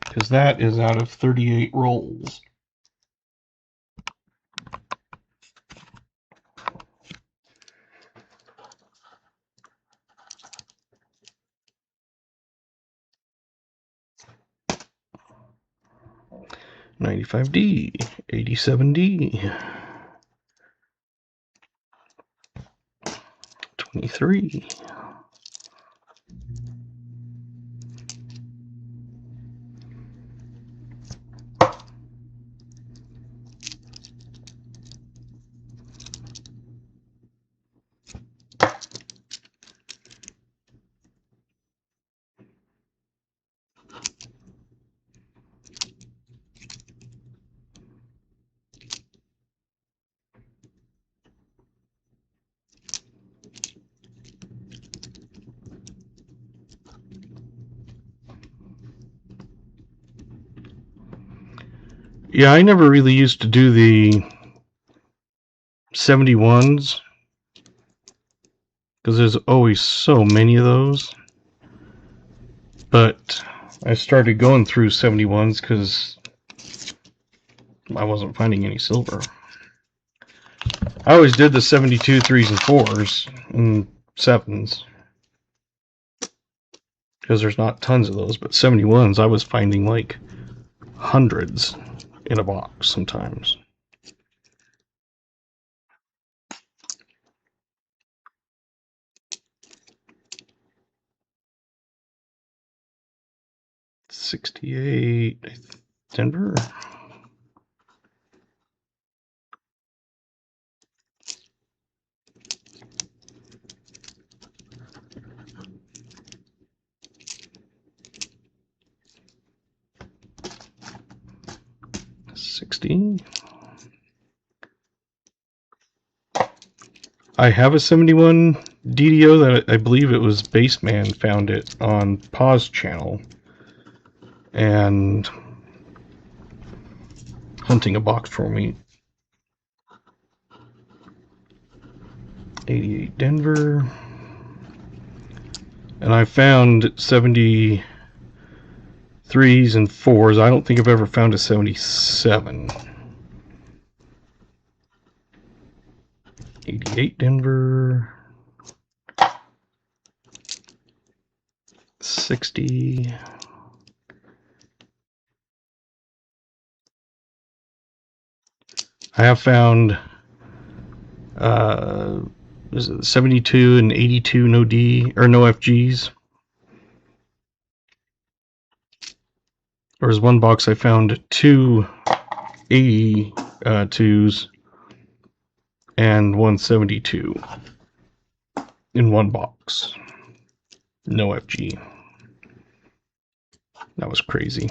Speaker 1: Because that is out of 38 rolls. $95D, $87D, $23. Yeah, I never really used to do the 71s because there's always so many of those. But I started going through 71s because I wasn't finding any silver. I always did the 72 3s and 4s and 7s because there's not tons of those, but 71s I was finding like hundreds in a box sometimes. $68 Denver. $60. I have a 71 DDO that I believe it was Baseman found it on Pause channel, and hunting a box for me. 88 Denver. And I found 73s and 4s. I don't think I've ever found a 77. 88 Denver. 60. I have found 72 and 82 no D or no FGs. There was one box I found 2 82s and 172 in one box. No FG. That was crazy.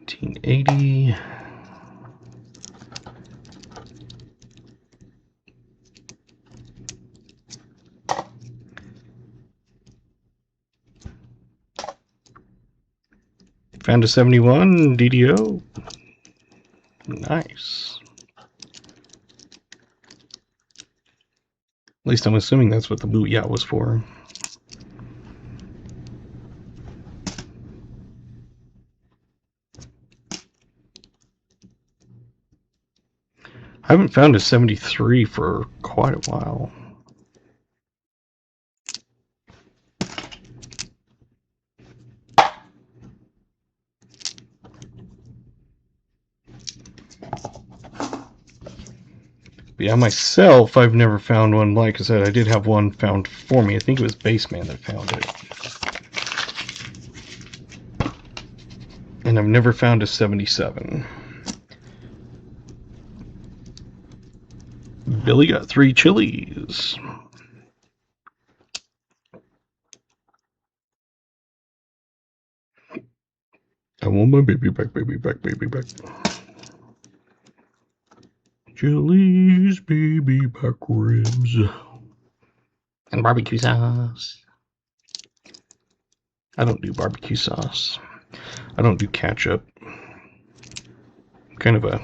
Speaker 1: 1980. Found a 71 DDO. Nice. At least I'm assuming that's what the Booyah was for. I haven't found a 73 for quite a while. But yeah, myself, I've never found one. Like I said, I did have one found for me. I think it was Baseman that found it. And I've never found a 77. Billy got 3 chilies. I want my baby back, baby back, baby back. Chili's baby back ribs. And barbecue sauce. I don't do barbecue sauce. I don't do ketchup. I'm kind of a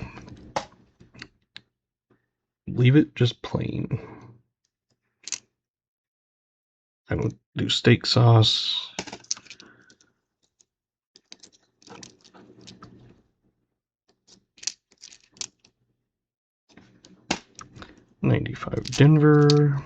Speaker 1: leave it just plain. I don't do steak sauce. $95 Denver.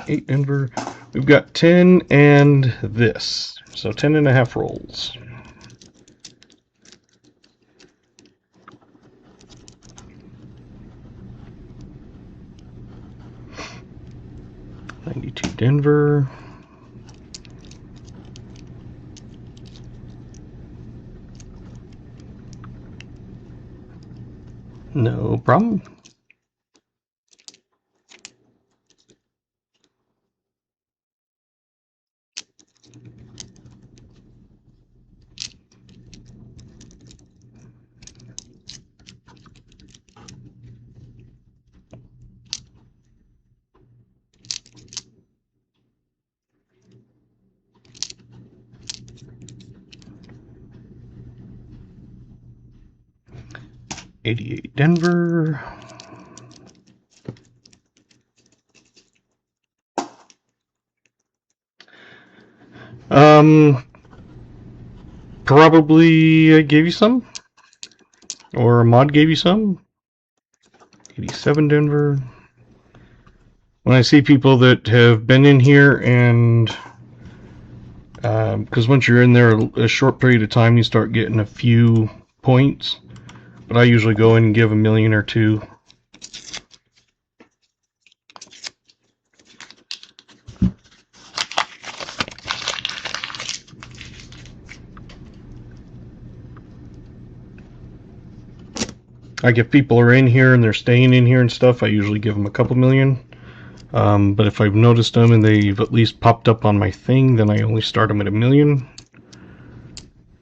Speaker 1: $8 Denver. We've got 10 and this. So 10 and a half rolls. $92 Denver. No problem. $88 Denver. Probably I gave you some, or a mod gave you some. 87 Denver. When I see people that have been in here and because once you're in there a short period of time, you start getting a few points. But I usually go in and give a million or two. Like if people are in here and they're staying in here and stuff, I usually give them a couple million. But if I've noticed them and they've at least popped up on my thing, then I only start them at 1,000,000.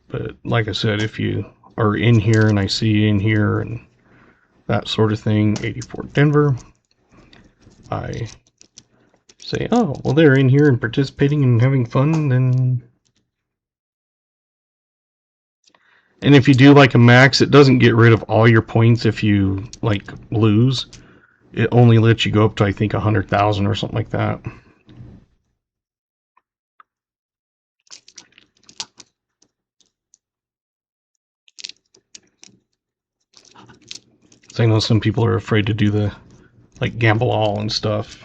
Speaker 1: But like I said, if you are in here and I see you in here and that sort of thing, 84 Denver, I say, oh, well, they're in here and participating and having fun, then... And if you do like a max, it doesn't get rid of all your points if you like lose. It only lets you go up to, I think, 100,000 or something like that. So I know some people are afraid to do the like gamble all and stuff.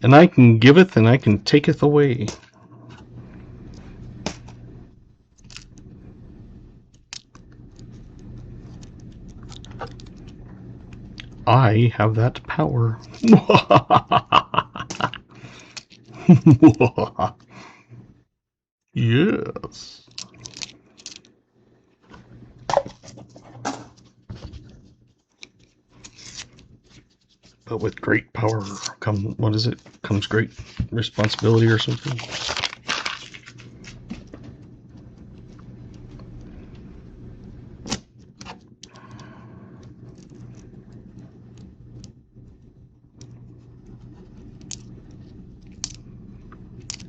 Speaker 1: And I can giveth and I can taketh away. I have that power. Yes. But with great power what is it? Comes great responsibility or something.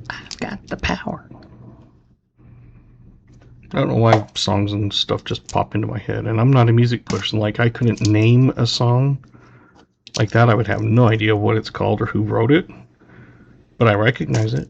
Speaker 1: I've got the power. I don't know why songs and stuff just pop into my head, and I'm not a music person. Like, I couldn't name a song like that. I would have no idea what it's called or who wrote it, but I recognize it.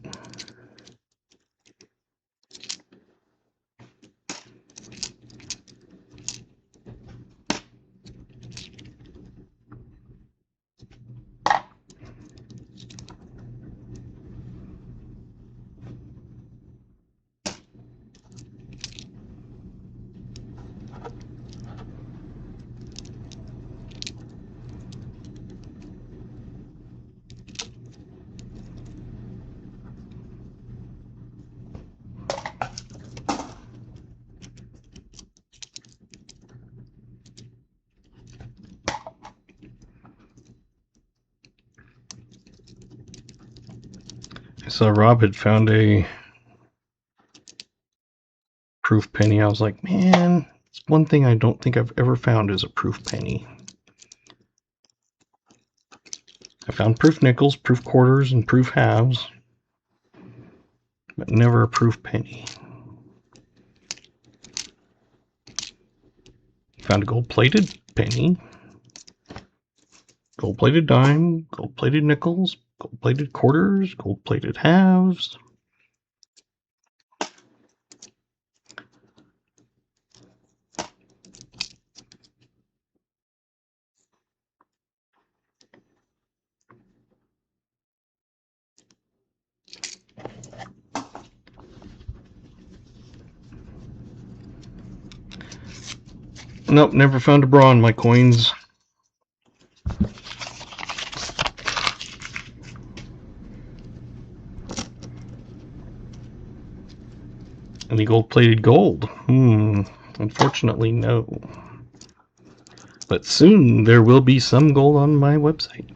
Speaker 1: I saw Rob had found a proof penny. I was like, man, it's one thing I don't think I've ever found is a proof penny. I found proof nickels, proof quarters, and proof halves, but never a proof penny. Found a gold-plated penny, gold-plated dime, gold-plated nickels, gold-plated quarters, gold-plated halves. Nope, never found a bra in my coins. Any gold-plated gold? Unfortunately, no. But soon there will be some gold on my website.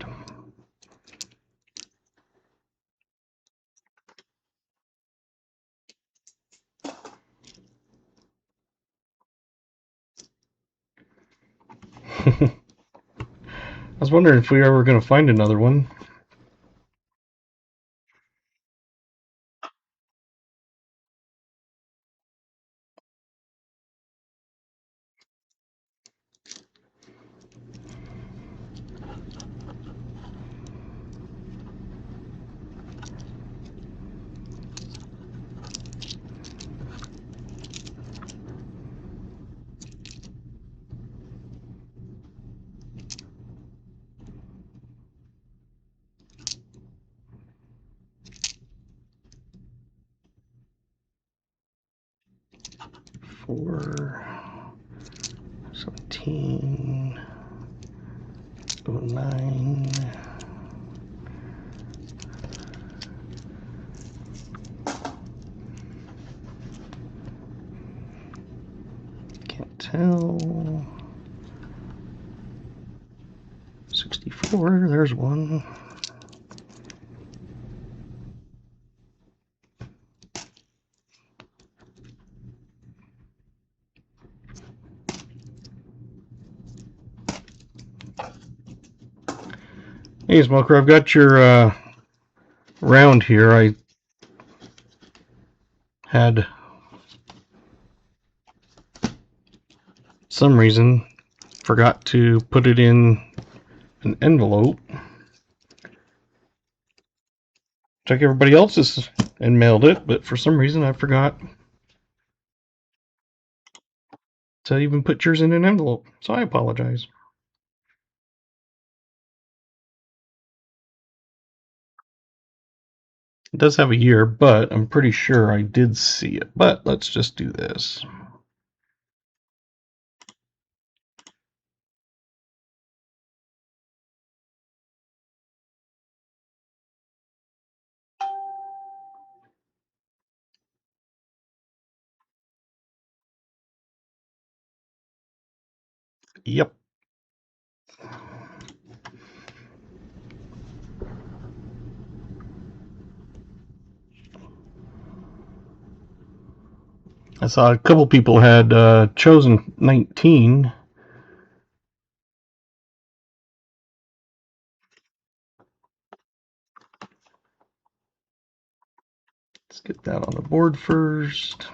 Speaker 1: I was wondering if we were ever going to find another one. 64, 17, 09. Can't tell. 64, there's one. Hey, Smoker, I've got your round here. I had some reason forgot to put it in an envelope. Check everybody else's and mailed it, but for some reason I forgot to even put yours in an envelope. So I apologize. It does have a year, but I'm pretty sure I did see it. But let's just do this. Yep. I saw a couple people had chosen 19. Let's get that on the board first.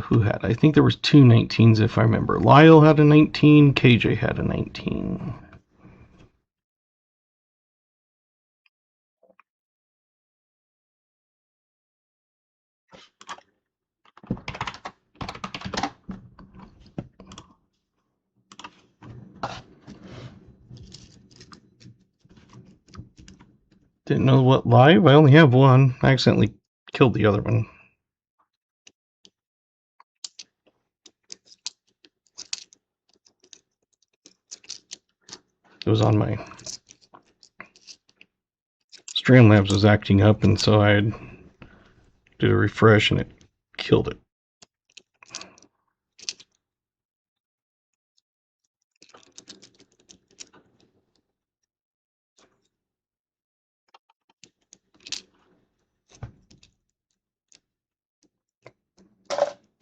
Speaker 1: Who had? I think there was two 19s if I remember. Lyle had a 19. KJ had a 19. Didn't know what live. I only have one. I accidentally killed the other one. It was on my Streamlabs was acting up, and so I did a refresh and it killed it.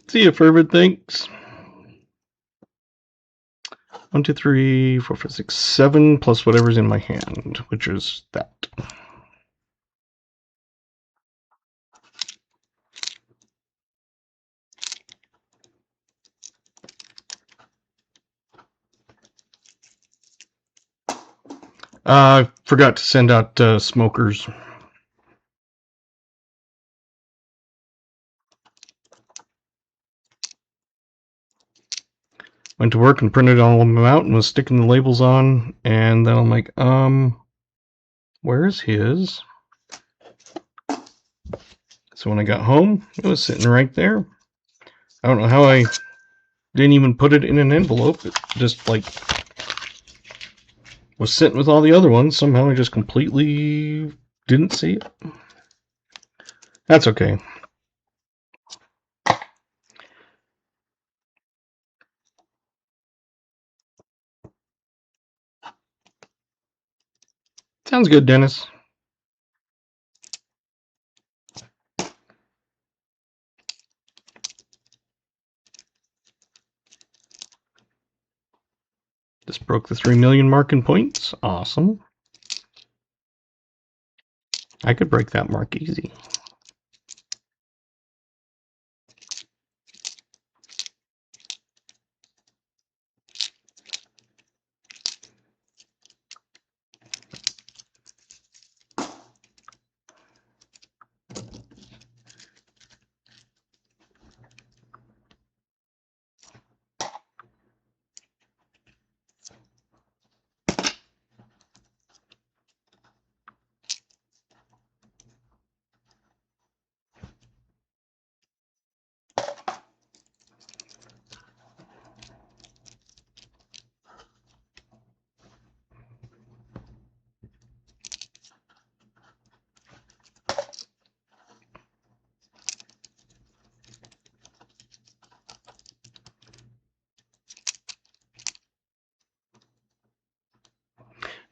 Speaker 1: See you, Fervid. Thanks. 1, 2, 3, 4, 5, 6, 7 plus whatever's in my hand, which is that. I forgot to send out smokers. Went to work and printed all of them out and was sticking the labels on, and then I'm like, where's his? So when I got home, it was sitting right there. I don't know how I didn't even put it in an envelope. It just like was sitting with all the other ones. Somehow I just completely didn't see it. That's okay. Sounds good, Dennis. Just broke the 3 million mark in points. Awesome. I could break that mark easy.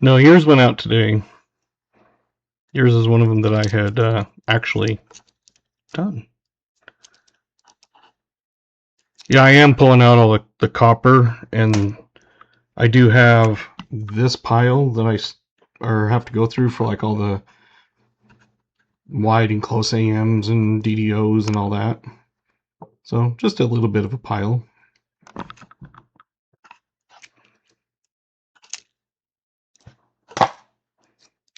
Speaker 1: No, yours went out today. Yours is one of them that I had actually done. Yeah, I am pulling out all the copper, and I do have this pile that I have to go through for like all the wide and close AMs and DDOs and all that. So just a little bit of a pile.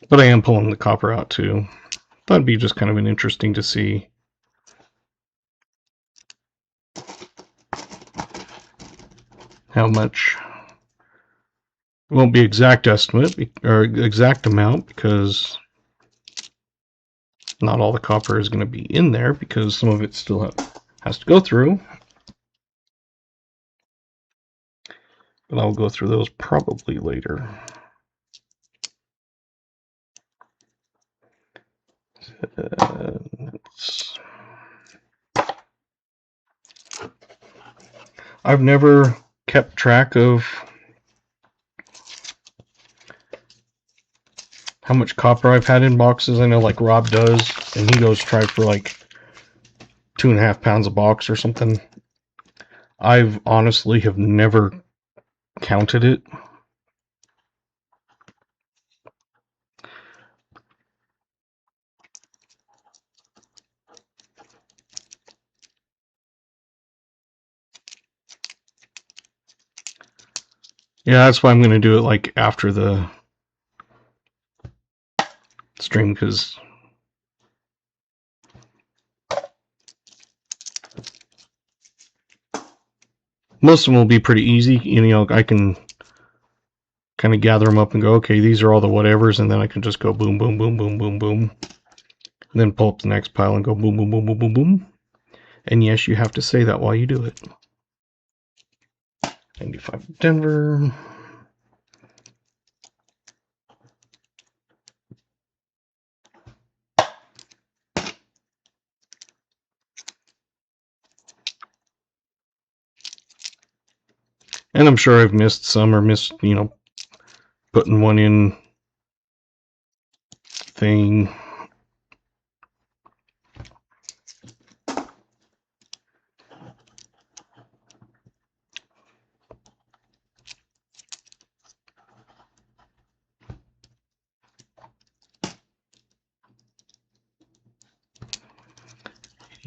Speaker 1: But I am pulling the copper out too. That'd be just kind of an interesting to see. How much. It won't be exact estimate or exact amount because not all the copper is going to be in there because some of it still has to go through. But I'll go through those probably later. I've never kept track of how much copper I've had in boxes. I know like Rob does, and he goes try for like 2.5 pounds a box or something. I've honestly have never counted it. Yeah, that's why I'm going to do it like after the stream, because most of them will be pretty easy. You know, I can kind of gather them up and go, okay, these are all the whatevers, and then I can just go boom, boom, boom, boom, boom, boom. And then pull up the next pile and go boom, boom, boom, boom, boom, boom. And yes, you have to say that while you do it. 95 Denver. And I'm sure I've missed some or missed, you know, putting one in thing.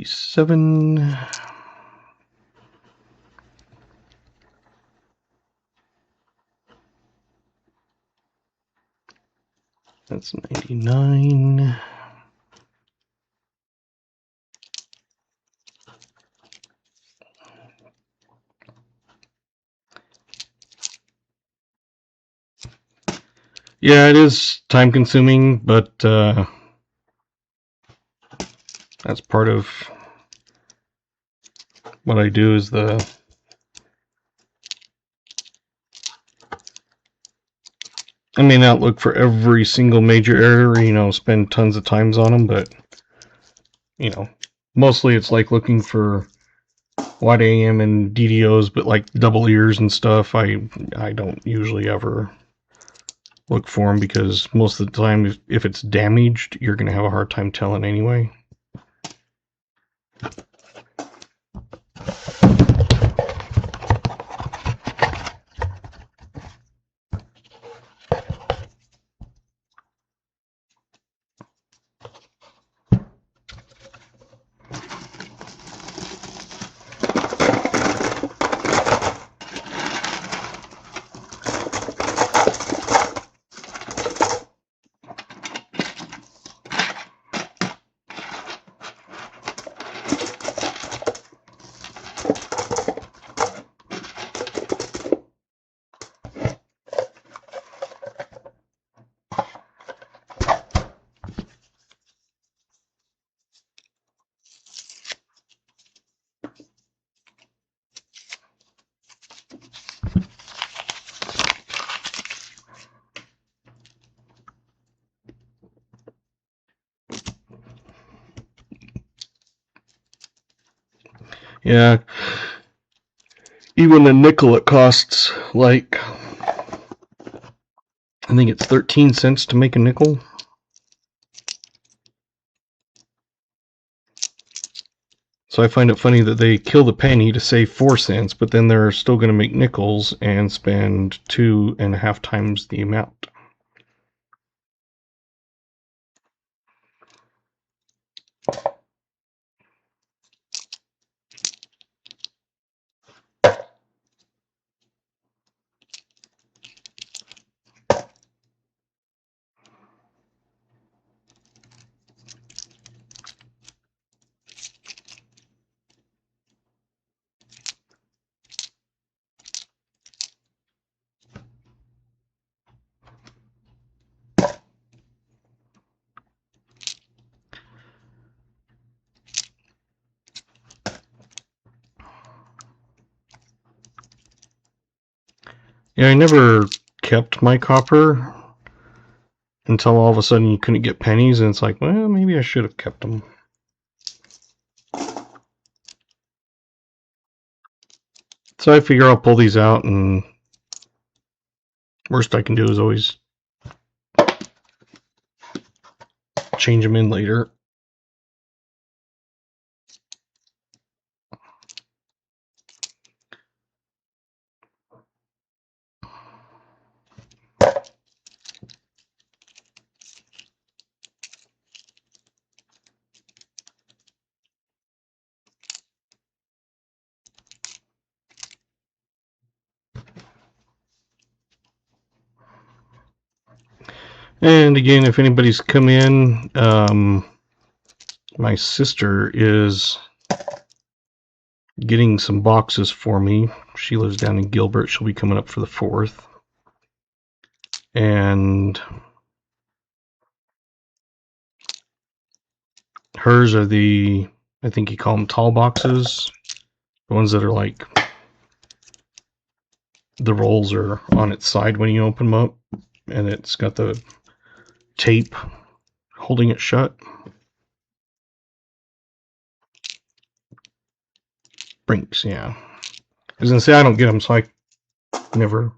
Speaker 1: Seven. That's 99. Yeah, it is time consuming, but that's part of what I do is I may not look for every single major error, you know, spend tons of times on them, but, you know, mostly it's like looking for wide AM and DDOs, but like double ears and stuff, I don't usually ever look for them because most of the time, if it's damaged, you're going to have a hard time telling anyway. Yeah, even the nickel, it costs like I think it's 13 cents to make a nickel. So I find it funny that they kill the penny to save 4 cents, but then they're still going to make nickels and spend 2.5 times the amount. Yeah, I never kept my copper until all of a sudden you couldn't get pennies, and it's like, well, maybe I should have kept them. So I figure I'll pull these out, and worst I can do is always change them in later. And again, if anybody's come in, my sister is getting some boxes for me. She lives down in Gilbert. She'll be coming up for the 4th. And hers are the, I think you call them tall boxes. The ones that are like, the rolls are on its side when you open them up. And it's got the tape holding it shut. Brinks, yeah. I was going to say I don't get them, so I never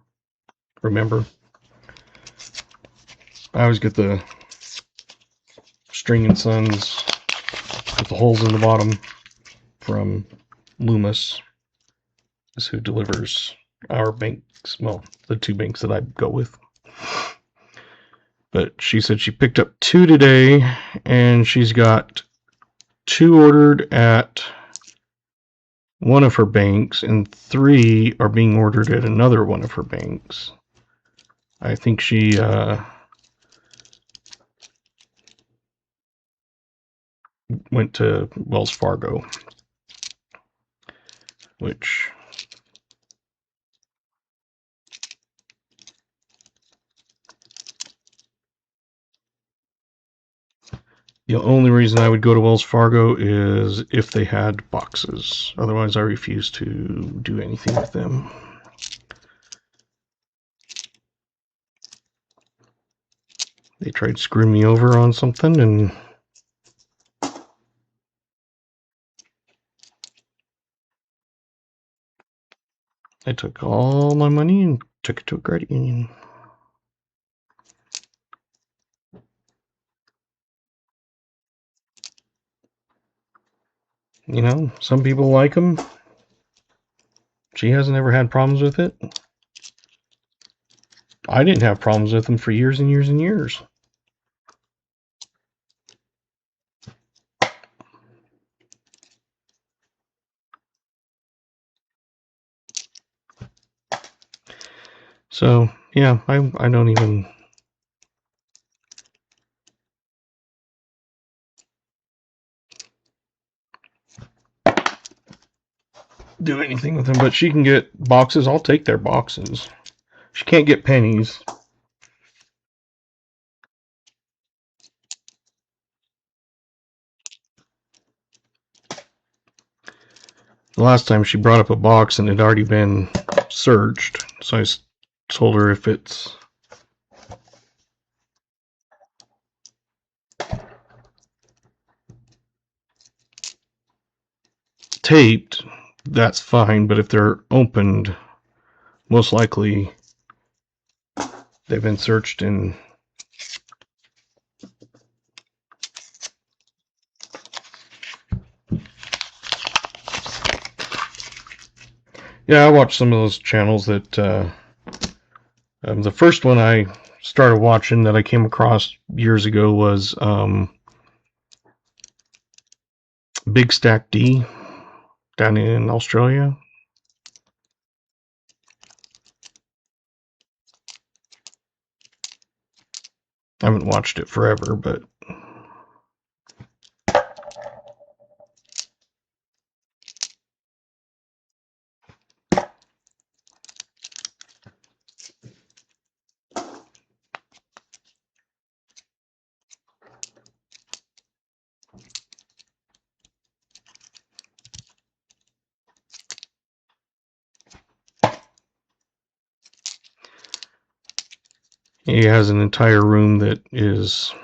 Speaker 1: remember. I always get the String and Sons with the holes in the bottom from Loomis, is who delivers our banks, well, the 2 banks that I go with. But she said she picked up 2 today, and she's got 2 ordered at one of her banks, and 3 are being ordered at another one of her banks. I think she went to Wells Fargo, which the only reason I would go to Wells Fargo is if they had boxes. Otherwise, I refuse to do anything with them. They tried screwing me over on something, and I took all my money and took it to a credit union. You know, some people like them. She hasn't ever had problems with it. I didn't have problems with them for years and years and years. So, yeah, I don't even do anything with them, but she can get boxes. I'll take their boxes. She can't get pennies. The last time she brought up a box and it had already been searched, so I told her if it's taped, that's fine, but if they're opened, most likely they've been searched and yeah, I watched some of those channels that the first one I started watching that I came across years ago was Big Stack D down in Australia. I haven't watched it forever, but he has an entire room that is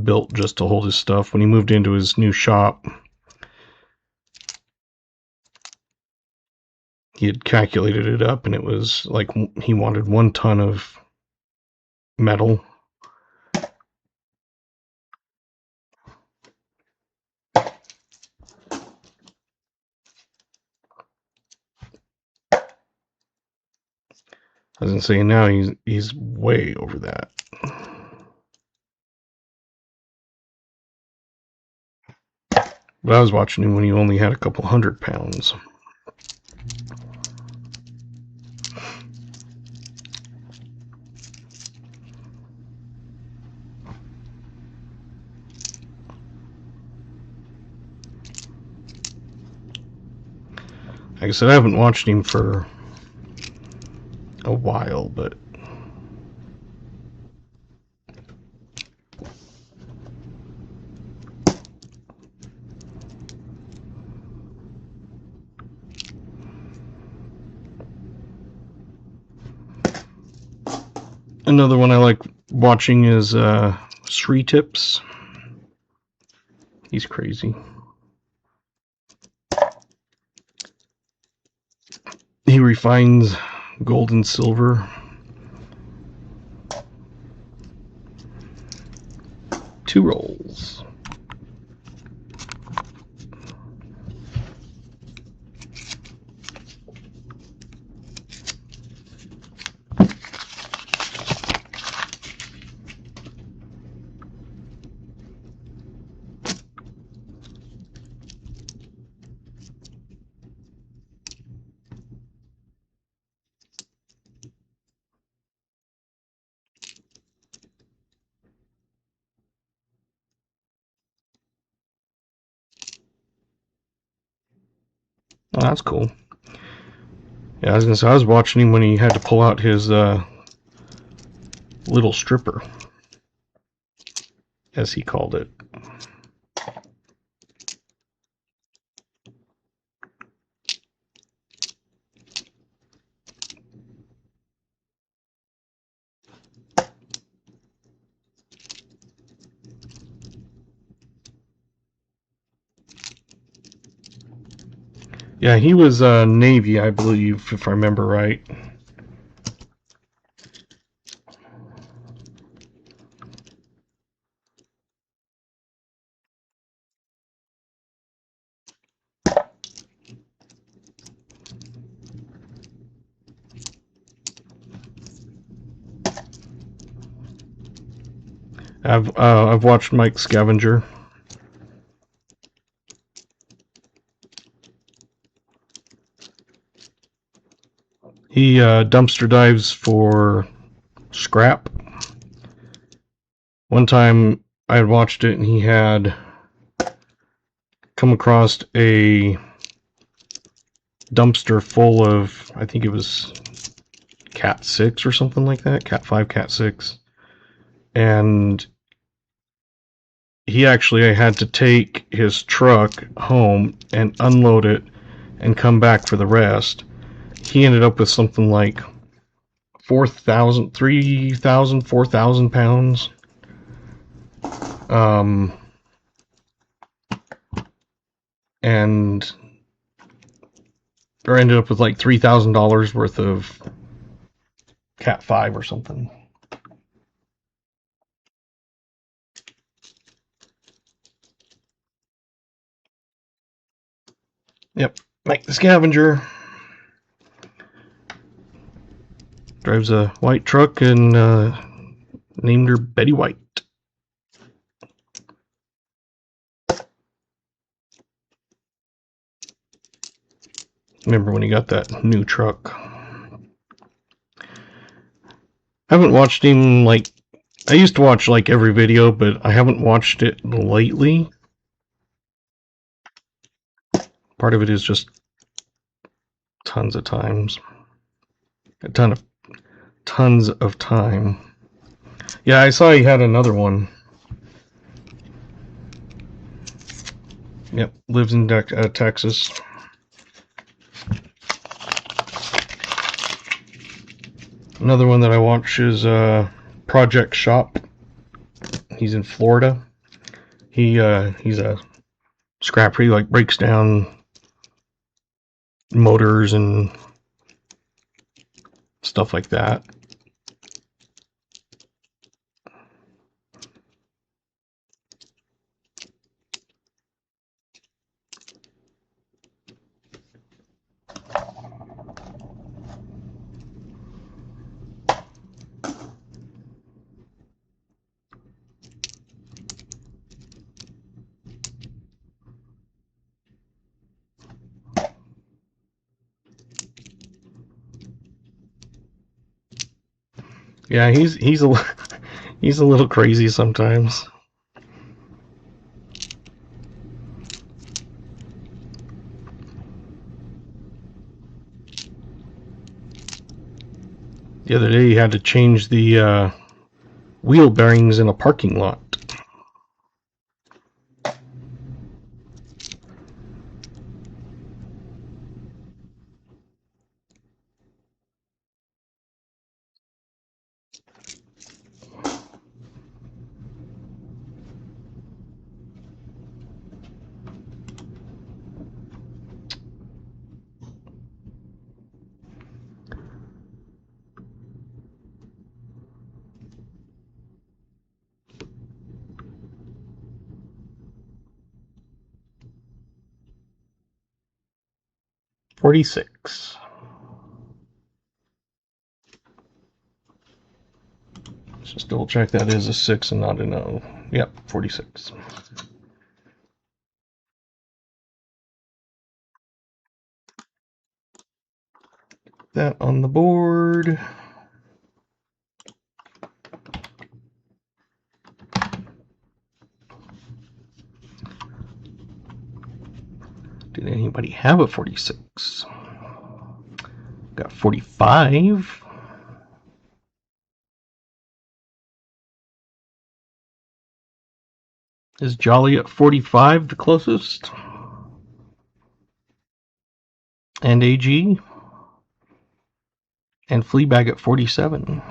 Speaker 1: built just to hold his stuff. When he moved into his new shop, he had calculated it up, and it was like he wanted 1 ton of metal. I was saying now he's way over that. But I was watching him when he only had a couple 100 pounds. Like I said, I haven't watched him for a while, but another one I like watching is Sri Tips. He's crazy. He refines gold and silver. 2 rolls. Oh, that's cool. Yeah, I was gonna say, I was watching him when he had to pull out his little stripper, as he called it. Yeah, he was Navy, I believe, if I remember right. I've watched Mike Scavenger. He dumpster dives for scrap. One time I had watched it, and he had come across a dumpster full of, I think it was Cat 6 or something like that, Cat 5, Cat 6, and he actually had to take his truck home and unload it and come back for the rest. He ended up with something like 4,000 pounds. And or ended up with like $3,000 worth of Cat 5 or something. Yep, Mike the Scavenger. Drives a white truck and named her Betty White. Remember when he got that new truck? I haven't watched him, like, I used to watch like every video, but I haven't watched it lately. Part of it is just tons of times. Tons of time. Yeah, I saw he had another one. Yep, lives in Texas. Another one that I watch is Project Shop. He's in Florida. He's a scrapper. He like breaks down motors and stuff like that. Yeah, he's a he's a little crazy sometimes. The other day he had to change the wheel bearings in a parking lot. $46. Let's just double check that is a 6 and not an O. Yep, 46. That on the board. Did anybody have a 46? Got 45. Is Jolly at 45 the closest? And AG? And Fleabag at 47.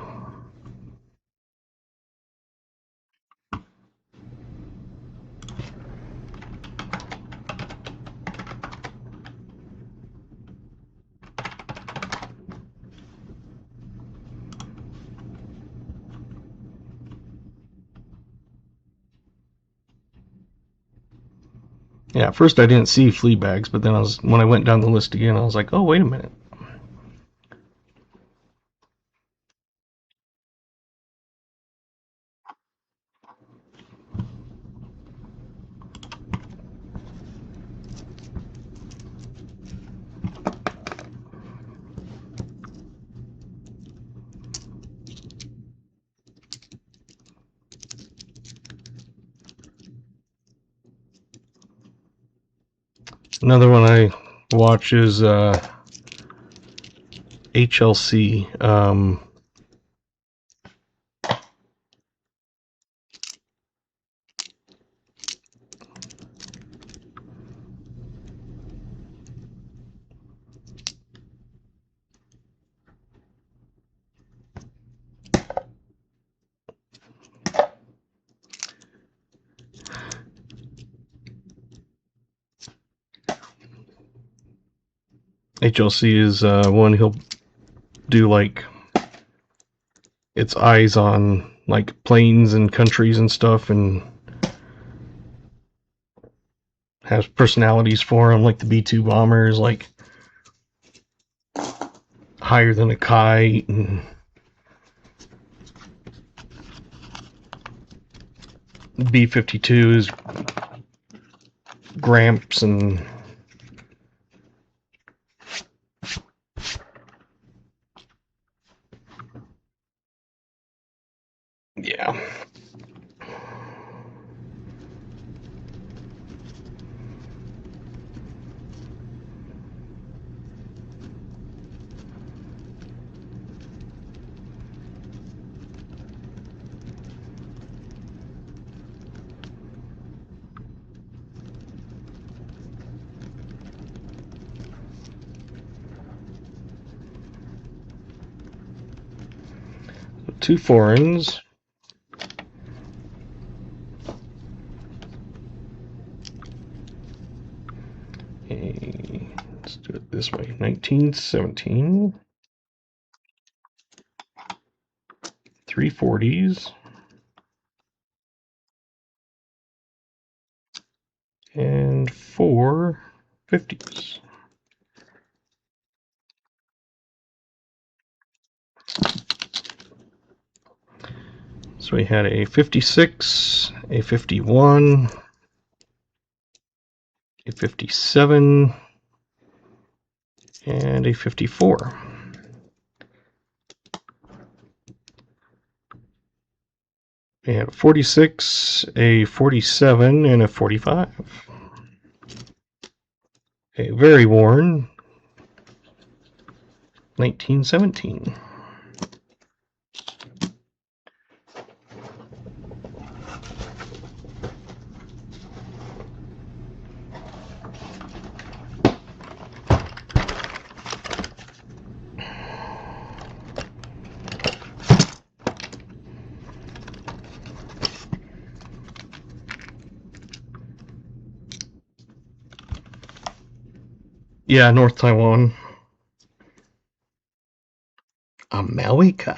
Speaker 1: Yeah, at first I didn't see Fleabags, but then when I went down the list again, I was like, oh, wait a minute. Another one I watch is HLC. HLC is one he'll do like its eyes on like planes and countries and stuff, and has personalities for them, like the B-2 bombers, like higher than a kite, and B-52 is Gramps, and yeah. Two foreigns. Let's do it this way. 1917. 3 40s. And 4 50s. So we had a 56, a 51, a 57, and a 54. We had a 46, a 47, and a 45. A very worn 1917. Yeah, North Taiwan. America.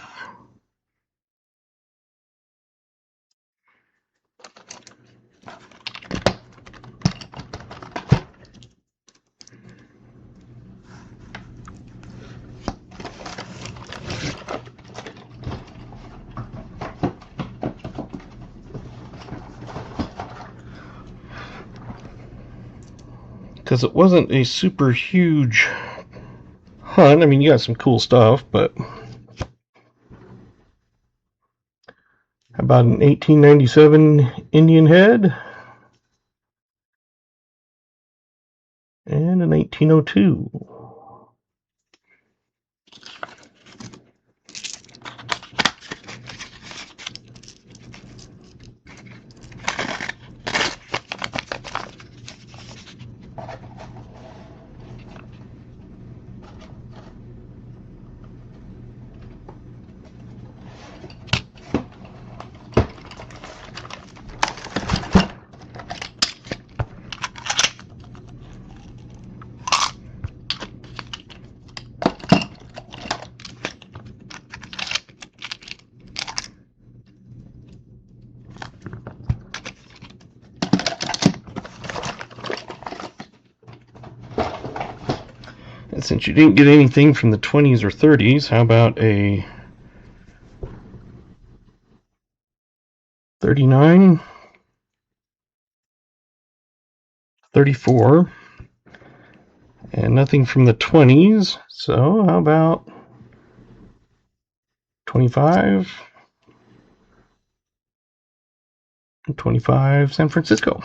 Speaker 1: Because it wasn't a super huge hunt. I mean, you got some cool stuff, but how about an 1897 Indian head and a 1902? And since you didn't get anything from the 20s or 30s, how about a 39, 34, and nothing from the 20s, so how about 25, and 25 San Francisco.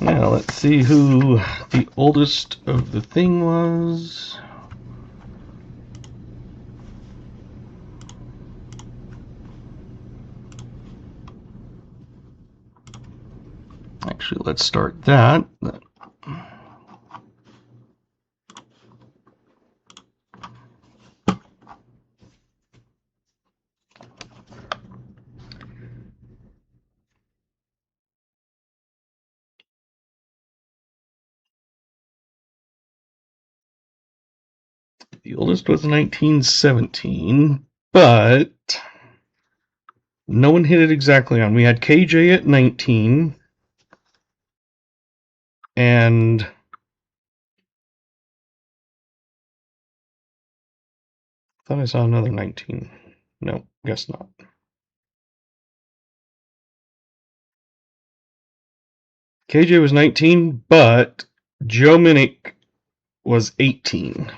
Speaker 1: Now let's see who the oldest of the thing was. Actually, let's start that. The oldest was 1917, but no one hit it exactly on. We had KJ at 19, and I thought I saw another 19. No, guess not. KJ was 19, but Joe Minnick was 18.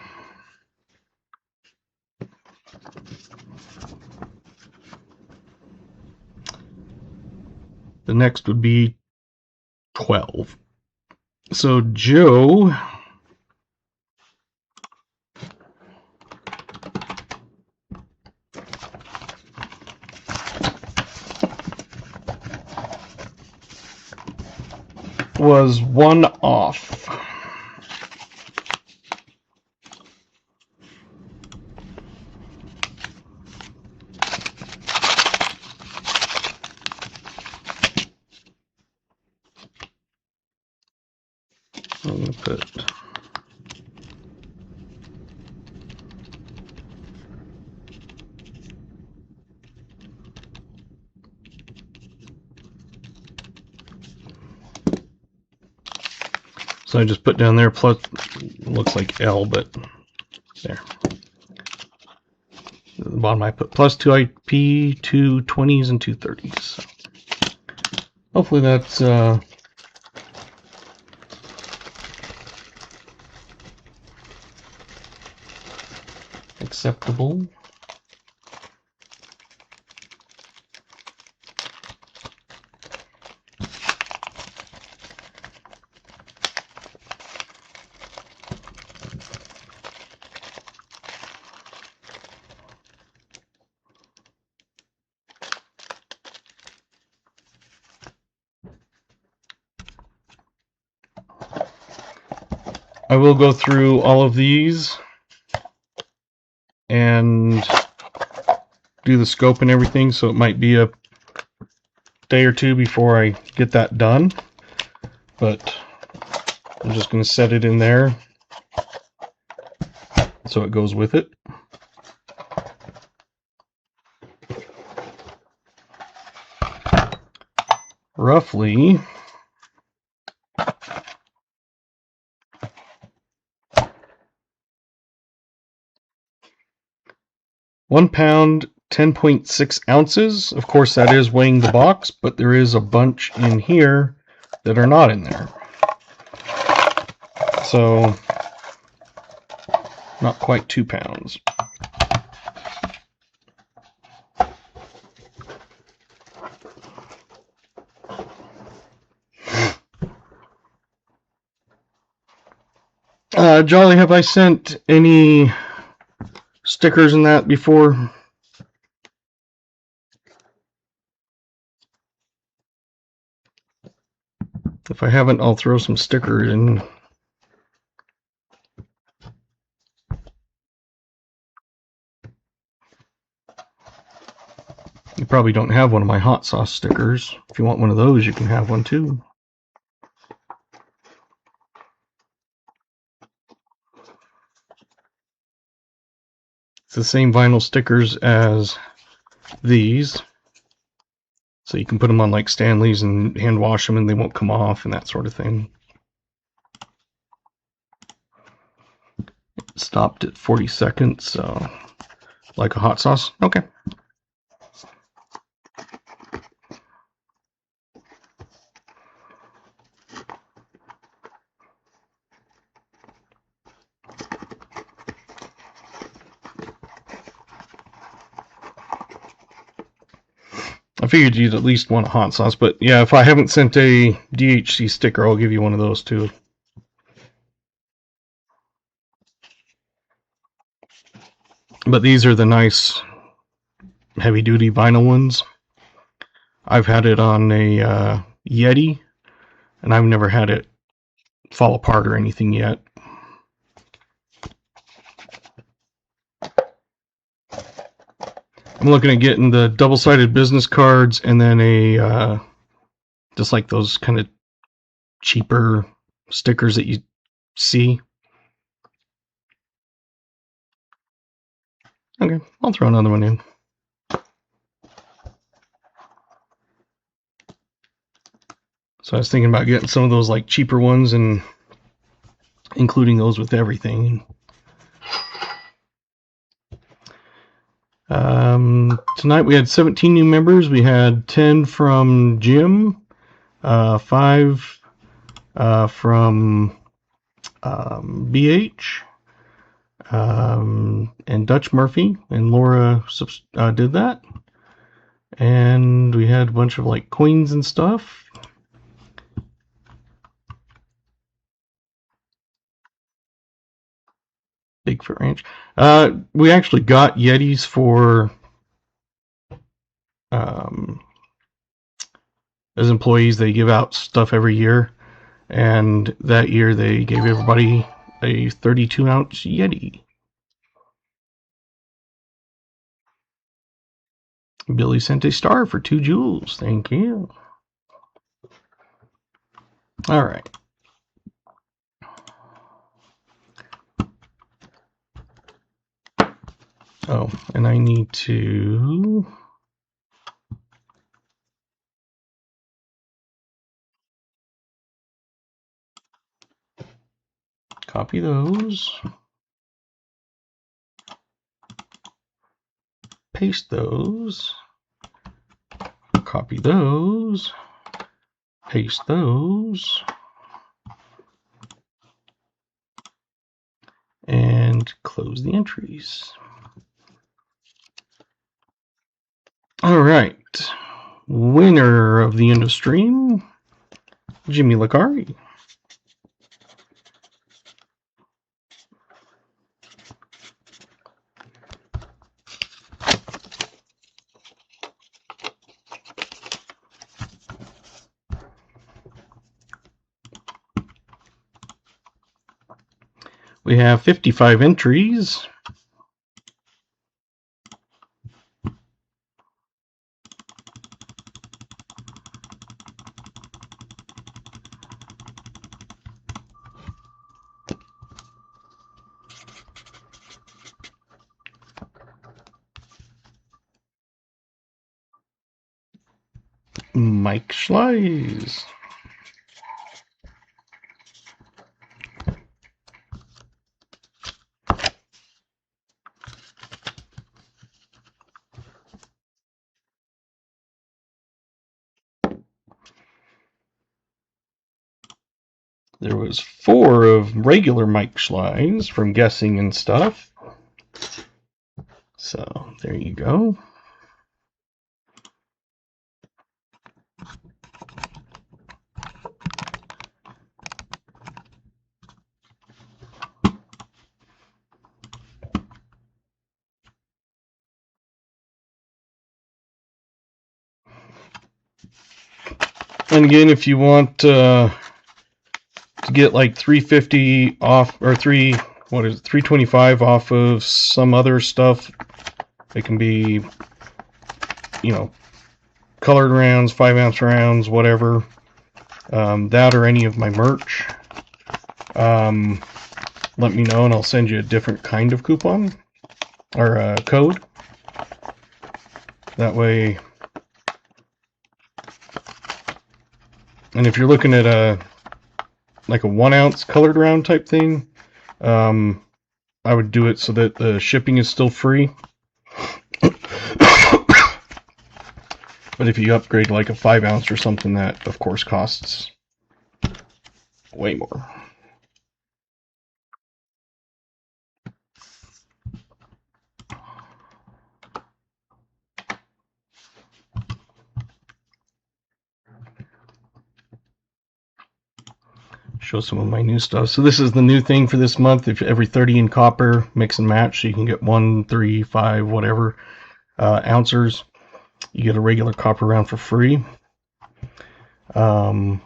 Speaker 1: The next would be 12. So Joe was 1 off. I'm going to put so I just put down there plus, looks like L, but there. At the bottom I put plus 2 IP, 2 20s, and 2 30s. So hopefully that's acceptable. I will go through all of these and do the scope and everything, so it might be a day or two before I get that done, but I'm just going to set it in there so it goes with it. Roughly £1, 10.6 ounces. Of course, that is weighing the box, but there is a bunch in here that are not in there. So, not quite 2 pounds. Jolly, have I sent any stickers in that before? If I haven't, I'll throw some stickers in. You probably don't have one of my hot sauce stickers. If you want one of those, you can have one too. It's the same vinyl stickers as these. So you can put them on like Stanley's and hand wash them and they won't come off and that sort of thing. It stopped at 40 seconds, so like a hot sauce? Okay. I figured you'd at least want a hot sauce, but yeah, if I haven't sent a DHC sticker, I'll give you one of those too. But these are the nice heavy-duty vinyl ones. I've had it on a Yeti, and I've never had it fall apart or anything yet. I'm looking at getting the double-sided business cards and then a just like those kind of cheaper stickers that you see. Okay, I'll throw another one in. So I was thinking about getting some of those like cheaper ones and including those with everything. Tonight we had 17 new members. We had 10 from Jim, 5 from BH, and Dutch Murphy, and Laura did that. And we had a bunch of like coins and stuff. Bigfoot Ranch. We actually got Yetis for as employees. They give out stuff every year, and that year they gave everybody a 32-ounce Yeti. Billy sent a star for 2 jewels. Thank you. All right. Oh, and I need to copy those, paste those, copy those, paste those, and close the entries. All right. Winner of the end of stream, Jimmy Lacari. We have 55 entries. Mike Schleiss. There was 4 of regular Mike Schleiss from guessing and stuff. So there you go. And again, if you want to get like $350 off, or $325 off of some other stuff, it can be, you know, colored rounds, 5-ounce rounds, whatever. That or any of my merch. Let me know and I'll send you a different kind of coupon or code. That way. And if you're looking at like a 1-ounce colored round type thing, I would do it so that the shipping is still free. But if you upgrade like a 5-ounce or something, that of course costs way more. Show some of my new stuff. So this is the new thing for this month. If every 30 in copper, mix and match, so you can get 1, 3, 5, whatever ounces. You get a regular copper round for free. Show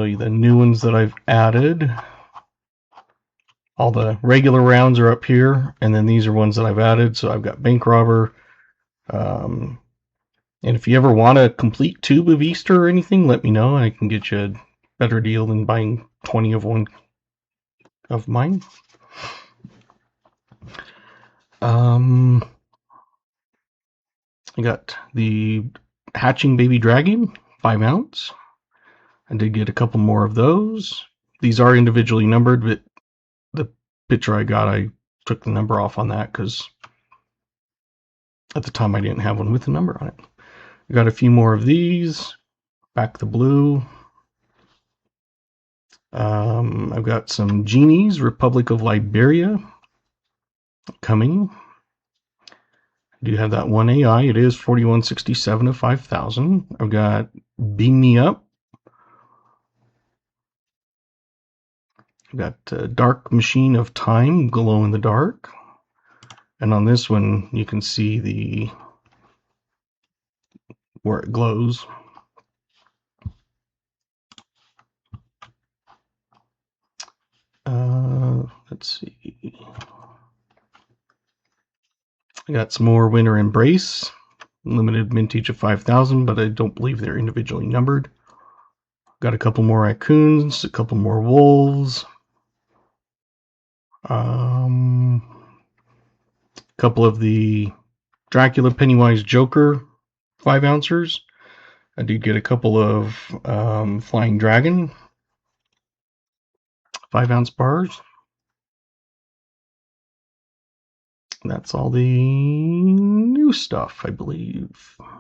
Speaker 1: you the new ones that I've added. All the regular rounds are up here, and then these are ones that I've added. So I've got bank robber. And if you ever want a complete tube of Easter or anything, let me know. I can get you a better deal than buying 20 of one of mine. got the hatching baby dragon, 5 ounce. I did get a couple more of those. These are individually numbered, but the picture I got, I took the number off on that because at the time I didn't have one with a number on it. I got a few more of these. Back the blue. I've got some genies, Republic of Liberia, coming. I do have that one AI. It is 4167 of 5,000. I've got Beam Me Up. I've got Dark Machine of Time, Glow in the Dark. And on this one, you can see where it glows. Let's see. I got some more Winter Embrace, limited mintage of 5,000, but I don't believe they're individually numbered. Got a couple more raccoons, a couple more wolves. A couple of the Dracula Pennywise Joker 5 ouncers. I did get a couple of Flying Dragon 5 ounce bars. And that's all the new stuff, I believe. Because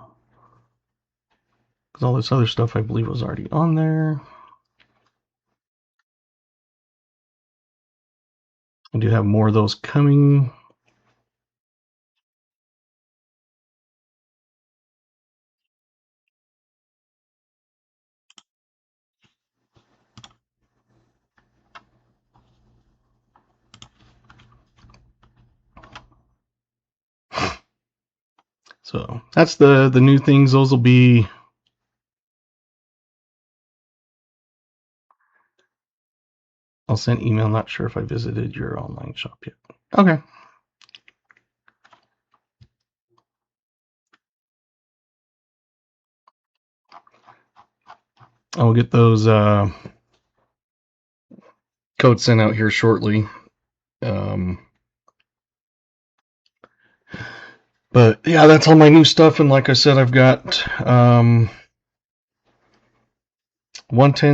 Speaker 1: all this other stuff, I believe, was already on there. I do have more of those coming. So that's the new things. Those will be I'll send email. Not sure if I visited your online shop yet. Okay. I'll get those codes sent out here shortly. But yeah, that's all my new stuff. And like I said, I've got 1/10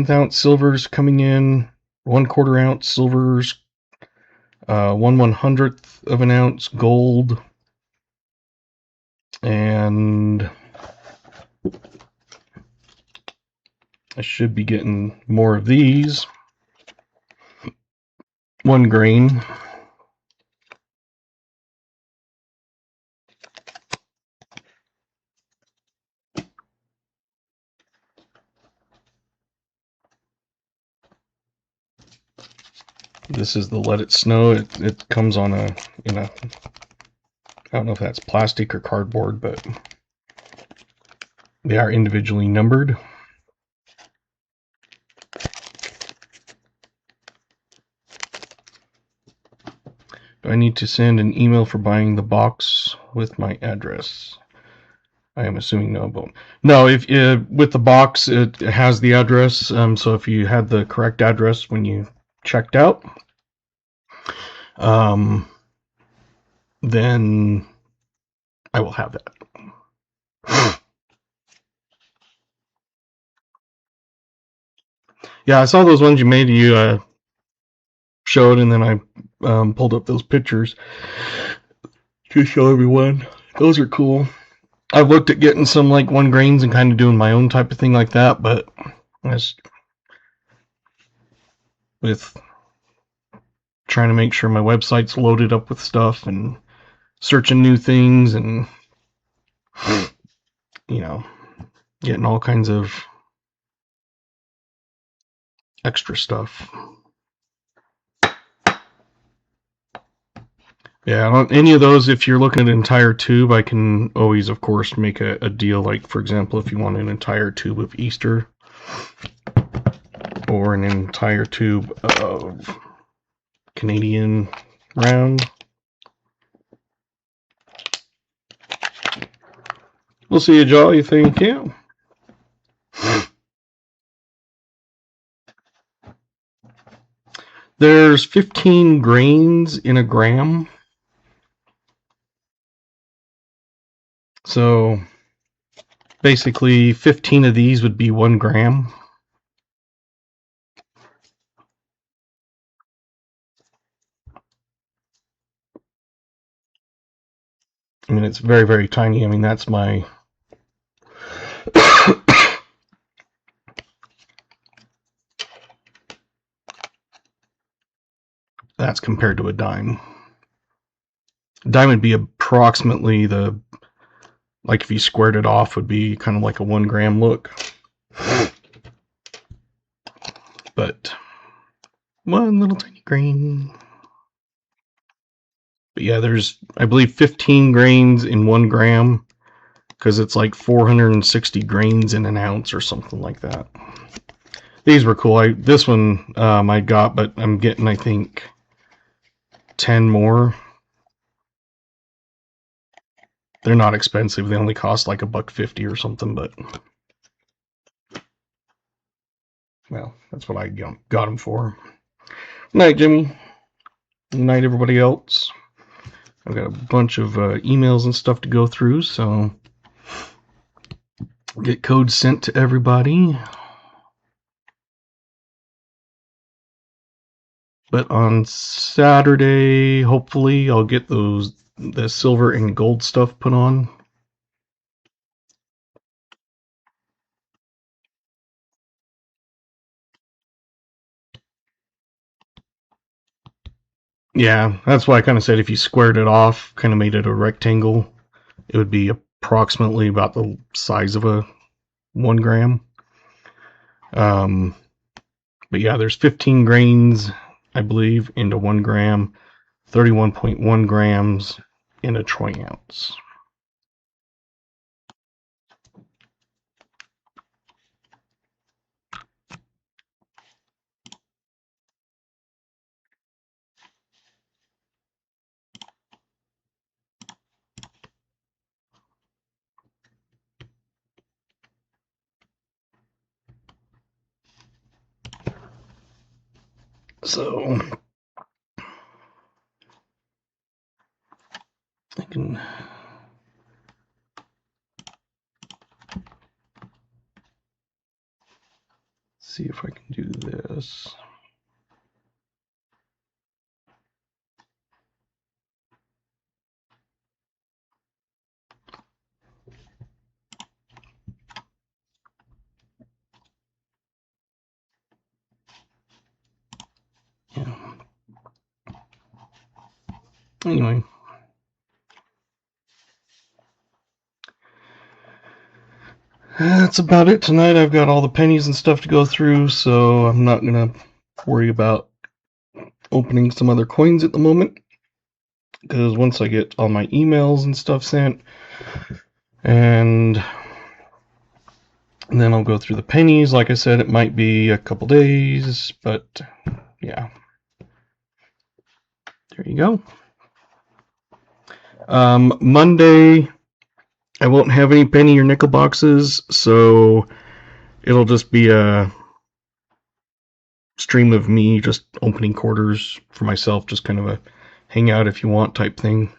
Speaker 1: ounce silvers coming in, 1/4 ounce silvers, 1/100th of an ounce gold, and I should be getting more of these. 1 grain. This is the Let It Snow. It comes on I don't know if that's plastic or cardboard, but they are individually numbered. Do I need to send an email for buying the box with my address? I am assuming no, but no. If with the box, it has the address. So if you had the correct address when you checked out, then I will have that. Yeah, I saw those ones you made. You showed, and then I pulled up those pictures to show everyone. Those are cool. I've looked at getting some like 1 grains and kind of doing my own type of thing like that, but with trying to make sure my website's loaded up with stuff and searching new things and getting all kinds of extra stuff. Yeah, any of those, if you're looking at an entire tube, I can always, of course, make a deal. Like, for example, if you want an entire tube of Easter or an entire tube of Canadian round. We'll see you, Joe. You think, yeah. There's 15 grains in a gram. So basically 15 of these would be 1 gram. I mean, it's very, very tiny. I mean, that's my that's compared to a dime. A dime would be approximately like if you squared it off, would be kind of like a 1 gram look. But one little tiny grain. But yeah, there's, I believe, 15 grains in 1 gram, because it's like 460 grains in an ounce or something like that. These were cool. This one I got, but I'm getting, I think, 10 more. They're not expensive. They only cost like $1.50 or something, but well, that's what I got them for. Night, Jimmy. Night, everybody else. I've got a bunch of emails and stuff to go through, so get codes sent to everybody. But on Saturday, hopefully, I'll get the silver and gold stuff put on. Yeah, that's why I kind of said if you squared it off, kind of made it a rectangle, it would be approximately about the size of a 1 gram. But yeah, there's 15 grains, I believe, into 1 gram, 31.1 grams in a troy ounce. So I can see if I can do this. Yeah. Anyway. That's about it tonight. I've got all the pennies and stuff to go through, so I'm not going to worry about opening some other coins at the moment. Because once I get all my emails and stuff sent, and then I'll go through the pennies. Like I said, it might be a couple days, but yeah. There you go. Monday, I won't have any penny or nickel boxes, so it'll just be a stream of me just opening quarters for myself, just kind of a hang out if you want type thing.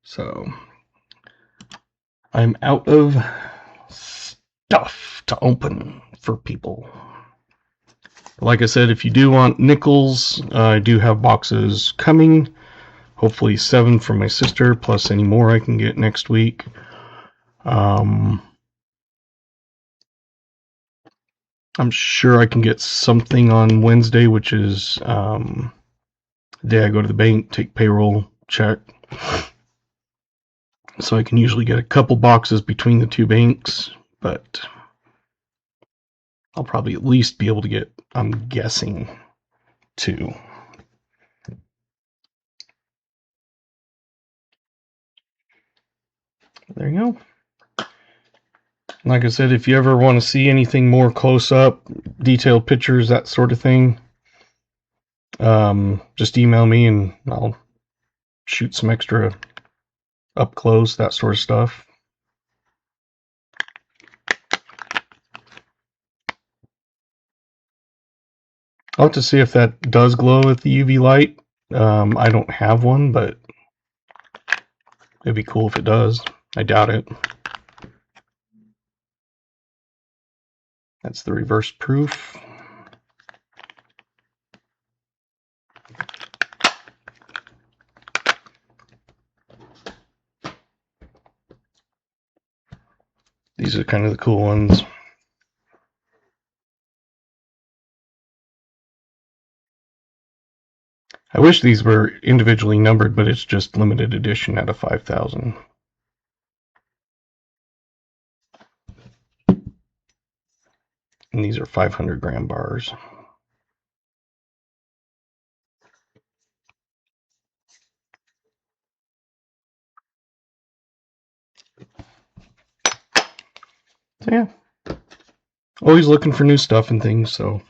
Speaker 1: So I'm out of stuff to open for people. Like I said, if you do want nickels, I do have boxes coming. Hopefully 7 from my sister, plus any more I can get next week. I'm sure I can get something on Wednesday, which is the day I go to the bank, take payroll, check. So I can usually get a couple boxes between the 2 banks, but I'll probably at least be able to get, I'm guessing, 2. There you go. Like I said, if you ever want to see anything more close up, detailed pictures, that sort of thing, just email me and I'll shoot some extra up close, that sort of stuff. I'll have to see if that does glow with the UV light. I don't have one, but it'd be cool if it does. I doubt it. That's the reverse proof. These are kind of the cool ones. I wish these were individually numbered, but it's just limited edition out of 5,000. And these are 500 gram bars. So yeah, always looking for new stuff and things, so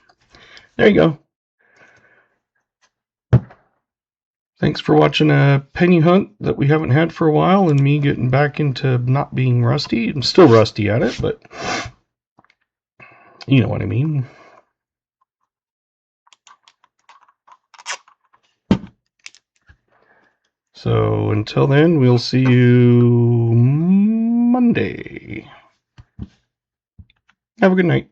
Speaker 1: there you go. Thanks for watching a penny hunt that we haven't had for a while and me getting back into not being rusty. I'm still rusty at it, but you know what I mean. So until then, we'll see you Monday. Have a good night.